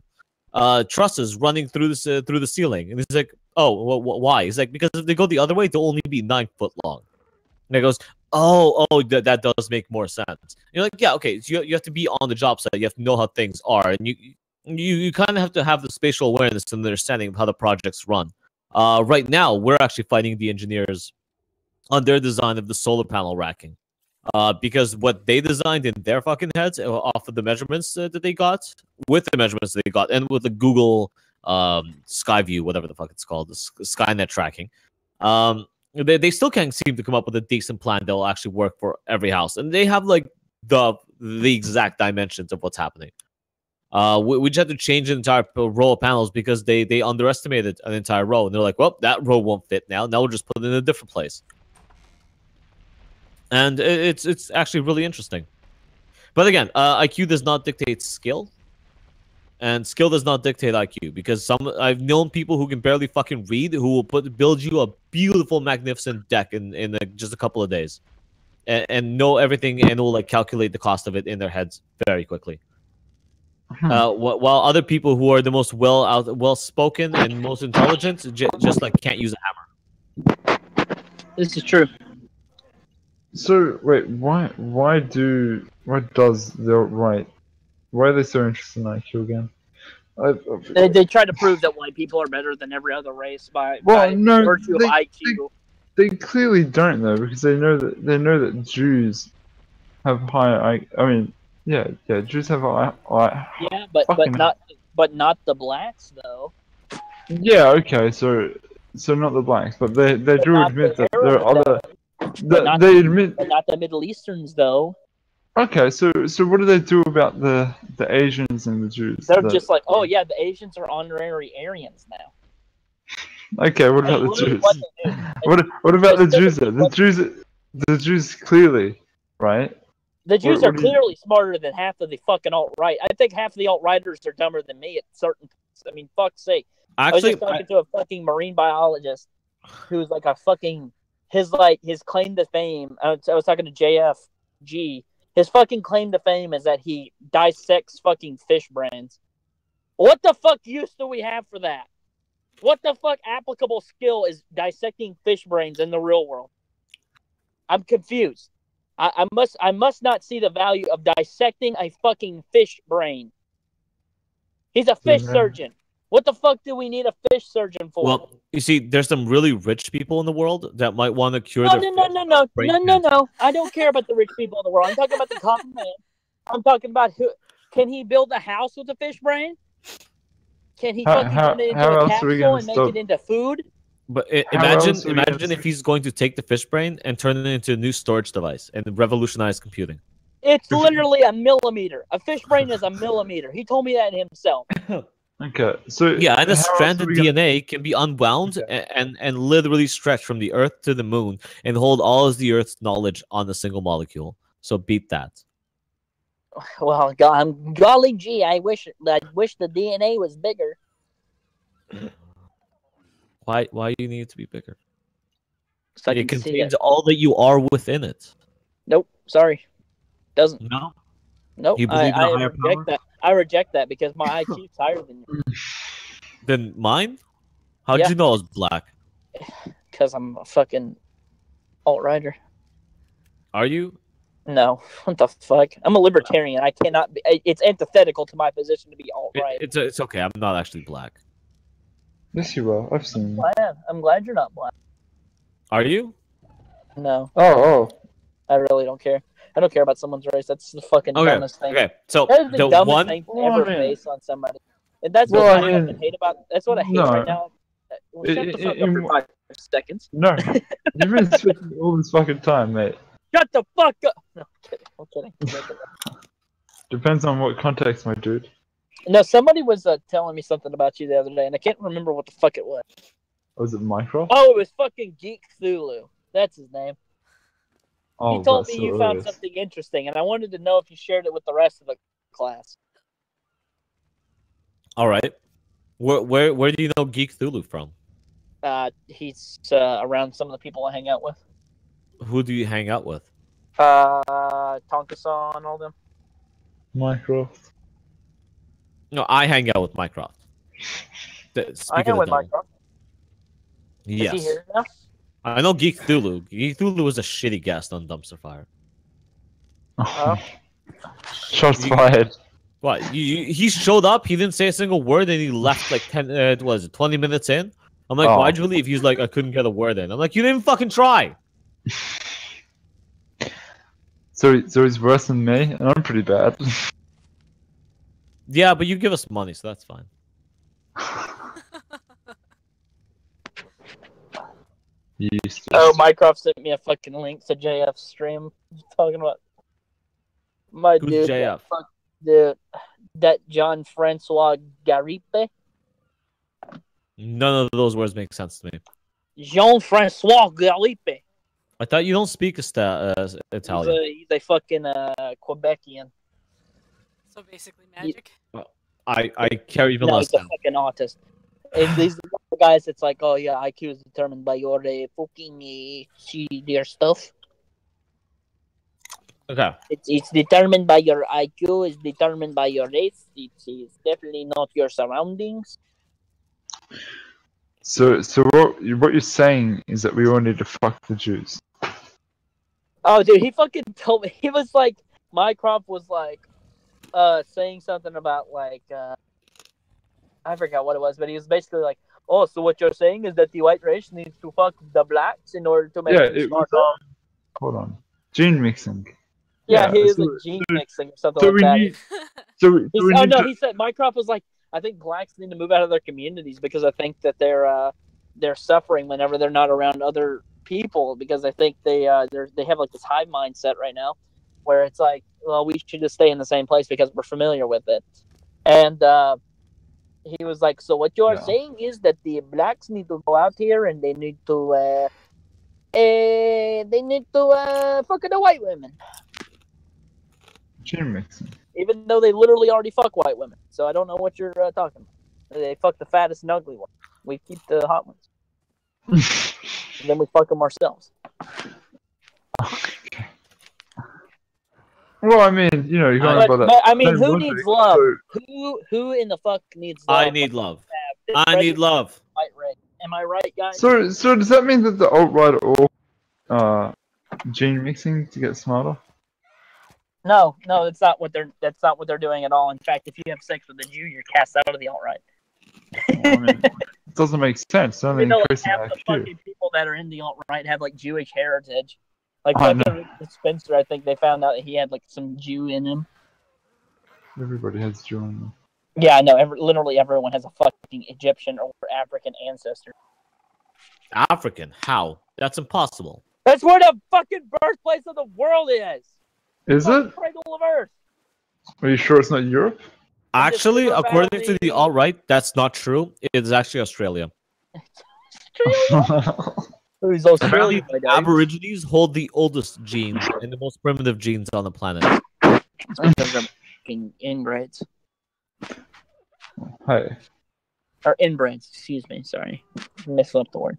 trusses running through the ceiling? And he's like, oh, why? He's like, because if they go the other way, they'll only be 9 foot long. And he goes, oh, that does make more sense. And you're like, yeah, okay. So you have to be on the job site. You have to know how things are, and you kind of have to have the spatial awareness and understanding of how the projects run. Right now, we're actually fighting the engineers on their design of the solar panel racking. Because what they designed in their fucking heads off of the measurements that they got, with the measurements that they got, and with the Google Skyview, whatever the fuck it's called, the Skynet tracking, they still can't seem to come up with a decent plan that will actually work for every house. And they have like the exact dimensions of what's happening. We just had to change an entire row of panels because they underestimated an entire row, and they're like, well, that row won't fit now. Now we'll just put it in a different place. And it's actually really interesting. But again, IQ does not dictate skill, and skill does not dictate IQ, because I've known people who can barely fucking read who will build you a beautiful, magnificent deck in just a couple of days, and know everything and will like calculate the cost of it in their heads very quickly. While other people who are the most well spoken and most intelligent just like can't use a hammer. This is true. So wait, why does the right? Why are they so interested in IQ again? They try to prove that white people are better than every other race by no, virtue of IQ. They clearly don't though, because they know that Jews have higher. I mean, yeah, Jews have high. Yeah, but not the blacks though. Yeah, okay, so not the blacks, but they do admit that there are other. They admit, but not the Middle Easterns though. Okay, so what do they do about the Asians and the Jews? They're just like, oh yeah, the Asians are honorary Aryans now. Okay, what about the Jews? What about the Jews? The Jews clearly, right? The Jews are clearly smarter than half of the fucking alt-right. I think half of the alt-righters are dumber than me at certain points. I mean, fuck's sake. Actually, I was just talking to a fucking marine biologist who's like a fucking his claim to fame. I was talking to JFG. His fucking claim to fame is that he dissects fucking fish brains. What the fuck use do we have for that? What the fuck applicable skill is dissecting fish brains in the real world? I'm confused. I must not see the value of dissecting a fucking fish brain. He's a fish surgeon. What the fuck do we need a fish surgeon for? Well, you see, there's some really rich people in the world that might want to cure No. I don't care about the rich people in the world. I'm talking about the common man. I'm talking about who can he build a house with a fish brain? Can he fucking turn it into a capsule and make it into food? But imagine if he's going to take the fish brain and turn it into a new storage device and revolutionize computing. It's literally a millimeter. A fish brain is a millimeter. He told me that himself. Okay, so Yeah, and a how else are stranded we gonna- DNA can be unwound Okay. and literally stretch from the Earth to the Moon and hold all of the Earth's knowledge on a single molecule. So beat that. Well, golly gee, I wish the DNA was bigger. Why do you need it to be bigger? So I It can see contains it. all that you are within it. Nope, sorry, doesn't. No? Nope, You believe in a I higher reject power? that. I reject that because my IQ's higher than you. Then mine? How did Yeah. you know I was black? Because I'm a fucking alt-righter. Are you? No, what the fuck? I'm a libertarian. I cannot be. It's antithetical to my position to be alt-right. It's okay. I'm not actually black. Yes, you are. I've seen you. I'm glad you're not black. Are you? No, Oh, I really don't care. I don't care about someone's race. That's the fucking Okay. dumbest thing. Okay. So That is the the dumbest one. thing to Well, ever I mean- base on somebody. And that's Well, what I I mean, fucking hate about. That's what I hate no. right now. Well, shut the fuck up for 5 seconds. no. You've been speaking all this fucking time, mate. Shut the fuck up. No, I'm kidding. I'm kidding. Depends on what context, my dude. No, somebody was telling me something about you the other day, and I can't remember what the fuck it was. Was it Minecraft? Oh, it was fucking Geek Thulu. That's his name. Oh, He told that's me you found hilarious. something interesting, and I wanted to know if you shared it with the rest of the class. All right. Where do you know Geek Thulu from? He's around some of the people I hang out with. Who do you hang out with? Tonka-san, all them. Minecraft. No, I hang out with Mycroft. I Speak know of with the devil. Minecraft. Is he Yes. here now? I know Geek Thulu. Geek Thulu was a shitty guest on Dumpster Fire. Oh. Shots You- fired. What? He showed up, he didn't say a single word, and he left like 20 minutes in? I'm like, Oh. why'd you leave? He's like, I couldn't get a word in. I'm like, you didn't fucking try. So he's worse than me, and I'm pretty bad. Yeah, but you give us money, so that's fine. You used to. Oh, Minecraft sent me a fucking link to JF's stream. Talking about my Who's dude. JF? That John Francois Garipe. None of those words make sense to me. Jean Francois Garipe. I thought you don't speak Italian. He's a fucking Quebecian. So basically magic. I care even No, less. he's a fucking autist. And these guys, it's like, oh yeah, IQ is determined by your fucking their stuff. Okay. It's determined by your IQ. It's determined by your race. It's definitely not your surroundings. So what you're saying is that we all need to fuck the Jews. Oh, dude, he fucking told me. He was like, Mycroft was like, saying something about like, I forgot what it was, but he was basically like, oh, so what you're saying is that the white race needs to fuck the blacks in order to make Yeah, them it was. smarter? Hold on. Gene mixing. Yeah, he was so- like gene mixing or something So like we that. need. So we Oh need no, to. he said Mycroft was like, I think blacks need to move out of their communities because I think that they're suffering whenever they're not around other people because I think they have like this hive mindset right now where it's like, well, we should just stay in the same place because we're familiar with it. And he was like, so what you are Yeah. saying is that the blacks need to go out here and they need to fuck the white women. Gene mixing. Even though they literally already fuck white women. So I don't know what you're talking about. They fuck the fattest and ugly ones. We keep the hot ones. And then we fuck them ourselves. Okay. Well, I mean, you're going But, about that. but, I mean, same who logic, needs love? so- Who in the fuck needs love? I need love. This I need president love. white race. Am I right, guys? So does that mean that the alt-right are all gene mixing to get smarter? No, that's not what they're doing at all. In fact, if you have sex with a Jew, you're cast out of the alt-right. Well, I mean, it doesn't make sense. Don't they Even though like, increase in half the IQ? fucking people that are in the alt-right have like Jewish heritage. Like I fucking know. Richard Spencer, I think they found out that he had like some Jew in him. Everybody has Jew in them. Yeah, I know. Literally everyone has a fucking Egyptian or African ancestor. African? How? That's impossible. That's where the fucking birthplace of the world is. Is it? Cradle of Earth. Are you sure it's not Europe? Actually, River according to the Valley. alt-right, that's not true. It is actually Australia. Australia? Who's Apparently, Australia? the Aborigines hold the oldest genes and the most primitive genes on the planet. It's because they're fucking ingreds. Hey, Or inbreds, excuse me, sorry. Messed up the word.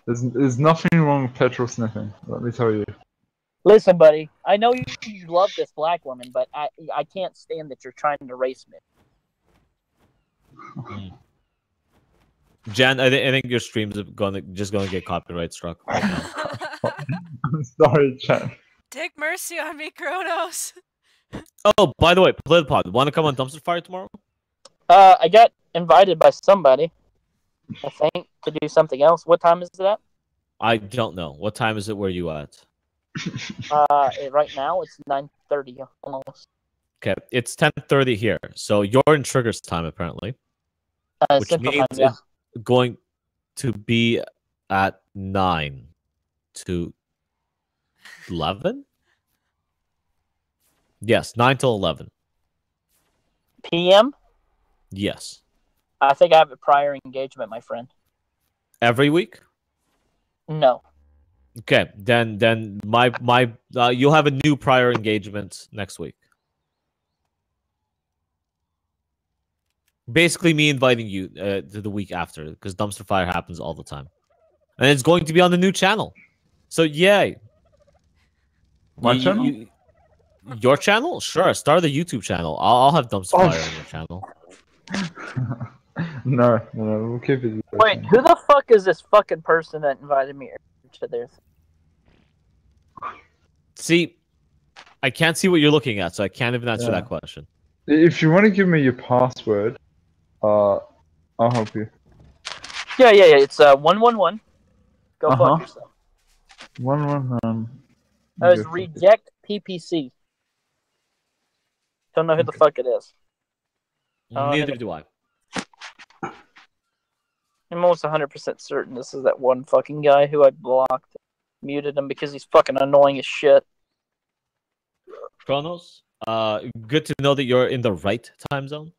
there's nothing wrong with petrol sniffing. Let me tell you. Listen, buddy, I know you love this black woman, but I can't stand that you're trying to race me. Jan, I think your streams are just gonna get copyright struck right now. I'm sorry, Chan. Take mercy on me, Kronos. Oh, by the way, PolitiPod, want to come on Dumpster Fire tomorrow? I got invited by somebody, I think, to do something else. What time is it at? I don't know. What time is it where you at? Right now it's 9:30 almost. Okay, it's 10:30 here, so you're in Trigger's time apparently, which Central means time, yeah. it's going to be at 9 to 11. Yes, 9 till 11. PM? Yes, I think I have a prior engagement, my friend. every week. No. Okay, then you'll have a new prior engagement next week. Basically, me inviting you to the week after because Dumpster Fire happens all the time, and it's going to be on the new channel. So yay! My channel? Your channel? Sure, start the YouTube channel. I'll have Dumpster Fire on your channel. No, we'll keep it. Wait, who the fuck is this fucking person that invited me to their thing? See, I can't see what you're looking at, so I can't even answer that question. If you want to give me your password, I'll help you. Yeah. It's 111. Go fuck yourself. 111. That was reject PPC. Don't know who the fuck it is. Neither do I. I'm almost 100% certain this is that one fucking guy who I blocked. Muted him because he's fucking annoying as shit. Kronos, good to know that you're in the right time zone.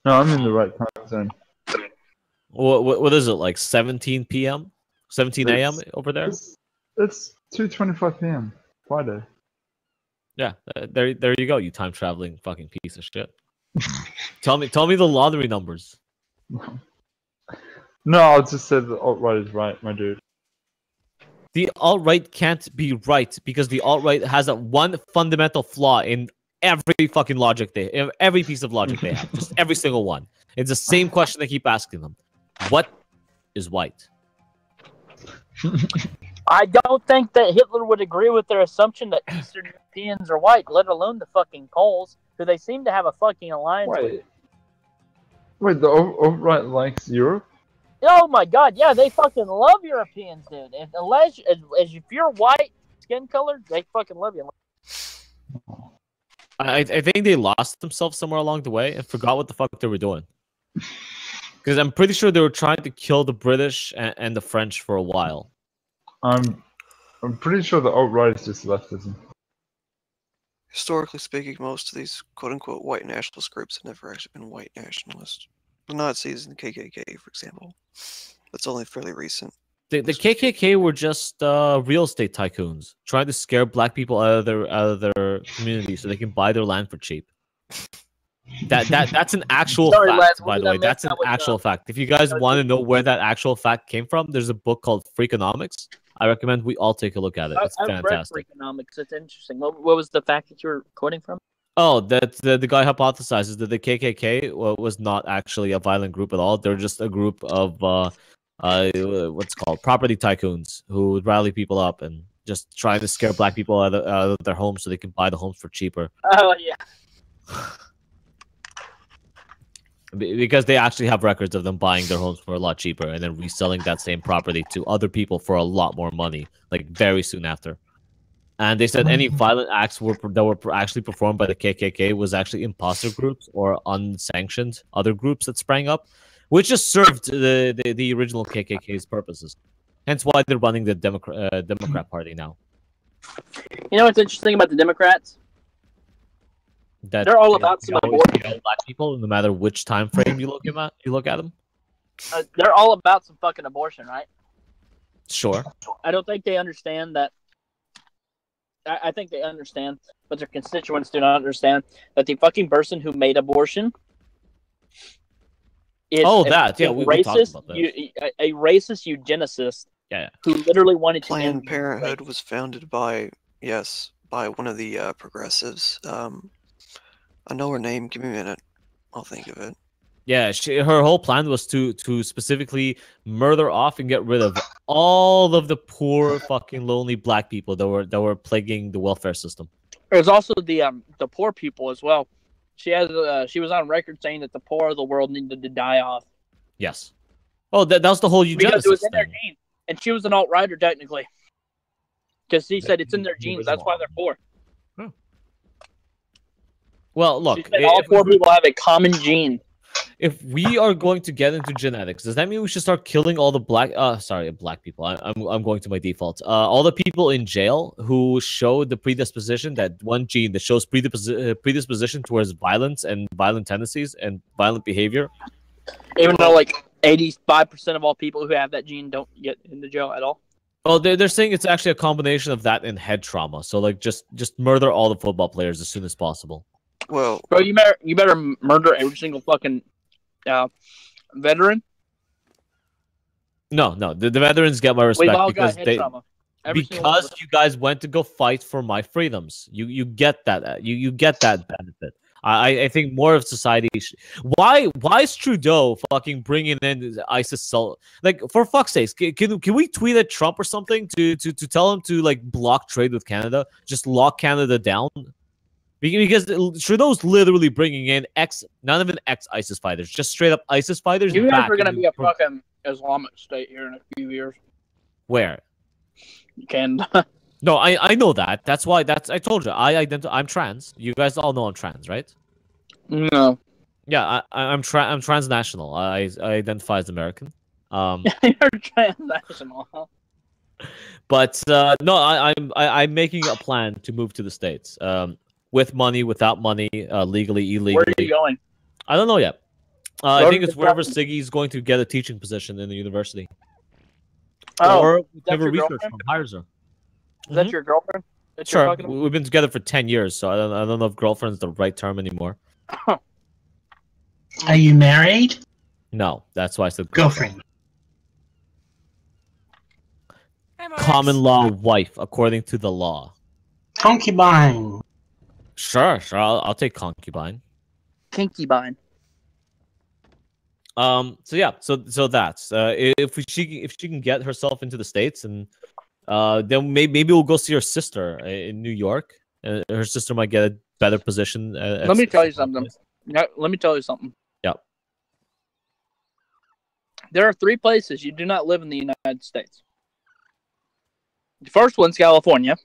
No, I'm in the right time zone. What is it, like 17 p.m., 17 a.m. over there? It's 2:25 p.m. Friday. Yeah, there you go. You time traveling fucking piece of shit. tell me the lottery numbers. No, I just said the alt-right is right, my dude. The alt-right can't be right because the alt-right has a one fundamental flaw in every fucking logic every piece of logic they have. Just every single one. It's the same question they keep asking them. What is white? I don't think that Hitler would agree with their assumption that Eastern Europeans are white, let alone the fucking Poles, who they seem to have a fucking alliance with. Wait, the alt-right likes Europe? Oh my god, yeah, they fucking love Europeans, dude. If you're white skin color, they fucking love you. I think they lost themselves somewhere along the way and forgot what the fuck they were doing. Because I'm pretty sure they were trying to kill the British and the French for a while. I'm pretty sure the alt-right is just leftism. Historically speaking, most of these quote-unquote white nationalist groups have never actually been white nationalists. The Nazis and the KKK, for example. That's only fairly recent. The KKK were just real estate tycoons trying to scare black people out of their community so they can buy their land for cheap. That's an actual Sorry, fact, lads, by the way. That's an actual fact. If you guys want to know where that actual fact came from, there's a book called Freakonomics. I recommend we all take a look at it. It's fantastic. I've read Freakonomics. It's interesting. What was the fact that you were quoting from? Oh, that the guy hypothesizes that the KKK was not actually a violent group at all. They're just a group of what's called property tycoons who would rally people up and just trying to scare black people out of their homes so they can buy the homes for cheaper. Oh yeah. Because they actually have records of them buying their homes for a lot cheaper and then reselling that same property to other people for a lot more money, like very soon after. And they said any violent acts that were actually performed by the KKK was actually imposter groups or unsanctioned other groups that sprang up, which just served the original KKK's purposes. Hence why they're running the Democrat Party now. You know what's interesting about the Democrats? That They're all about they some always abortion. kill black people, no matter which time frame you look at. You look at them. They're all about some fucking abortion, right? Sure. I don't think they understand that. I think they understand, but their constituents do not understand that the fucking person who made abortion is We talked about this. a racist eugenicist Yeah. who literally wanted to Planned end Parenthood race. was founded by one of the progressives. I know her name. Give me a minute. I'll think of it. Yeah, her whole plan was to specifically murder off and get rid of all of the poor, fucking lonely black people that were plaguing the welfare system. There's also the poor people as well. She was on record saying that the poor of the world needed to die off. Yes. Oh, that was the whole Because it was eugenicist in their thing. genes, and she was an alt-righter technically, because she said it's in their genes. That's why they're poor. Well, She look, said all poor people have a common gene. if we are going to get into genetics, does that mean we should start killing all the black people? I'm going to my default. All the people in jail who show the predisposition, that one gene that shows predisposition towards violence and violent tendencies and violent behavior. Even though like 85% of all people who have that gene don't get into jail at all. Oh, they're saying it's actually a combination of that and head trauma. So like just murder all the football players as soon as possible. Well, Bro, you better murder every single fucking veteran. No, the veterans get my respect We've all because got head trauma. Every single one of because us. you guys went to go fight for my freedoms. You get that. You get that benefit. I think more of society. Why is Trudeau fucking bringing in ISIS? Like, for fuck's sakes, can we tweet at Trump or something to tell him to like block trade with Canada? Just lock Canada down. Because Trudeau's literally bringing in not even ex-ISIS fighters, just straight up ISIS fighters. You guys back are gonna into- be a fucking Islamic state here in a few years. Where? Canada. No, I know that. That's why. I told you. I'm trans. You guys all know I'm trans, right? No. Yeah, I'm transnational. I identify as American. You're transnational, huh? But no, I'm making a plan to move to the States. With money, without money, legally, illegally. Where are you going? I don't know yet. I Go think to it's the wherever top. Siggy's going to get a teaching position in the university. Oh, Or is that whatever your research girlfriend? firm hires her. Is that your girlfriend? That you're Sure, talking about? we've been together for 10 years, so I don't know if girlfriend's the right term anymore. Are you married? No, that's why I said Girlfriend. Hi, Marks. common law wife, according to the law. Concubine. Sure, I'll take concubine. Kinky bine. So yeah, so that's if she can get herself into the States, and then maybe we'll go see her sister in New York. Her sister might get a better position. Let me tell you something. Let me tell you something. Yep. There are 3 places you do not live in the United States. The first one's California.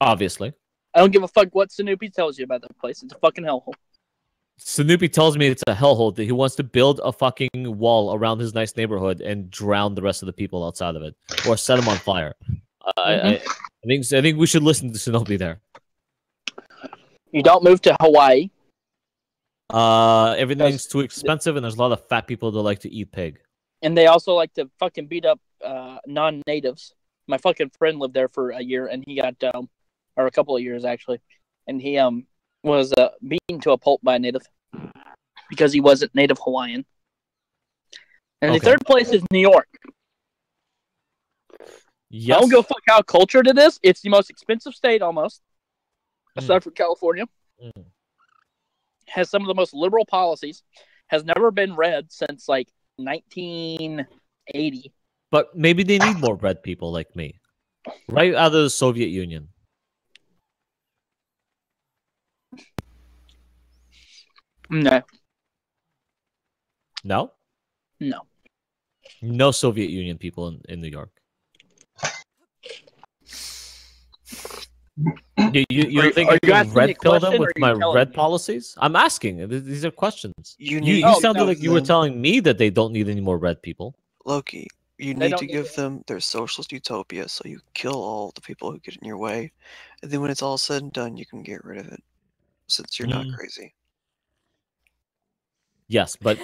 Obviously, I don't give a fuck what Snoopy tells you about that place. It's a fucking hellhole. Snoopy tells me it's a hellhole that he wants to build a fucking wall around his nice neighborhood and drown the rest of the people outside of it, or set them on fire. I think we should listen to Snoopy there. You don't move to Hawaii. Everything's too expensive, and there's a lot of fat people that like to eat pig. And they also like to fucking beat up non-natives. My fucking friend lived there for a year, and he got, or a couple of years actually, and he was beaten to a pulp by a native because he wasn't native Hawaiian. And the Okay. third place is New York. Yes. I don't give a fuck how cultured it is. It's the most expensive state almost, aside from California. Mm. Has some of the most liberal policies. Has never been read since like 1980. But maybe they need more red people like me, right out of the Soviet Union. No, No, no. no Soviet Union people in New York. You Are- think are I you can asking me red a pill them question, with or are you my telling red me? policies? I'm asking. These are questions. You You need sounded no, like you were no. telling me that they don't need any more red people. Loki. You They need don't to need give them their socialist utopia, so you kill all the people who get in your way, and then when it's all said and done, you can get rid of it, since you're not Mm. crazy. Yes, but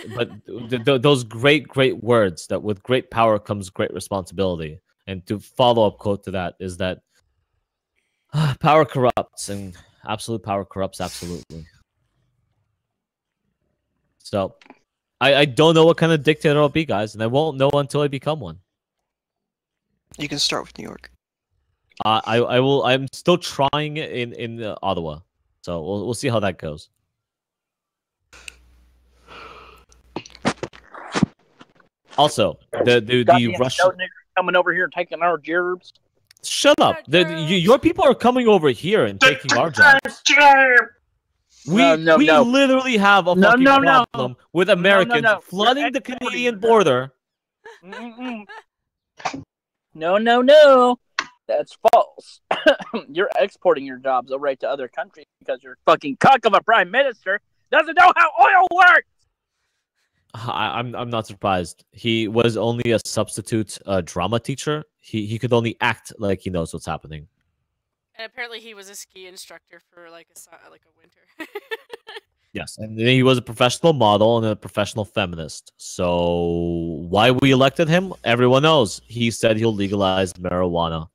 those great words that with great power comes great responsibility. And to follow up quote to that is that power corrupts, and absolute power corrupts absolutely. So I don't know what kind of dictator I'll be, guys, and I won't know until I become one. You can start with New York. I will. I'm still trying it in Ottawa, so we'll see how that goes. Also, the Goddamn Russian. snow niggers coming over here and taking our gerbs. Shut up! Your people are coming over here and taking our jobs. We No. literally have a No, fucking no. problem with Americans No. flooding the Canadian border. Mm-mm. No. That's false. You're exporting your jobs right to other countries because your fucking cock of a prime minister doesn't know how oil works. I'm not surprised. He was only a substitute drama teacher. He could only act like he knows what's happening. And apparently he was a ski instructor for like a winter. Yes, and then he was a professional model and a professional feminist. So why we elected him, everyone knows. He said he'll legalize marijuana.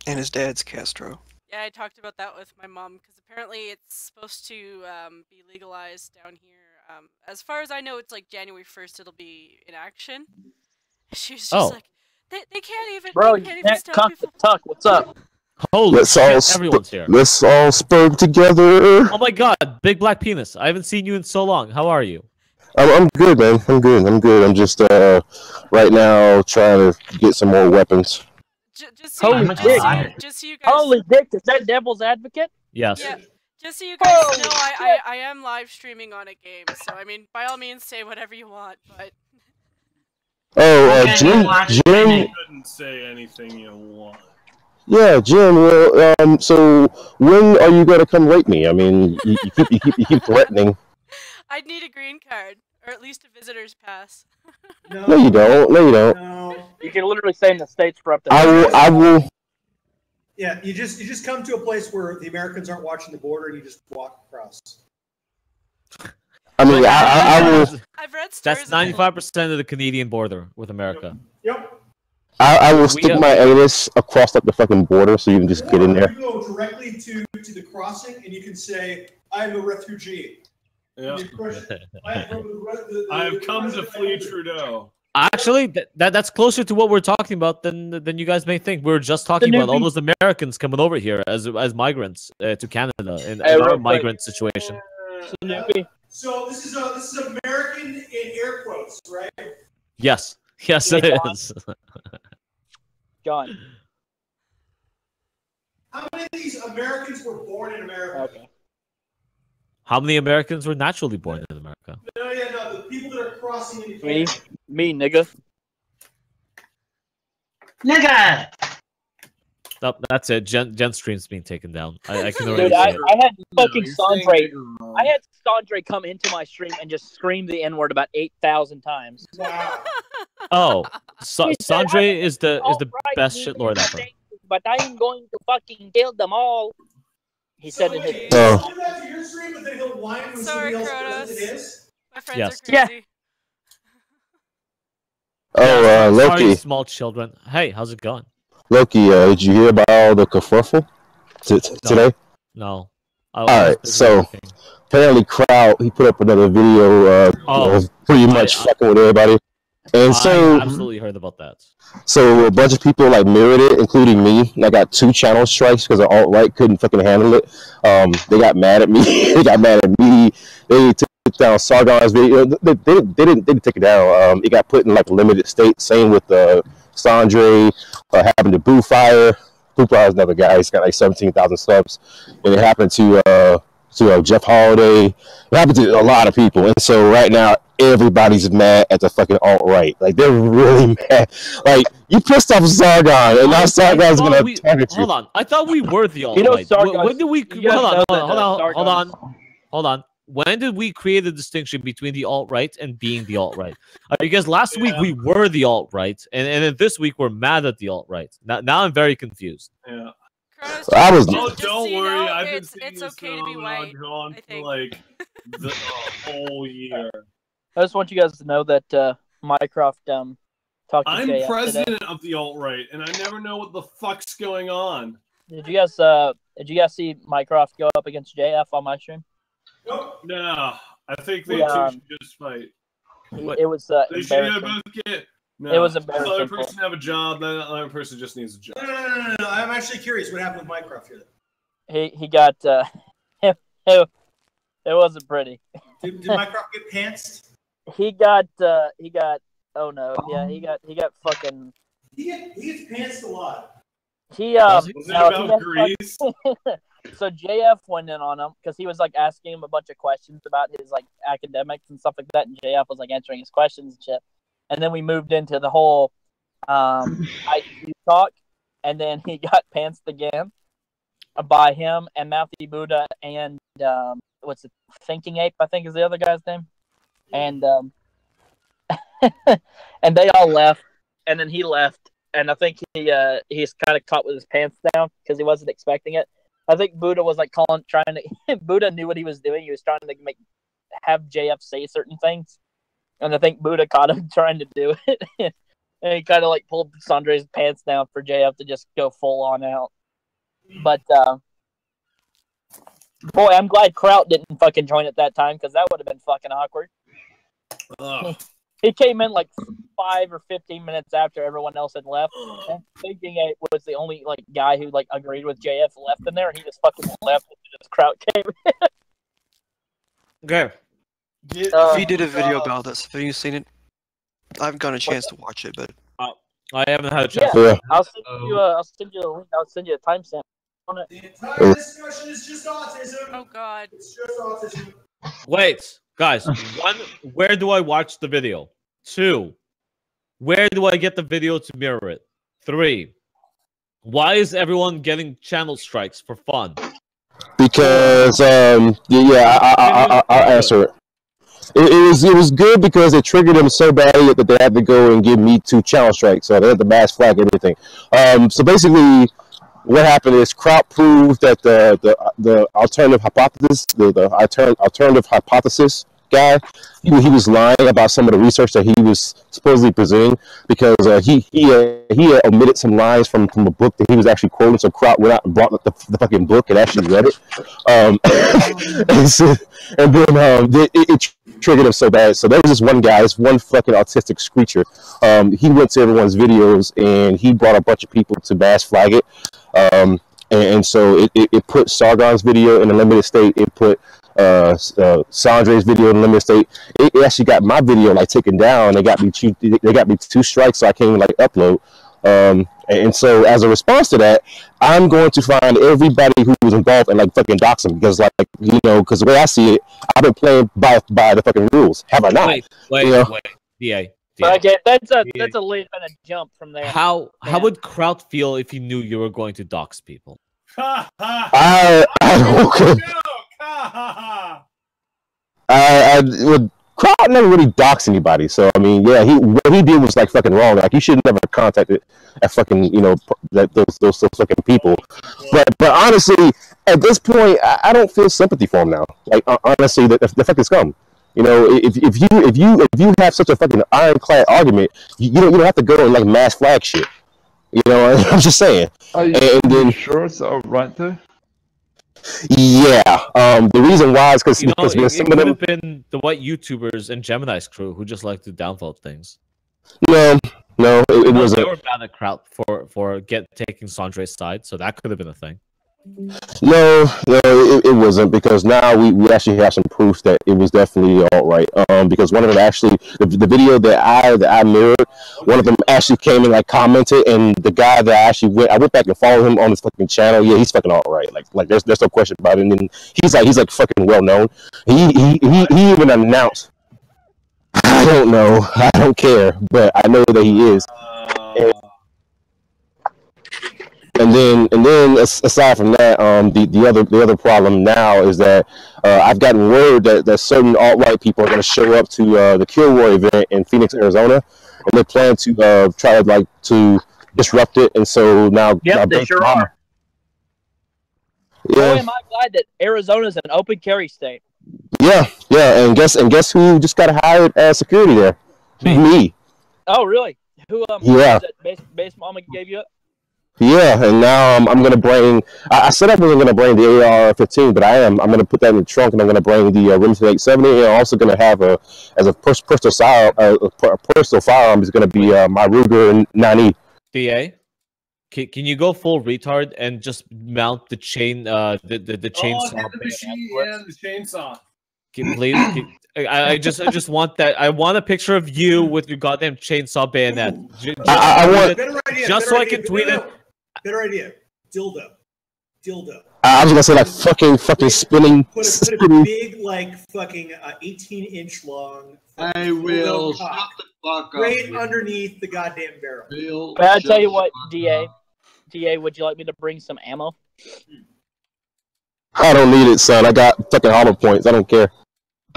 And his dad's Castro. Yeah, I talked about that with my mom because apparently it's supposed to be legalized down here. As far as I know, it's like January 1st. It'll be in action. She was just like, they can't even. Bro, they can't even stop Tuck, people. Tuck, what's up? Holy shit! Everyone's here. Let's all spur together. Oh my god, big black penis! I haven't seen you in so long. How are you? I'm good, man. I'm good. I'm just right now trying to get some more weapons. Just so you guys. Holy dick! Is that Devil's Advocate? Yes. Yeah. Just so you guys know, I am live streaming on a game, so I mean, by all means, say whatever you want, but. Oh, Jim. You couldn't say anything you want. Yeah, Jim. Well, so when are you gonna come rape me? I mean, you keep threatening. I'd need a green card, or at least a visitor's pass. No, you don't. No. You can literally stay in the States for up to. I will. Yeah, you just come to a place where the Americans aren't watching the border, and you just walk across. I mean, I will. I've read stories. That's 95% of the Canadian border with America. Yep. I will stick my anus across like the fucking border, so you can just get in there. You go directly to the crossing, and you can say, "I'm a refugee." Yeah. I've come to flee Trudeau. Actually, that's closer to what we're talking about than you guys may think. We're just talking about all those Americans coming over here as migrants to Canada in our migrant situation. So this is American in air quotes, right? Yes, it is. John. How many of these Americans were born in America? Okay. How many Americans were naturally born in America? No, the people that are crossing into Canada. Me, nigga. Nigga! Oh, that's it. Jen's stream's being taken down. I can already Dude, see I it. had fucking Sandre. I had Sandre come into my stream and just scream the N-word about 8,000 times. Wow. Oh, Sandre is the best shitlord ever. But I am going to fucking kill them all. He said in his. Sorry, Kronos. My friends Yes. are crazy. Oh, Loki. Sorry, small children. Hey, how's it going? Loki, did you hear about all the kerfuffle today? No. Alright, so apparently Crowd, he put up another video pretty much fucking with everybody. And so I absolutely heard about that. So a bunch of people like mirrored it, including me. And I got 2 channel strikes because the alt-right couldn't fucking handle it. They got mad at me. They took down Sargon's video. They didn't take it down. It got put in like a limited state. Same with Sandre, happened to Boo Fire. Boo Fire is another guy. He's got like 17,000 subs. And it happened to Jeff Holiday. It happened to a lot of people. And so right now, everybody's mad at the fucking alt-right. Like, they're really mad. Like, you pissed off Sargon, and now Sargon's going to target you. Hold on. I thought we were the alt-right. When did we... Hold on. when did we create a distinction between the alt-right and being the alt-right? Because last week we were the alt-right, and then this week we're mad at the alt-right. Now I'm very confused. Yeah. Kronos, I was. Oh, just don't so you worry. know, I've been it's seeing this okay to be phenomenon white. go on I for think. like the whole year. I just want you guys to know that Mycroft talked to I'm JF president today. of the alt-right, and I never know what the fuck's going on. Did you guys see Mycroft go up against JF on my stream? No, I think they We, two should just fight. It was They should either embarrassing. both get. No, It was let the other embarrassing. person have a job. Then the other person just needs a job. No. I'm actually curious what happened with Minecraft here. He got it wasn't pretty. Did Minecraft get pantsed? He got oh no, yeah, he got fucking He gets pantsed a lot. he Was it no, about he got Greece? so JF went in on him because he was like asking him a bunch of questions about his like academics and stuff like that, and JF was like answering his questions and shit. And then we moved into the whole IQ talk, and then he got pantsed again by him and Mouthy Buddha and what's it, Thinking Ape, I think is the other guy's name, and and they all left, and then he left, and I think he's kind of caught with his pants down because he wasn't expecting it. I think Buddha was like trying to. Buddha knew what he was doing. He was trying to have JF say certain things, and I think Buddha caught him trying to do it, and he kind of like pulled Sandre's pants down for JF to just go full on out. But boy, I'm glad Kraut didn't fucking join at that time because that would have been fucking awkward. He came in like 5 or 15 minutes after everyone else had left, and Thinking Ape was the only like guy who like agreed with JF left in there, and he just fucking left and just Kraut came in. Okay. He did a video about this. Have you seen it? I haven't gotten a chance to watch it, but I haven't had a chance. Yeah, I'll send you a link. I'll send you a timestamp on it. The entire discussion is just autism. Oh God. It's just autism. Wait, guys. 1, where do I watch the video? 2, where do I get the video to mirror it? 3, why is everyone getting channel strikes for fun? Because I'll answer it. It was good because it triggered them so badly that they had to go and give me 2 channel strikes. So they had to mass flag everything. So basically, what happened is Kraut proved that the alternative hypothesis, the alternative hypothesis guy, he was lying about some of the research that he was supposedly presenting because he had omitted some lines from a book that he was actually quoting. So Kraut went out and brought the fucking book and actually read it. And then it triggered him so bad. So there was this one guy, this one fucking autistic screecher. He went to everyone's videos and he brought a bunch of people to mass flag it. And so it put Sargon's video in a limited state. It put Sandre's video in a limited state. It actually got my video like taken down. They got me 2 strikes, so I can't even like upload. And so as a response to that, I'm going to find everybody who was involved and like fucking dox them because because the way I see it, I've been playing by the fucking rules. Have I not? Wait. DA. Okay, that's a leap and a jump from there. How would Kraut feel if he knew you were going to dox people? I would. Kraut never really doxed anybody, so I mean, yeah, what he did was like fucking wrong. Like he should never contacted that fucking those fucking people. But honestly, at this point, I don't feel sympathy for him now. Like honestly, the fucking scum. If you have such a fucking ironclad argument, you don't have to go and like mass flag shit. I'm just saying. Are you sure it's alright though? Yeah. The reason why is because it could have been the white YouTubers and Gemini's crew who just like to downvote things. No, it wasn't. They were mad at Kraut for taking Sandre's side, so that could have been a thing. No, it wasn't because now we actually have some proof that it was definitely all right. Because one of them actually, the video that I mirrored, one of them actually came and like commented, and the guy that I went back and followed him on his fucking channel. Yeah, he's fucking all right. Like there's no question about it. And then he's like fucking well known. He even announced. I don't know. I don't care, but I know that he is. And then aside from that, the other problem now is that I've gotten word that certain alt-right people are going to show up to the Kill War event in Phoenix, Arizona, and they plan to try to disrupt it. And so now, Yep, they sure are. Boy, Yeah, am I glad that Arizona's an open carry state. yeah. And guess who just got hired as security there? Me. Oh, really? Who? Yeah. Base Mama gave you up? Yeah, and now I'm gonna bring. I said I wasn't gonna bring the AR-15, but I am. I'm gonna put that in the trunk, and I'm gonna bring the Remington 870. And I'm also gonna have as a personal firearm is gonna be my Ruger 9E. DA, can you go full retard and just mount the chain, the chainsaw? Oh, the machine, yeah, the chainsaw. Please, I just want that. I want a picture of you with your goddamn chainsaw bayonet. I want. Better idea. Just better so I idea, can tweet it. Better idea. Dildo. I was gonna say like fucking spinning. Put a big fucking 18-inch long. I will cock shut the fuck up. Right underneath the goddamn barrel. Bill, But I tell you shut what, the fuck DA, up. would you like me to bring some ammo? I don't need it, son. I got fucking hollow points. I don't care.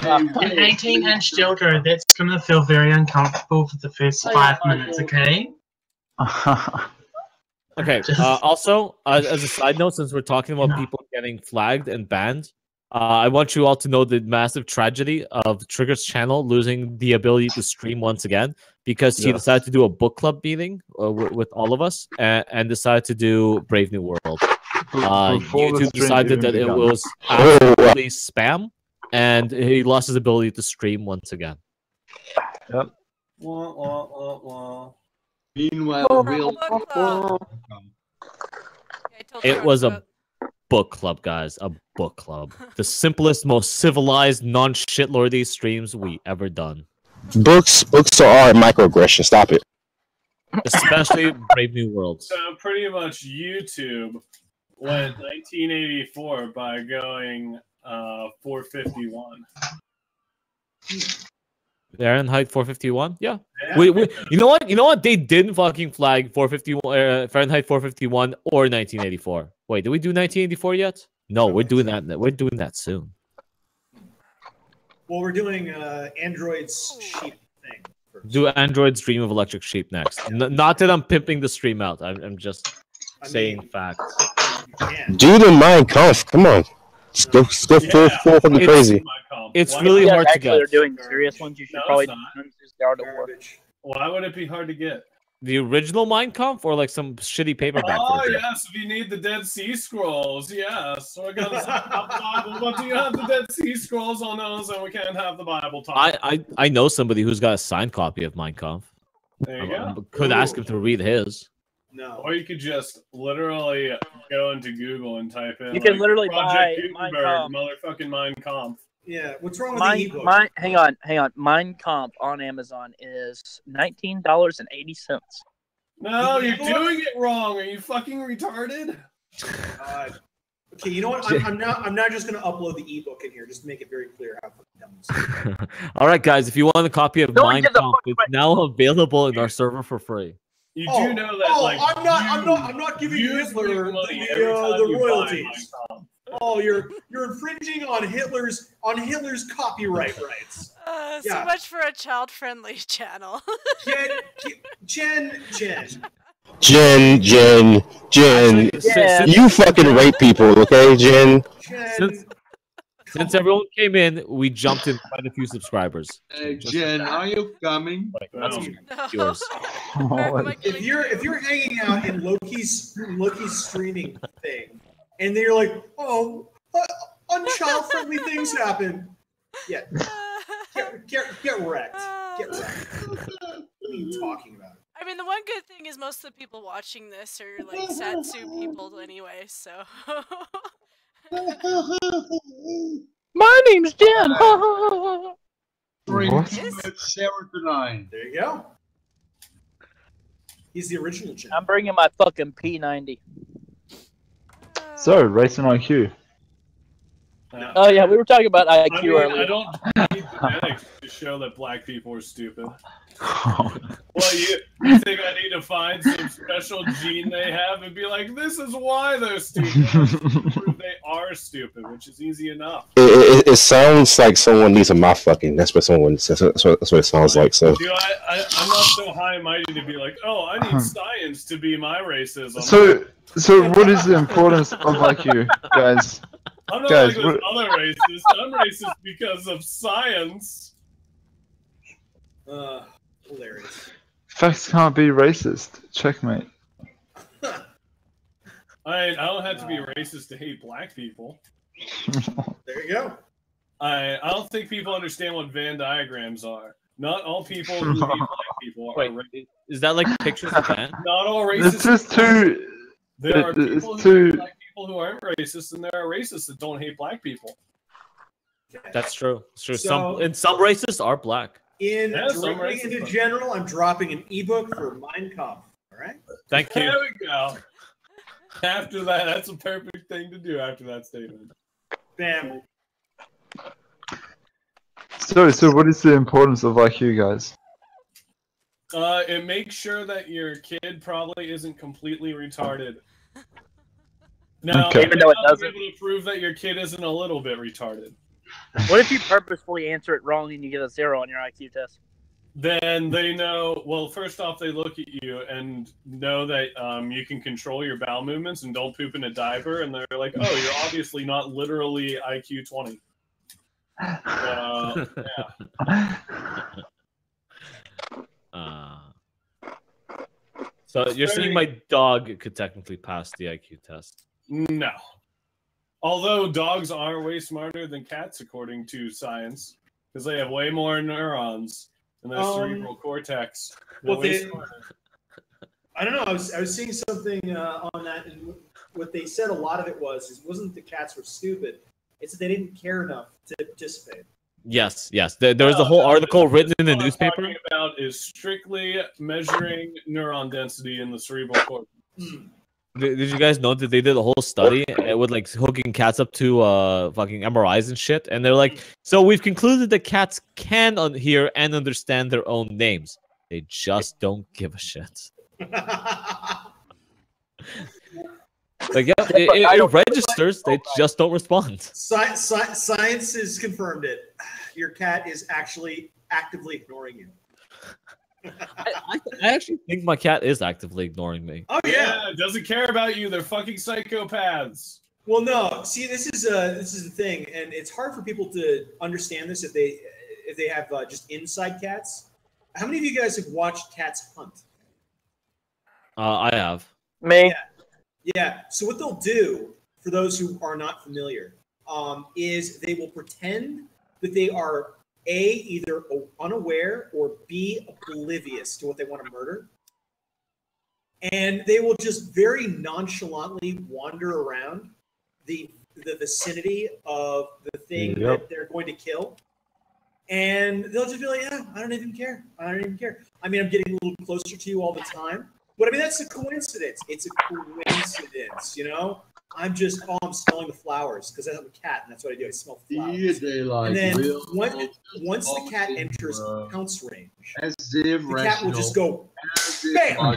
An 18-inch dildo, that's gonna feel very uncomfortable for the first 5 minutes, okay? Okay. Also, as a side note, since we're talking about people getting flagged and banned, I want you all to know the massive tragedy of Trigger's channel losing the ability to stream once again because he decided to do a book club meeting with all of us and decided to do Brave New World. YouTube decided that it was absolutely spam, and he lost his ability to stream once again. Yep. Wah, wah, wah, wah. Meanwhile, we'll. It was a book club, guys. A book club. The simplest, most civilized, non-shitlordy streams we ever done. Books are microaggression. Stop it. Especially Brave New Worlds. So pretty much YouTube went 1984 by going 451. Fahrenheit 451? Yeah. We you know what? They didn't fucking flag 451 Fahrenheit 451 or 1984. Wait, did we do 1984 yet? No, we're doing that. We're doing that soon. Well, we're doing Android's sheep thing first. Do Android's Dream of Electric Sheep next. Not that I'm pimping the stream out. I'm just saying facts. Do the Mein Kampf. Come on. Go full fucking crazy. It's really hard to get. They're doing serious ones. You should probably do the Art of War. Why would it be hard to get? The original Mein Kampf or like some shitty paperback version? Yes, if you need the Dead Sea Scrolls, yes. So I got the Bible, but do you have the Dead Sea Scrolls on those, and we can't have the Bible talk? I know somebody who's got a signed copy of Mein Kampf. There you go. Could ask him to read his. No. Or you could just literally go into Google and type in. You can literally buy Project Mein Gutenberg, Kampf. motherfucking Mein Kampf. Yeah, what's wrong with the ebook? Hang on. Mein Kampf on Amazon is $19.80. No, you're doing it wrong. Are you fucking retarded? Okay, you know what? I'm not just gonna upload the ebook in here. Just to make it very clear how dumb this is. All right, guys. If you want a copy of Mein Kampf, it's now available in our server for free. You do know that, I'm not giving Hitler the royalties. Oh, you're infringing on Hitler's copyright rights. So much for a child-friendly channel. Jen. You fucking rape people, okay, Jen? Since everyone came in, we jumped in quite a few subscribers. Hey, Jen, are you coming? Yours. If you're hanging out in Loki's streaming thing, and then you're like, oh, unchild-friendly things happen. Yeah, get wrecked. Get wrecked. What are you talking about? I mean, the one good thing is most of the people watching this are like Satsu people anyway, so. My name's Jen. Bring 7 to 9. There you go. He's the original Jen. I'm bringing my fucking P90. So, racing IQ. Oh yeah, we were talking about IQ I earlier. don't need genetics to show that black people are stupid. Oh, What you think I need to find some special gene they have and be like, this is why they're stupid? Prove they are stupid, which is easy enough. It sounds like someone needs a mouth fucking. That's what someone says. That's what it sounds like. So. Dude, I'm not so high and mighty to be like, oh, I need science to be my racism. So what is the importance of IQ, guys? I'm not Guys, like those other racists. I'm racist because of science. Hilarious. Facts can't be racist. Checkmate. I don't have to be racist to hate black people. There you go. I don't think people understand what Venn diagrams are. Not all people who hate black people are racist. Is that like pictures of Van? Not all racists. It's just too. There are people who hate black people who aren't racist, and there are racists that don't hate black people. That's true. It's true. So- Some racists are black. Directly into general, I'm dropping an ebook for Mein Kampf. All right. Thank you. There we go. After that, that's a perfect thing to do after that statement. Bam. So what is the importance of IQ, guys? It makes sure that your kid probably isn't completely retarded. Now, Okay. Even though it you're not doesn't. able to prove that your kid isn't a little bit retarded. What if you purposefully answer it wrong and you get a 0 on your IQ test? Then they know. Well, first off, they look at you and know that you can control your bowel movements and don't poop in a diaper, and they're like, "Oh, you're obviously not literally IQ 20." Yeah. So you're saying my dog could technically pass the IQ test? No. Although dogs are way smarter than cats, according to science, because they have way more neurons in their cerebral cortex. Well, Way they- smarter. I don't know. I was seeing something on that, and what they said a lot of it wasn't the cats were stupid. It's that they didn't care enough to participate. Yes. There was a whole article written in the What I'm newspaper. talking about is strictly measuring neuron density in the cerebral cortex. Did you guys know that they did a whole study with like hooking cats up to fucking MRIs and shit? And they're like, so we've concluded that cats can hear and understand their own names. They just don't give a shit. Like, yeah, it registers. They just don't respond. Science has confirmed it. Your cat is actually actively ignoring you. I actually think my cat is actively ignoring me. Oh yeah, doesn't care about you. They're fucking psychopaths. Well, no. See, this is the thing, and it's hard for people to understand this if they have just inside cats. How many of you guys have watched cats hunt? I have. Me. Yeah. So what they'll do, for those who are not familiar, is they will pretend that they are either unaware or B, oblivious to what they want to murder. And they will just very nonchalantly wander around the vicinity of the thing that they're going to kill. And they'll just be like, yeah, I don't even care. I don't even care. I mean, I'm getting a little closer to you all the time. But I mean, that's a coincidence. It's a coincidence, you know? I'm smelling the flowers because I'm a cat and that's what I do. I smell flowers. And then once the cat enters pounce range, the cat will just go bam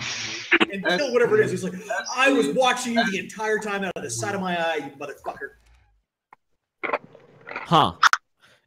and kill whatever it is. It's like, I was watching you the entire time out of the side of my eye, you motherfucker. Huh.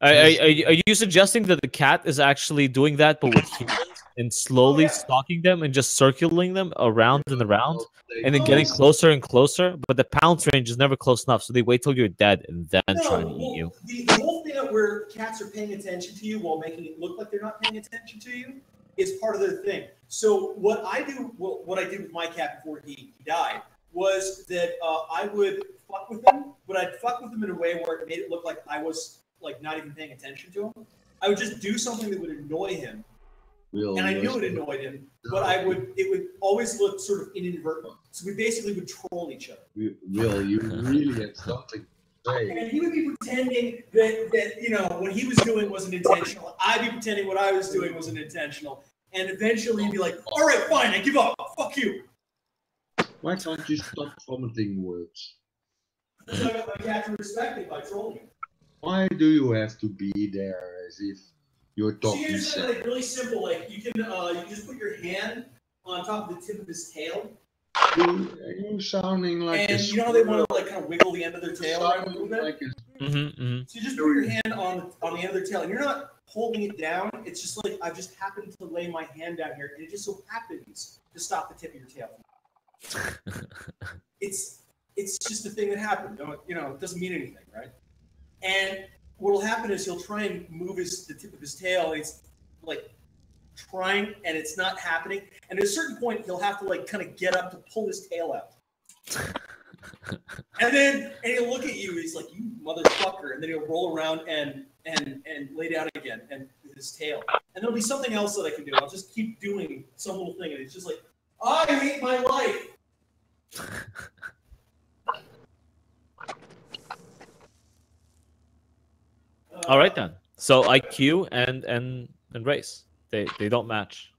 Are you suggesting that the cat is actually doing that, but with humans, and slowly stalking them and just circling them around and around, and then getting closer and closer? But the pounce range is never close enough, so they wait till you're dead and then try to eat you. The whole thing of where cats are paying attention to you while making it look like they're not paying attention to you is part of their thing. So what I did with my cat before he died was that I would fuck with him, but I'd fuck with him in a way where it made it look like I was like not even paying attention to him. I would just do something that would annoy him, and I knew it annoyed him, but it would always look sort of inadvertent. So we basically would troll each other. Will, you really have something to say. And he would be pretending that you know what he was doing wasn't intentional. I'd be pretending what I was doing wasn't intentional, and eventually he'd be like, "All right, fine, I give up. Fuck you." Why can't you stop commenting words? So I got my cat to respect me by trolling him. Why do you have to be there as if You're So talking you just sense. like really simple. Like you can just put your hand on top of the tip of his tail. You're sounding like and a you know how they want to like kind of wiggle the end of their tail around a little bit. like So you just put your hand on the end of their tail, and you're not holding it down. It's just like I've just happened to lay my hand down here, and it just so happens to stop the tip of your tail. It's just a thing that happened. You know, it doesn't mean anything, right? And what will happen is he'll try and move the tip of his tail. And it's like trying, and it's not happening. And at a certain point, he'll have to like kind of get up to pull his tail out. and he'll look at you. He's like, "You motherfucker!" And then he'll roll around and lay down again, and with his tail. And there'll be something else that I can do. I'll just keep doing some little thing, and it's just like, I hate my life. All right then. So IQ and race, they don't match.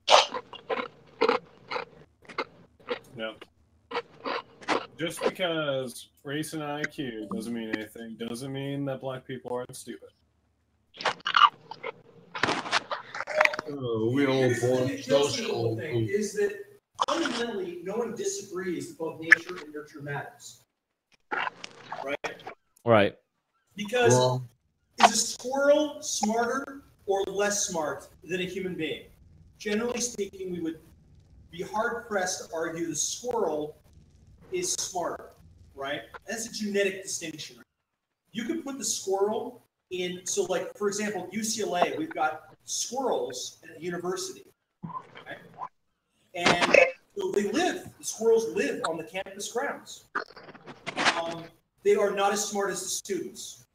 No. Just because race and IQ doesn't mean anything doesn't mean that black people aren't stupid. We all Here's the born thing that kills me social. with the whole thing is that fundamentally no one disagrees that both nature and nurture matters, right? Right. Because Well, is a squirrel smarter or less smart than a human being? Generally speaking, we would be hard pressed to argue the squirrel is smarter, right? That's a genetic distinction. You could put the squirrel in, so like, for example, UCLA, we've got squirrels at a university, right? And so the squirrels live on the campus grounds. They are not as smart as the students,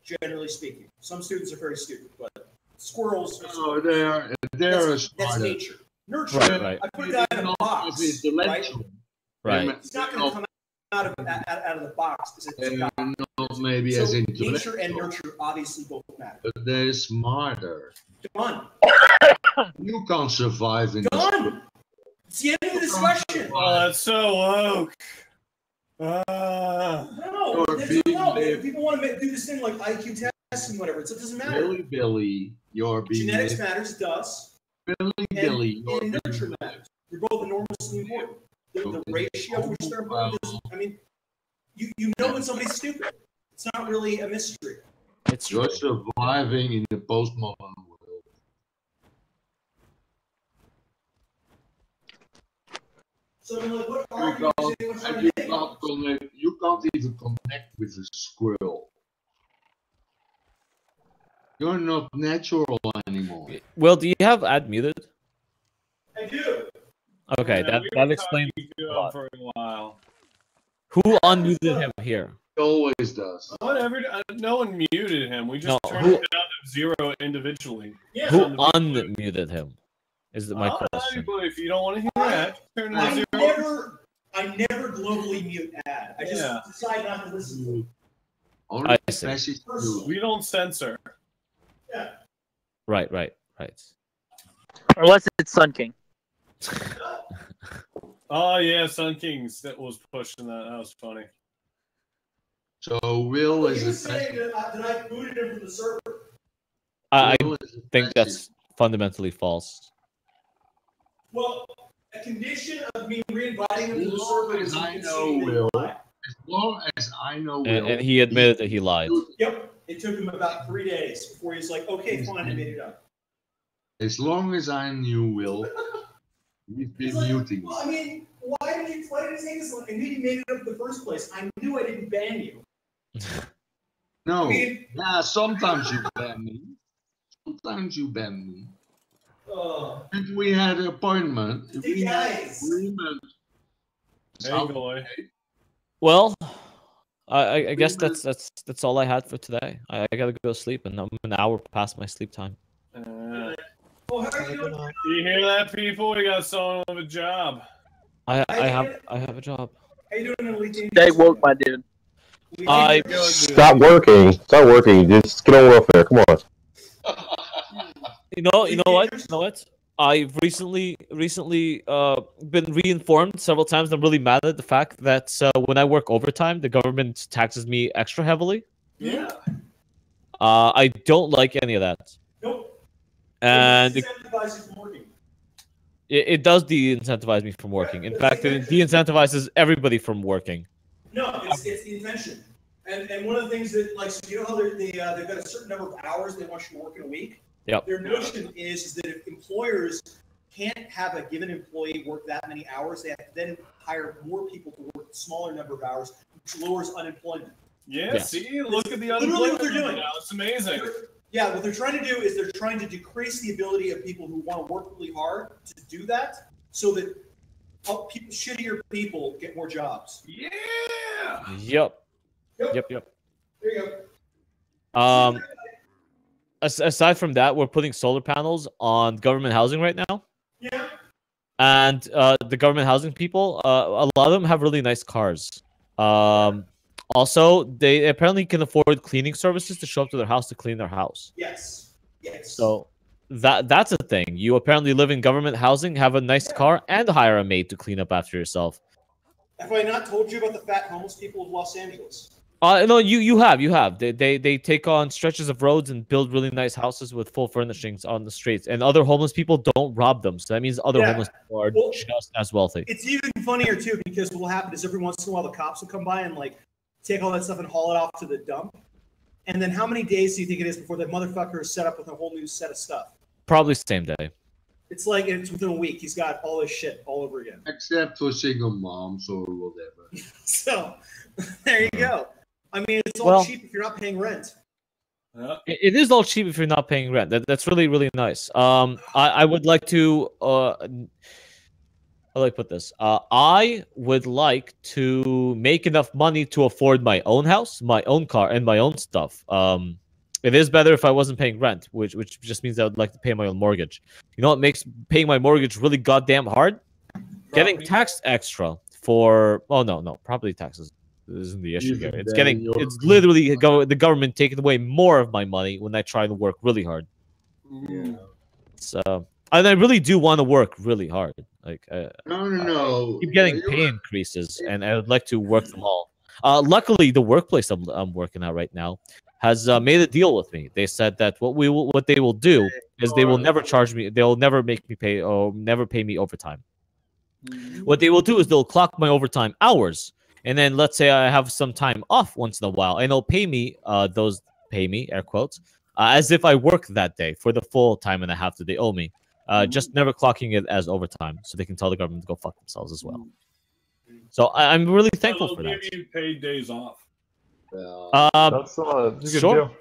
generally speaking. Some students are very stupid, but squirrels. No, they're that's smarter. nature. Nurture. Right. I put a guy in a box, right? Right. He's not going to come out of the box as a guy. Not maybe So as nature intellectual, and nurture obviously both matter. but they're smarter. Done. You can't survive in Done. It's the end of the discussion. Oh, that's so woke. No, people want to do this thing like IQ tests and whatever. So it doesn't matter. Billy, you're being Genetics matters, does. Billy, and nurture matters. They're both enormously important. The ratio of which they're important is, I mean, you know when somebody's stupid. It's not really a mystery. You're surviving in the postmodern world. So I'm like, what You argument is can't, anyone trying and to make? you can't even connect with a squirrel. You're not natural anymore. Will, do you have ad muted? I do. Okay, Yeah, that explains talking a to him lot. for a while. Who unmuted him here? He always does. Whatever. No one muted him. We just No, turned who- it down to 0 individually. Yeah. Who On the video. unmuted him? Is my question. But if you don't want to hear that, turn it to I 0. never globally mute ad. I just decide not to listen to it. Only I see. message you. We don't censor. Yeah. Right. Unless it's Sun King. Oh yeah, Sun Kings that was pushing that. That was funny. So Will He is was a saying that I booted him from the server. I Will is a think that's fundamentally false. Well, a condition of me re-inviting him to the server is I you can know see that he Will. lied. As long as I know And, Will. and he admitted that he lied. Yep. It took him about 3 days before he's like, okay, fine, I made it up. As long as I knew Will, he's been He's like, muting well, I me. mean, why did it take this long? I knew you made it up in the first place. I knew I didn't ban you. No. I mean, Sometimes you ban me. Sometimes you ban me. uh, If we had an appointment, if we had guys. agreement. Hey, boy. Well, I guess that's all I had for today. I gotta go to sleep, and I'm an hour past my sleep time. Well, how are you doing? You hear that, people? We got someone with a job. I have a job. How you doing, Elite? Stay woke, my dude. I Stop working. Stop working. Just get on welfare. Come on. You know what? I've recently been reinformed several times. I'm really mad at the fact that when I work overtime, the government taxes me extra heavily. Yeah. I don't like any of that. Nope. and Incentivize you from working. it does de-incentivize me from working. In fact, it de-incentivizes everybody from working. No, it's the intention. And one of the things that, like, so you know how they've got a certain number of hours they want you to work in a week? Yep. Their notion is that if employers can't have a given employee work that many hours, they have to then hire more people to work a smaller number of hours, which lowers unemployment. Yeah, Yes. see? Look at the Literally unemployment what they're doing. now. It's amazing. Yeah, what they're trying to do is they're trying to decrease the ability of people who want to work really hard to do that so that shittier people get more jobs. Yeah! Yep. Yep. There you go. Aside from that, we're putting solar panels on government housing right now. Yeah. And the government housing people, a lot of them have really nice cars. Also, they apparently can afford cleaning services to show up to their house to clean their house. Yes. Yes. So that's a thing. You apparently live in government housing, have a nice car, and hire a maid to clean up after yourself. Have I not told you about the fat homeless people of Los Angeles? No, you have. They take on stretches of roads and build really nice houses with full furnishings on the streets, and other homeless people don't rob them. So that means other homeless people are just as wealthy. It's even funnier too because what will happen is every once in a while the cops will come by and like take all that stuff and haul it off to the dump. And then how many days do you think it is before that motherfucker is set up with a whole new set of stuff? Probably same day. It's like it's within a week. He's got all this shit all over again. Except for single moms or whatever. So there you go. I mean, it's all cheap if you're not paying rent. It is all cheap if you're not paying rent. That's really, really nice. I would like to how do I put this? I would like to make enough money to afford my own house, my own car, and my own stuff. It is better if I wasn't paying rent, which just means I would like to pay my own mortgage. You know what makes paying my mortgage really goddamn hard? Getting taxed extra for no, property taxes isn't the issue here. It's literally the government taking away more of my money when I try to work really hard. Yeah. So, and I really do want to work really hard. Like, no. Keep getting pay increases, and I would like to work them all. Luckily, the workplace I'm working at right now has made a deal with me. They said that what they will do is they will never charge me. They'll never make me pay or never pay me overtime. What they will do is they'll clock my overtime hours, and then let's say I have some time off once in a while, and they'll pay me air quotes as if I worked that day for the full time and a half that they owe me. Just never clocking it as overtime, so they can tell the government to go fuck themselves as well. So I'm really thankful for that. Give you paid days off. That's a good deal.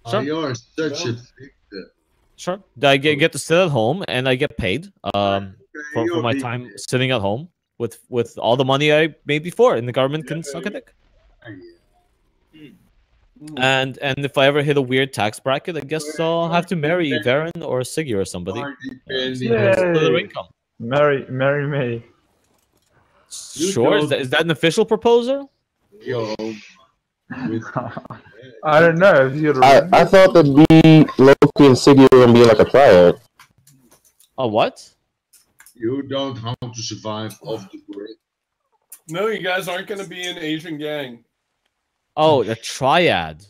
Sure. You're such a victim. Sure. I get to sit at home and I get paid for my time sitting at home with all the money I made before, and the government can suck a dick. And if I ever hit a weird tax bracket, I guess I'll have to marry Varen or Siggy or somebody. Split their income. Marry me. Sure. Is that an official proposal? Yo. I don't know. I thought that me, Loki, and Siggy were gonna be like a triad. A what? You don't have to survive off the grid. No, you guys aren't going to be an Asian gang. Oh, a triad.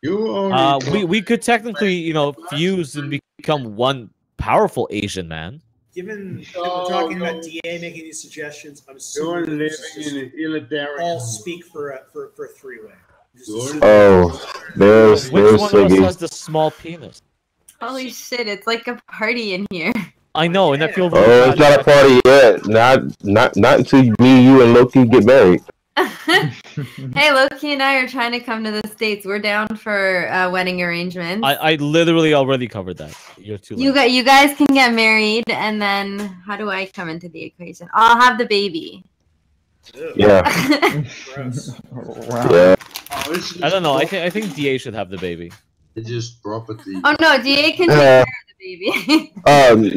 We could technically, fuse and become one powerful Asian man. Given that we're talking about DA making these suggestions, I'm You're assuming living in a all speak for a three-way. Oh, there's Which one of us Siggy. has the small penis? Holy shit, it's like a party in here. I know, and I feel Oh, really it's not a party yet. Not until me, you, and Loki get married. Hey, Loki and I are trying to come to the States. We're down for wedding arrangements. I literally already covered that. You're too late. You guys can get married, and then how do I come into the equation? I'll have the baby. Yeah. Wow. Yeah. I don't know. I think DA should have the baby. It's just property. Oh no, DA can take care of the baby.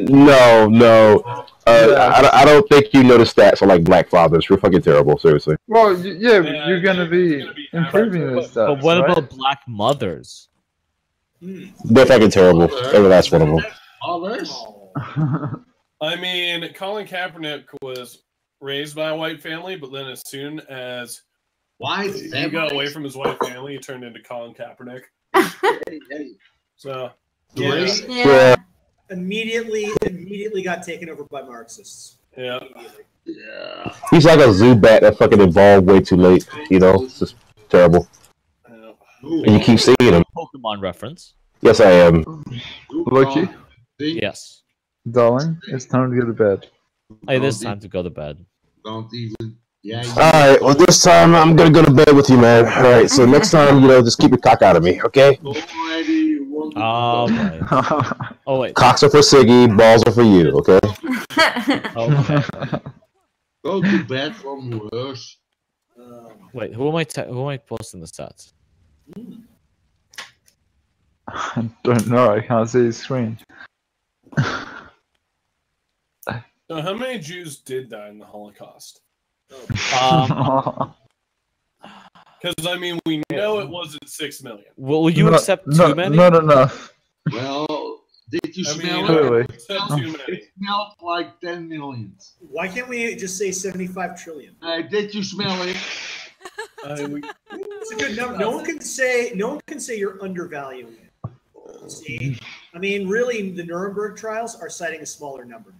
No. I don't think you know the stats on like black fathers. We're fucking terrible, seriously. Well, yeah, you're gonna be improving this stuff. But what right? about black mothers? They're fucking terrible. Every last one of them. Others? I mean, Colin Kaepernick was raised by a white family, but then as soon as he got away from his white family, he turned into Colin Kaepernick. So Yeah. Yeah. Immediately got taken over by Marxists. Yeah. Yeah. He's like a zoo bat that fucking evolved way too late. You know, it's just terrible. And you keep seeing him. Pokemon reference. Yes, I am. Loki, Yes. darling, it's time to go to bed. It is time to go to bed. Don't even. Yeah. Alright, well, this time I'm gonna go to bed with you, man. Alright, so next time, just keep your cock out of me, okay? Already wanted Alright. Oh, wait. Cocks are for Siggy, balls are for you, okay? Okay. Go to bed from worse. Wait, who am I posting the stats? I don't know. I can't see his screen. So how many Jews did die in the Holocaust? Um, Because I mean, we know it wasn't 6 million. will you accept too many? Not enough. Well, did you I mean, smell clearly. it? Accept too many. It smelled like 10 million. Why can't we just say 75 trillion? Did you smell it? It's a good number. No one can say you're undervaluing it. See, I mean, really, the Nuremberg trials are citing a smaller number.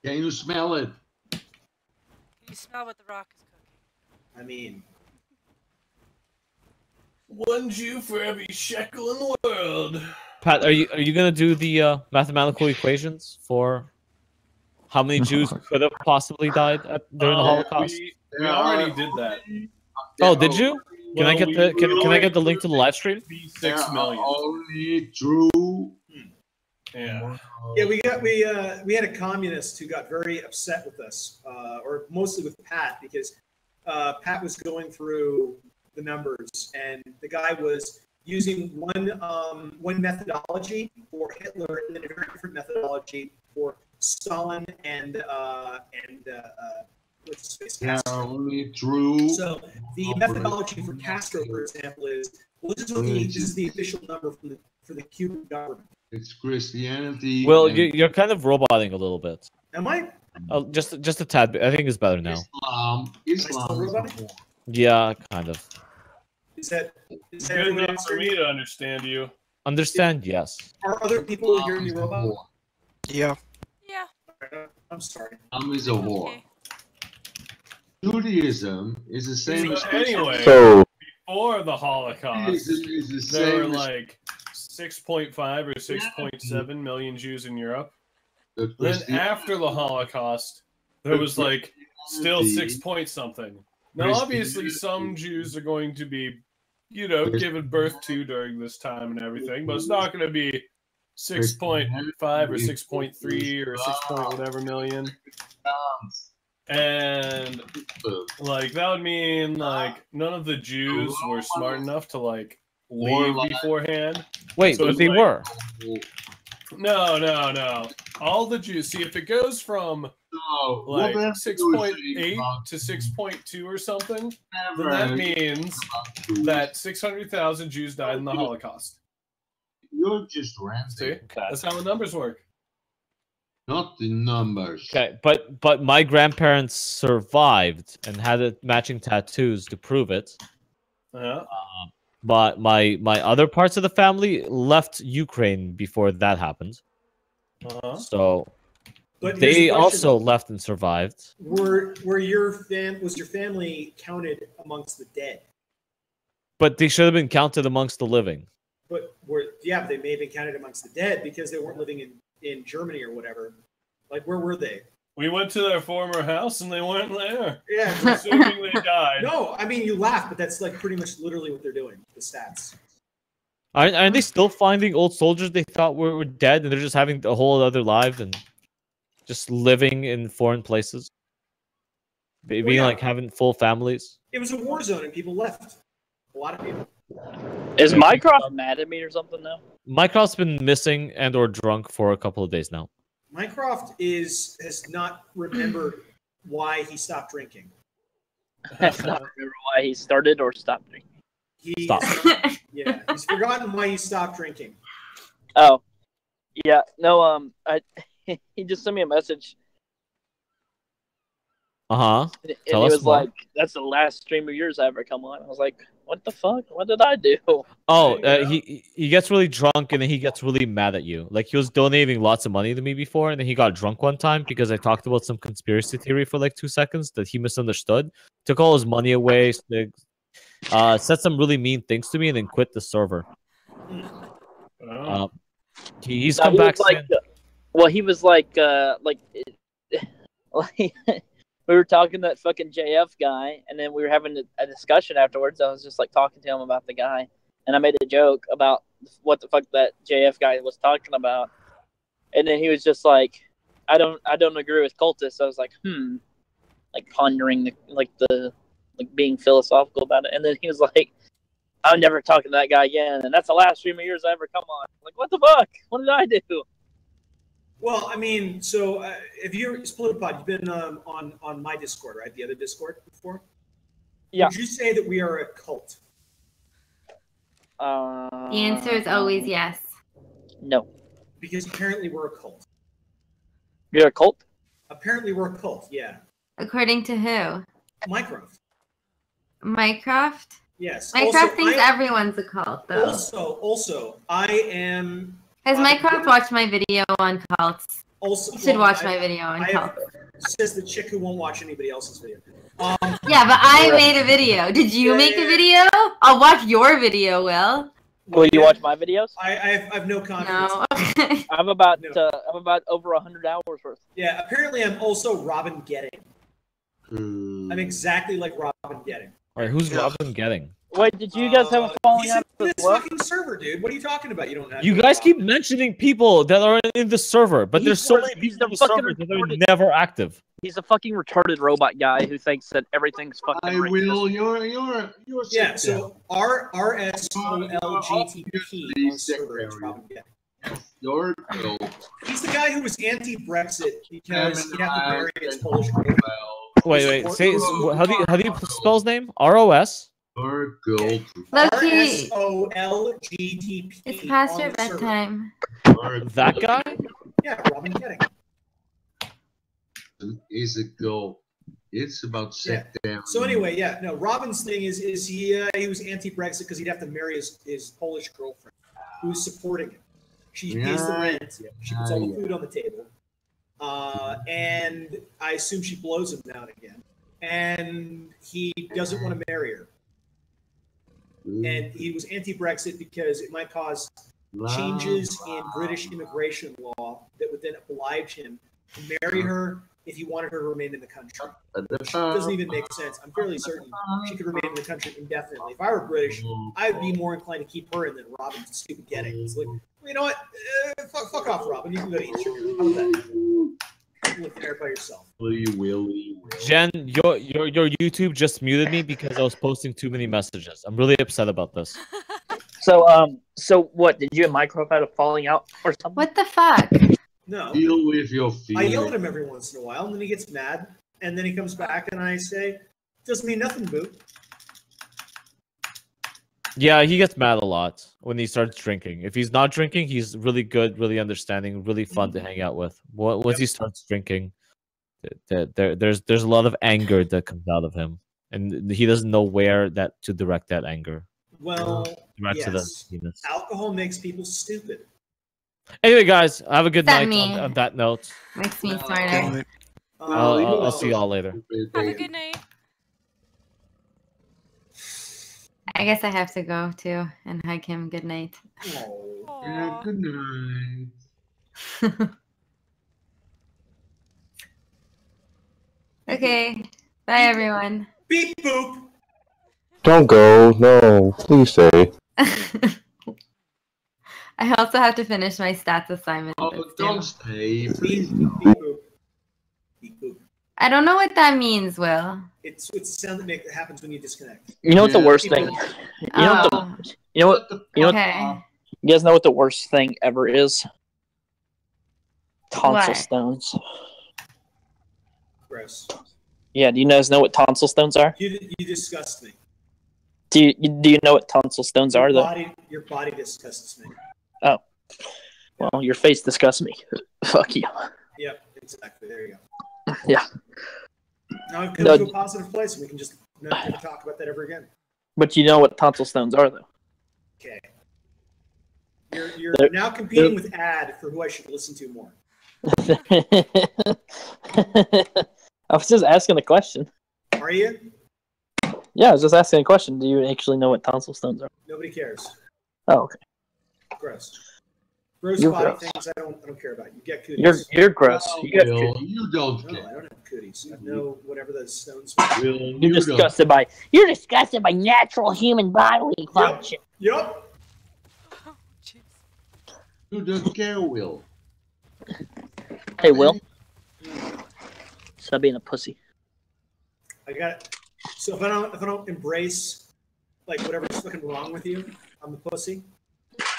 Can you smell it? Can you smell what the Rock is cooking? I mean, One Jew for every shekel in the world. Pat, are you gonna do the mathematical equations for how many Jews could have possibly died during the Holocaust? We already did that. Oh, did you? Can I Well, get can I get the link to the live stream? 6 million. Only true. Yeah. yeah, we had a communist who got very upset with us, or mostly with Pat, because Pat was going through the numbers, and the guy was using one methodology for Hitler and then a very different methodology for Stalin and what's his face, Castro. Only true. So the methodology for Castro, for example, is this is the official number for the Cuban government. It's Christianity. Well, and you're kind of roboting a little bit. Am I? Just a tad bit. I think it's better now. Islam is roboting? more. Yeah, kind of. Is that It's good enough for me to understand you. Understand? Yes. Are other people hearing me robot? Yeah. Yeah. I'm sorry. Islam is a war. Okay. Judaism is the same as So anyway, So, before the Holocaust, Judaism is the there were same as like 6.5 or 6.7 million Jews in Europe. the Then Christian- after the Holocaust, there was like still 6 point something. Now, obviously, some Jews are going to be, given birth to during this time and everything, but it's not going to be 6.5 or 6.3 or 6 point whatever million. And like that would mean like none of the Jews were smart enough to like leave beforehand. Wait, So but it's they like- were. No. All the Jews. See, if it goes from No, like what 6.8 to 6.2 or something, then that means that 600,000 Jews died in the Holocaust. You're just See, ranting. that's how the numbers work. Not the numbers. Okay, but my grandparents survived and had matching tattoos to prove it. Yeah. But my other parts of the family left Ukraine before that happened. Uh-huh. So But here's they the question, also left and survived. was your family counted amongst the dead? But they should have been counted amongst the living. But they may have been counted amongst the dead because they weren't living in Germany or whatever. Like, where were they? We went to their former house and they weren't there. Yeah. Assuming they died. No, I mean, you laugh, but that's like pretty much literally what they're doing. The stats. Aren't they still finding old soldiers they thought were dead and they're just having a whole other life and just living in foreign places? Being yeah. like having full families? It was a war zone and people left. A lot of people. Is Mycroft mad at me or something now? Mycroft's been missing and or drunk for a couple of days now. Mycroft has not remembered why he stopped drinking. I don't remember why he started or stopped drinking. Yeah, he's forgotten why he stopped drinking. Oh, yeah. No, he just sent me a message. Uh-huh. And Tell he us was more. like, "That's the last stream of yours I ever come on." I was like, what the fuck? What did I do? Oh, he gets really drunk and then he gets really mad at you. Like he was donating lots of money to me before, and then he got drunk one time because I talked about some conspiracy theory for like 2 seconds that he misunderstood. Took all his money away, said some really mean things to me, and then quit the server. He's come back since. Well, he was like we were talking to that fucking JF guy, and then we were having a discussion afterwards. I was just like talking to him about the guy, and I made a joke about what the fuck that JF guy was talking about, and then he was just like, I don't agree with cultists. I was like, like pondering the being philosophical about it, and then he was like, I'm never talking to that guy again, and that's the last stream of yours I ever come on. I'm like, what the fuck? What did I do? Well, I mean, so if you're SplitPod, you've been on my Discord, right? The other Discord before. Yeah. Would you say that we are a cult? The answer is always yes. No. Because apparently we're a cult. You're a cult? Apparently we're a cult. Yeah. According to who? Minecraft. Minecraft? Yes. Minecraft thinks everyone's a cult, though. Also, I am. Has Minecraft watched my video on cults? Also, you should watch my video on cults. Says the chick who won't watch anybody else's video. Yeah, but I made a video. Did you make a video? I'll watch your video, Will. Will you watch my videos? I have no confidence. No. I'm about over 100 hours worth. Yeah, apparently I'm also Robin Getting. I'm exactly like Robin Getting. All right, who's Robin Getting? Wait, did you guys have a falling out? He's in this fucking server, dude. What are you talking about? You don't have. You guys keep mentioning people that are in the server, but there's so many people in the server that are never active. He's a fucking retarded robot guy who thinks that everything's fucking. I will. You're. Yeah. So RSOLGTP on server is Robin Getting. You're. He's the guy who was anti-Brexit because he had to marry his Polish girlfriend. Wait. Say how do you spell his name? ROS. Loki. RSOLGTP. It's past your bedtime. That guy? Yeah, Robin Getting. Is a goal. It's about sectarian. So anyway, yeah, no. Robin's thing is he was anti-Brexit because he'd have to marry his Polish girlfriend, who's supporting him. She pays the rent. She puts all the food on the table, and I assume she blows him now and again. And he doesn't want to marry her. And he was anti-Brexit because it might cause changes in British immigration law that would then oblige him to marry her if he wanted her to remain in the country. Which doesn't even make sense. I'm fairly certain she could remain in the country indefinitely. If I were British, I'd be more inclined to keep her in than Robin's stupid Getting. It's like, you know what? Fuck off, Robin. You can go to eat sugar. How about that? Look there by yourself. Willy. Jen, your YouTube just muted me because I was posting too many messages. I'm really upset about this. So what? Did you and Minecraft have a falling out or something? What the fuck? No. Deal with your I feelings. yell at him every once in a while, and then he gets mad, and then he comes back, and I say, "Doesn't mean nothing, boo." Yeah, he gets mad a lot when he starts drinking. If he's not drinking, he's really good, really understanding, really fun to hang out with. Once he starts drinking, there's a lot of anger that comes out of him, and he doesn't know where to direct that anger. Well, Direct to the yes. penis. Alcohol makes people stupid. Anyway, guys, have a good That night on that note. Makes me smarter. I'll see y'all later. Have a good night. I guess I have to go too and hug him good night. Yeah, good night. Okay. Bye, everyone. Beep boop. Don't go. No, please stay. I also have to finish my stats assignment. Don't stay. Beep boop. Beep boop. I don't know what that means, Will. It's a sound that happens when you disconnect. You know what the worst thing? You know what? Okay. You guys know what the worst thing ever is? Tonsil What? stones. Gross. Yeah. Do you guys know what tonsil stones are? You disgust me. Do you know what tonsil stones are though? Your body disgusts me. Oh. Well, your face disgusts me. Fuck you. Yep, exactly. There you go. Yeah. Now we've come to a positive place, and we can just never talk about that ever again. But you know what tonsil stones are, though. Okay. You're now competing with Ad for who I should listen to more. I was just asking a question. Are you? Yeah, I was just asking a question. Do you actually know what tonsil stones are? Nobody cares. Oh, okay. Gross. Gross You're body gross. things I don't care about. You get cooties. You're gross. Oh, You got Will, cooties. you don't No, care. I don't have cooties. I have no whatever those stones Will, You're you disgusted by natural human bodily function. Yep. You don't care, Will. Hey, Will. Stop being a pussy. I got it. So if I don't embrace like whatever's fucking wrong with you, I'm the pussy.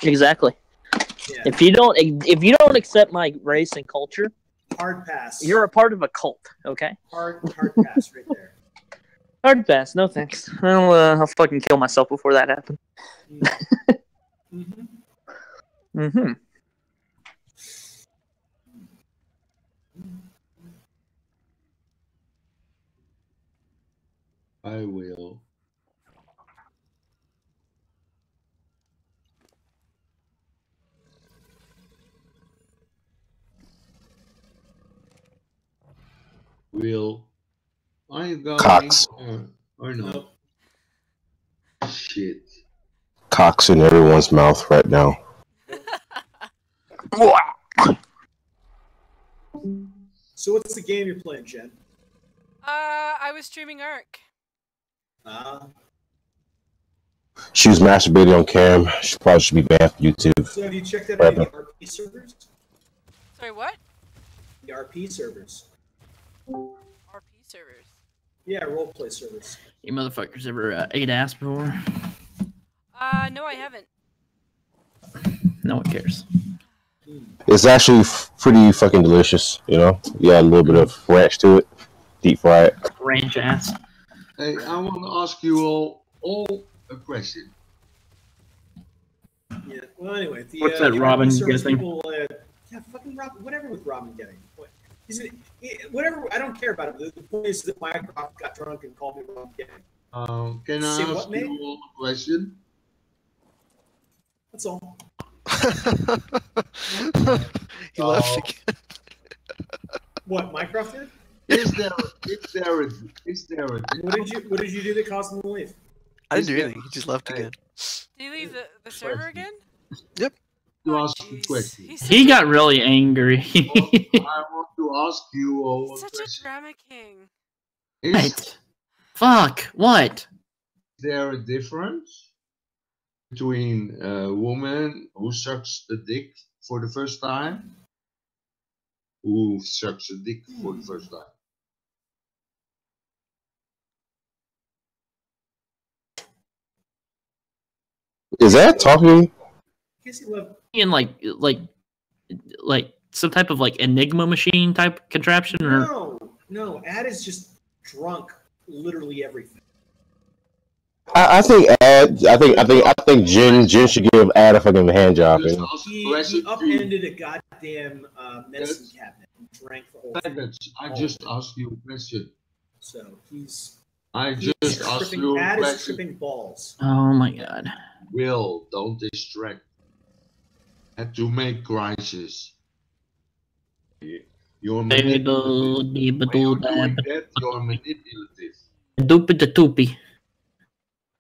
Exactly. Yeah. If you don't accept my race and culture, Hard pass. you're a part of a cult. Okay. Hard pass right there. Hard pass. No thanks. I'll fucking kill myself before that happens. Mm-hmm. Mm-hmm. I will. Will. Are you going? Cox. Or no? Shit. Cox in everyone's mouth right now. So what's the game you're playing, Jen? I was streaming Ark. She was masturbating on cam. She probably should be banned from YouTube. So have you checked out any of the RP servers? Sorry, what? The RP servers. RP servers. Yeah, roleplay servers. You motherfuckers ever ate ass before? No, I haven't. No one cares. It's actually pretty fucking delicious, you know? Yeah, a little bit of ranch to it. Deep fry it. Ranch ass. Hey, I want to ask you all a question. Yeah. Well, anyway, What's that the Robin RP servers getting? people, yeah, fucking Robin. Whatever with Robin getting. Whatever. I don't care about it. The point is that Mycroft got drunk and called me Robin getting. Can I Say ask what, mate? you all a question? That's all. He left again. What, Mycroft did? Is there a What did you do that caused him to leave? I didn't do anything. He just left again. Did you leave the server again? Yep. To ask you a question. He got really angry. I want to ask you all a Such question. a drama king. What? Fuck. What? Is there a difference between a woman who sucks a dick for the first time, who sucks a dick for the first time? Is that talking? In like some type of like Enigma machine type contraption, or No. Ad is just drunk. Literally everything. I think Jen should give Ad a fucking hand job. You know? He upended a goddamn medicine cabinet and drank the whole thing. I just asked you a question. So he's. I just asked you a Ad is question. tripping balls. oh my god. Will, don't distract. And to make crisis. You're manipulative. When you're doing that, you're manipulative. Doopy the toopy.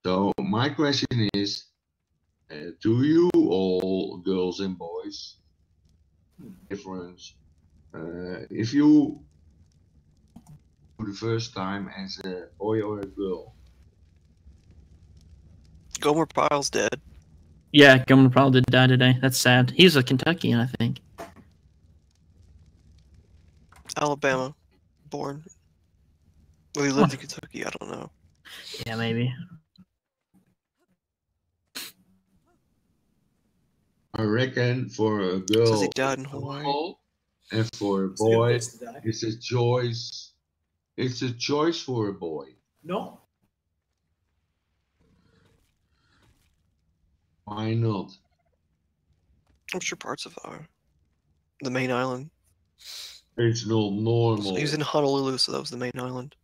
So my question is, to you all girls and boys, difference, if you for the first time as a boy or a girl, Gomer Pyle's dead. Yeah, Gomer probably did die today. That's sad. He's a Kentuckian, I think. Alabama. Born. Well, he lived in Kentucky. I don't know. Yeah, maybe. I reckon for a girl, Says he died in Hawaii. and for a boy, it's a choice. It's a choice for a boy. No. Why not? I'm sure parts of the main island. It's not normal. He was in Honolulu, so that was the main island.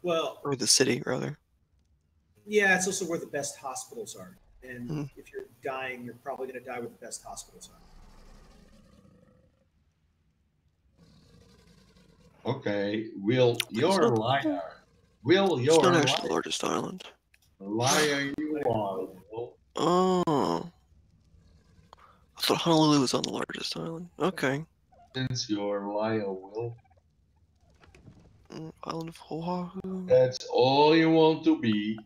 Well, or the city, rather. Yeah, it's also where the best hospitals are. And if you're dying, you're probably going to die where the best hospitals are. Okay, Will, you're a liar. Will, It's you're not a actually the liar. largest island. Liar you are, Will. Oh. I thought Honolulu was on the largest island. Okay. Since you're a liar, Will. Island of Oahu. That's all you want to be.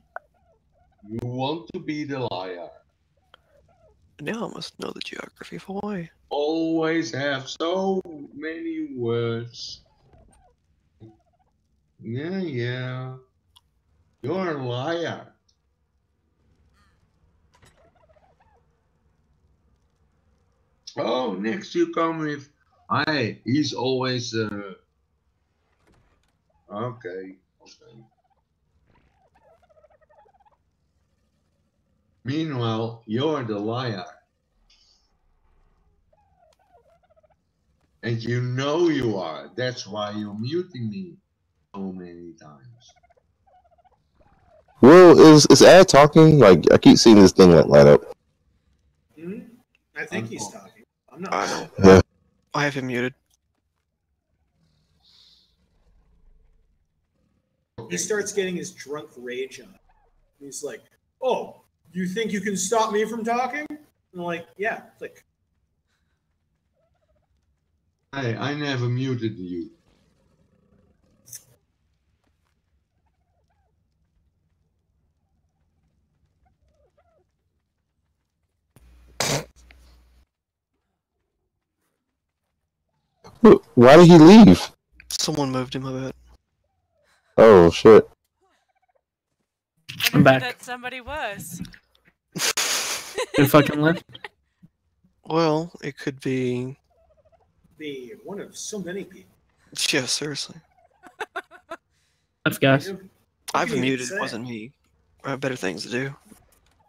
You want to be the liar. Now I must know the geography of Hawaii. Always have so many words. Yeah. You're a liar. Oh, next you come with, he's always, okay. Meanwhile, you're the liar. And you know you are. That's why you're muting me so many times. Will, is Ad talking? Like, I keep seeing this thing light up. I think he's talking. I'm not. I know. Yeah. I have him muted. He starts getting his drunk rage on. He's like, "Oh, you think you can stop me from talking?" And I'm like, "Yeah, click." Hey, I never muted you. Why did he leave? Someone moved him a bit. Oh, shit. I'm back. That somebody was. Who fucking left? Well, it could be. Be one of so many people. Yeah, seriously. That's guys. I've muted. It wasn't me. I have better things to do.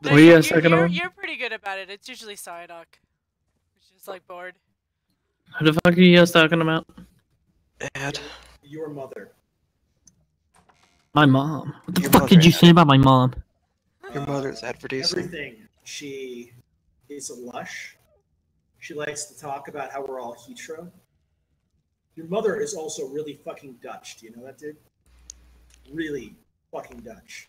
Were you a second of them? You're pretty good about it. It's usually Psyduck. Which is like bored. Who the fuck are you guys talking about? Ed. Your mother. My mom. What the Your fuck mother, did you Ed. say about my mom? Your mother's advertising. Everything. She is a lush. She likes to talk about how we're all hetero. Your mother is also really fucking Dutch. Do you know that, dude? Really fucking Dutch.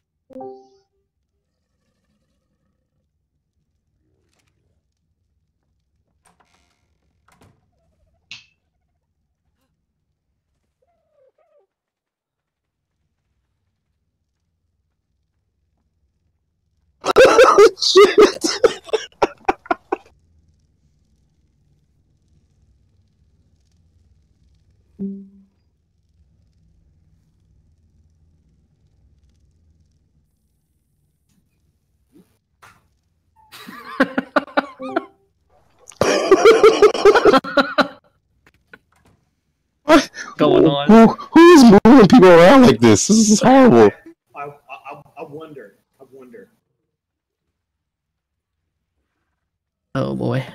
Shit. What? Going on? Who is moving people around like this? This is horrible. I wonder. I wonder. Oh boy.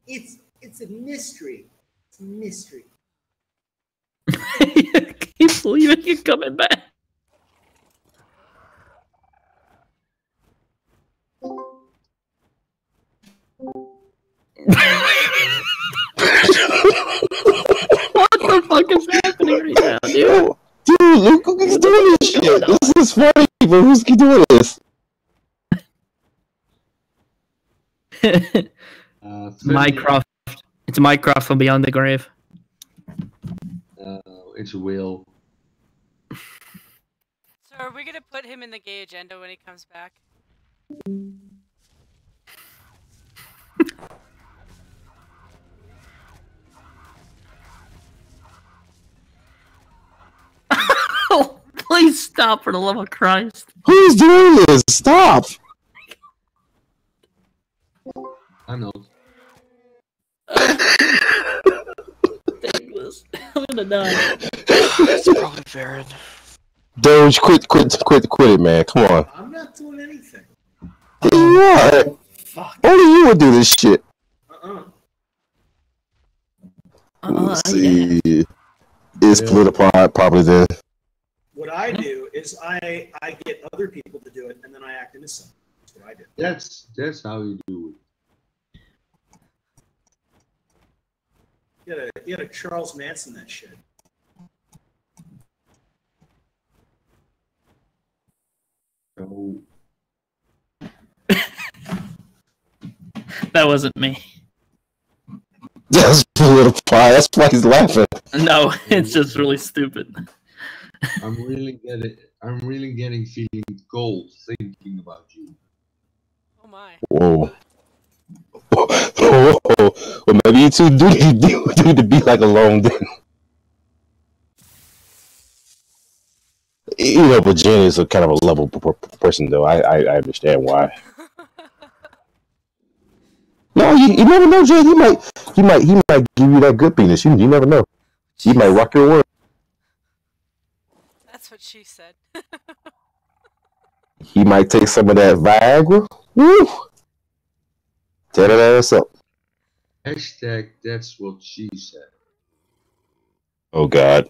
It's a mystery. It's a mystery. I can't believe you're coming back. What the fuck is happening right now, dude? Dude, who's doing this shit? This is funny, but who's doing this? Mycroft. It's Mycroft from Beyond the Grave. It's Will. So are we gonna put him in the gay agenda when he comes back? Oh, please stop for the love of Christ. Who's doing this? Stop! I'm not. I'm gonna die. It's probably Varen. Doge, quit it, man. Come on. I'm not doing anything. You are. Fuck. Only you would do this shit. Let's see. Is political probably then. What I do is I get other people to do it, and then I act innocent. That's what I do. That's how you do You gotta Charles Manson that shit. So, That wasn't me. That's a little pie. That's why he's laughing. No, it's just really stupid. I'm really getting feeling cold thinking about you. Oh my. Whoa. Whoa. Well, maybe you two do need to be like alone then. You know, but Jen is a kind of a lovable person, though. I understand why. No, you never know, Jen. He might give you that good penis. You never know. He might rock your world. That's what she said. He might take some of that Viagra. Woo! Tear that ass up. Hashtag that's what she said. Oh God.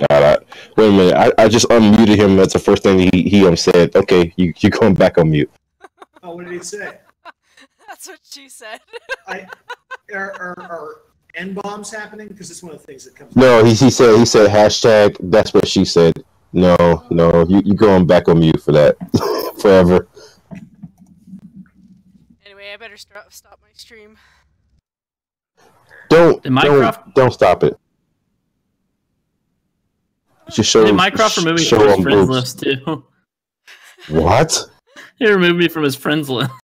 God, wait a minute. I just unmuted him. That's the first thing he said. Okay, you're going back on mute. Oh, what did he say? That's what she said. Are N-bombs happening? Because it's one of the things that comes. No, he said hashtag. That's what she said. No, you going back on mute for that forever. Anyway, I better stop my stream. Don't stop it. Just show. Did Mycroft remove me from his friends list too? What? He removed me from his friends list.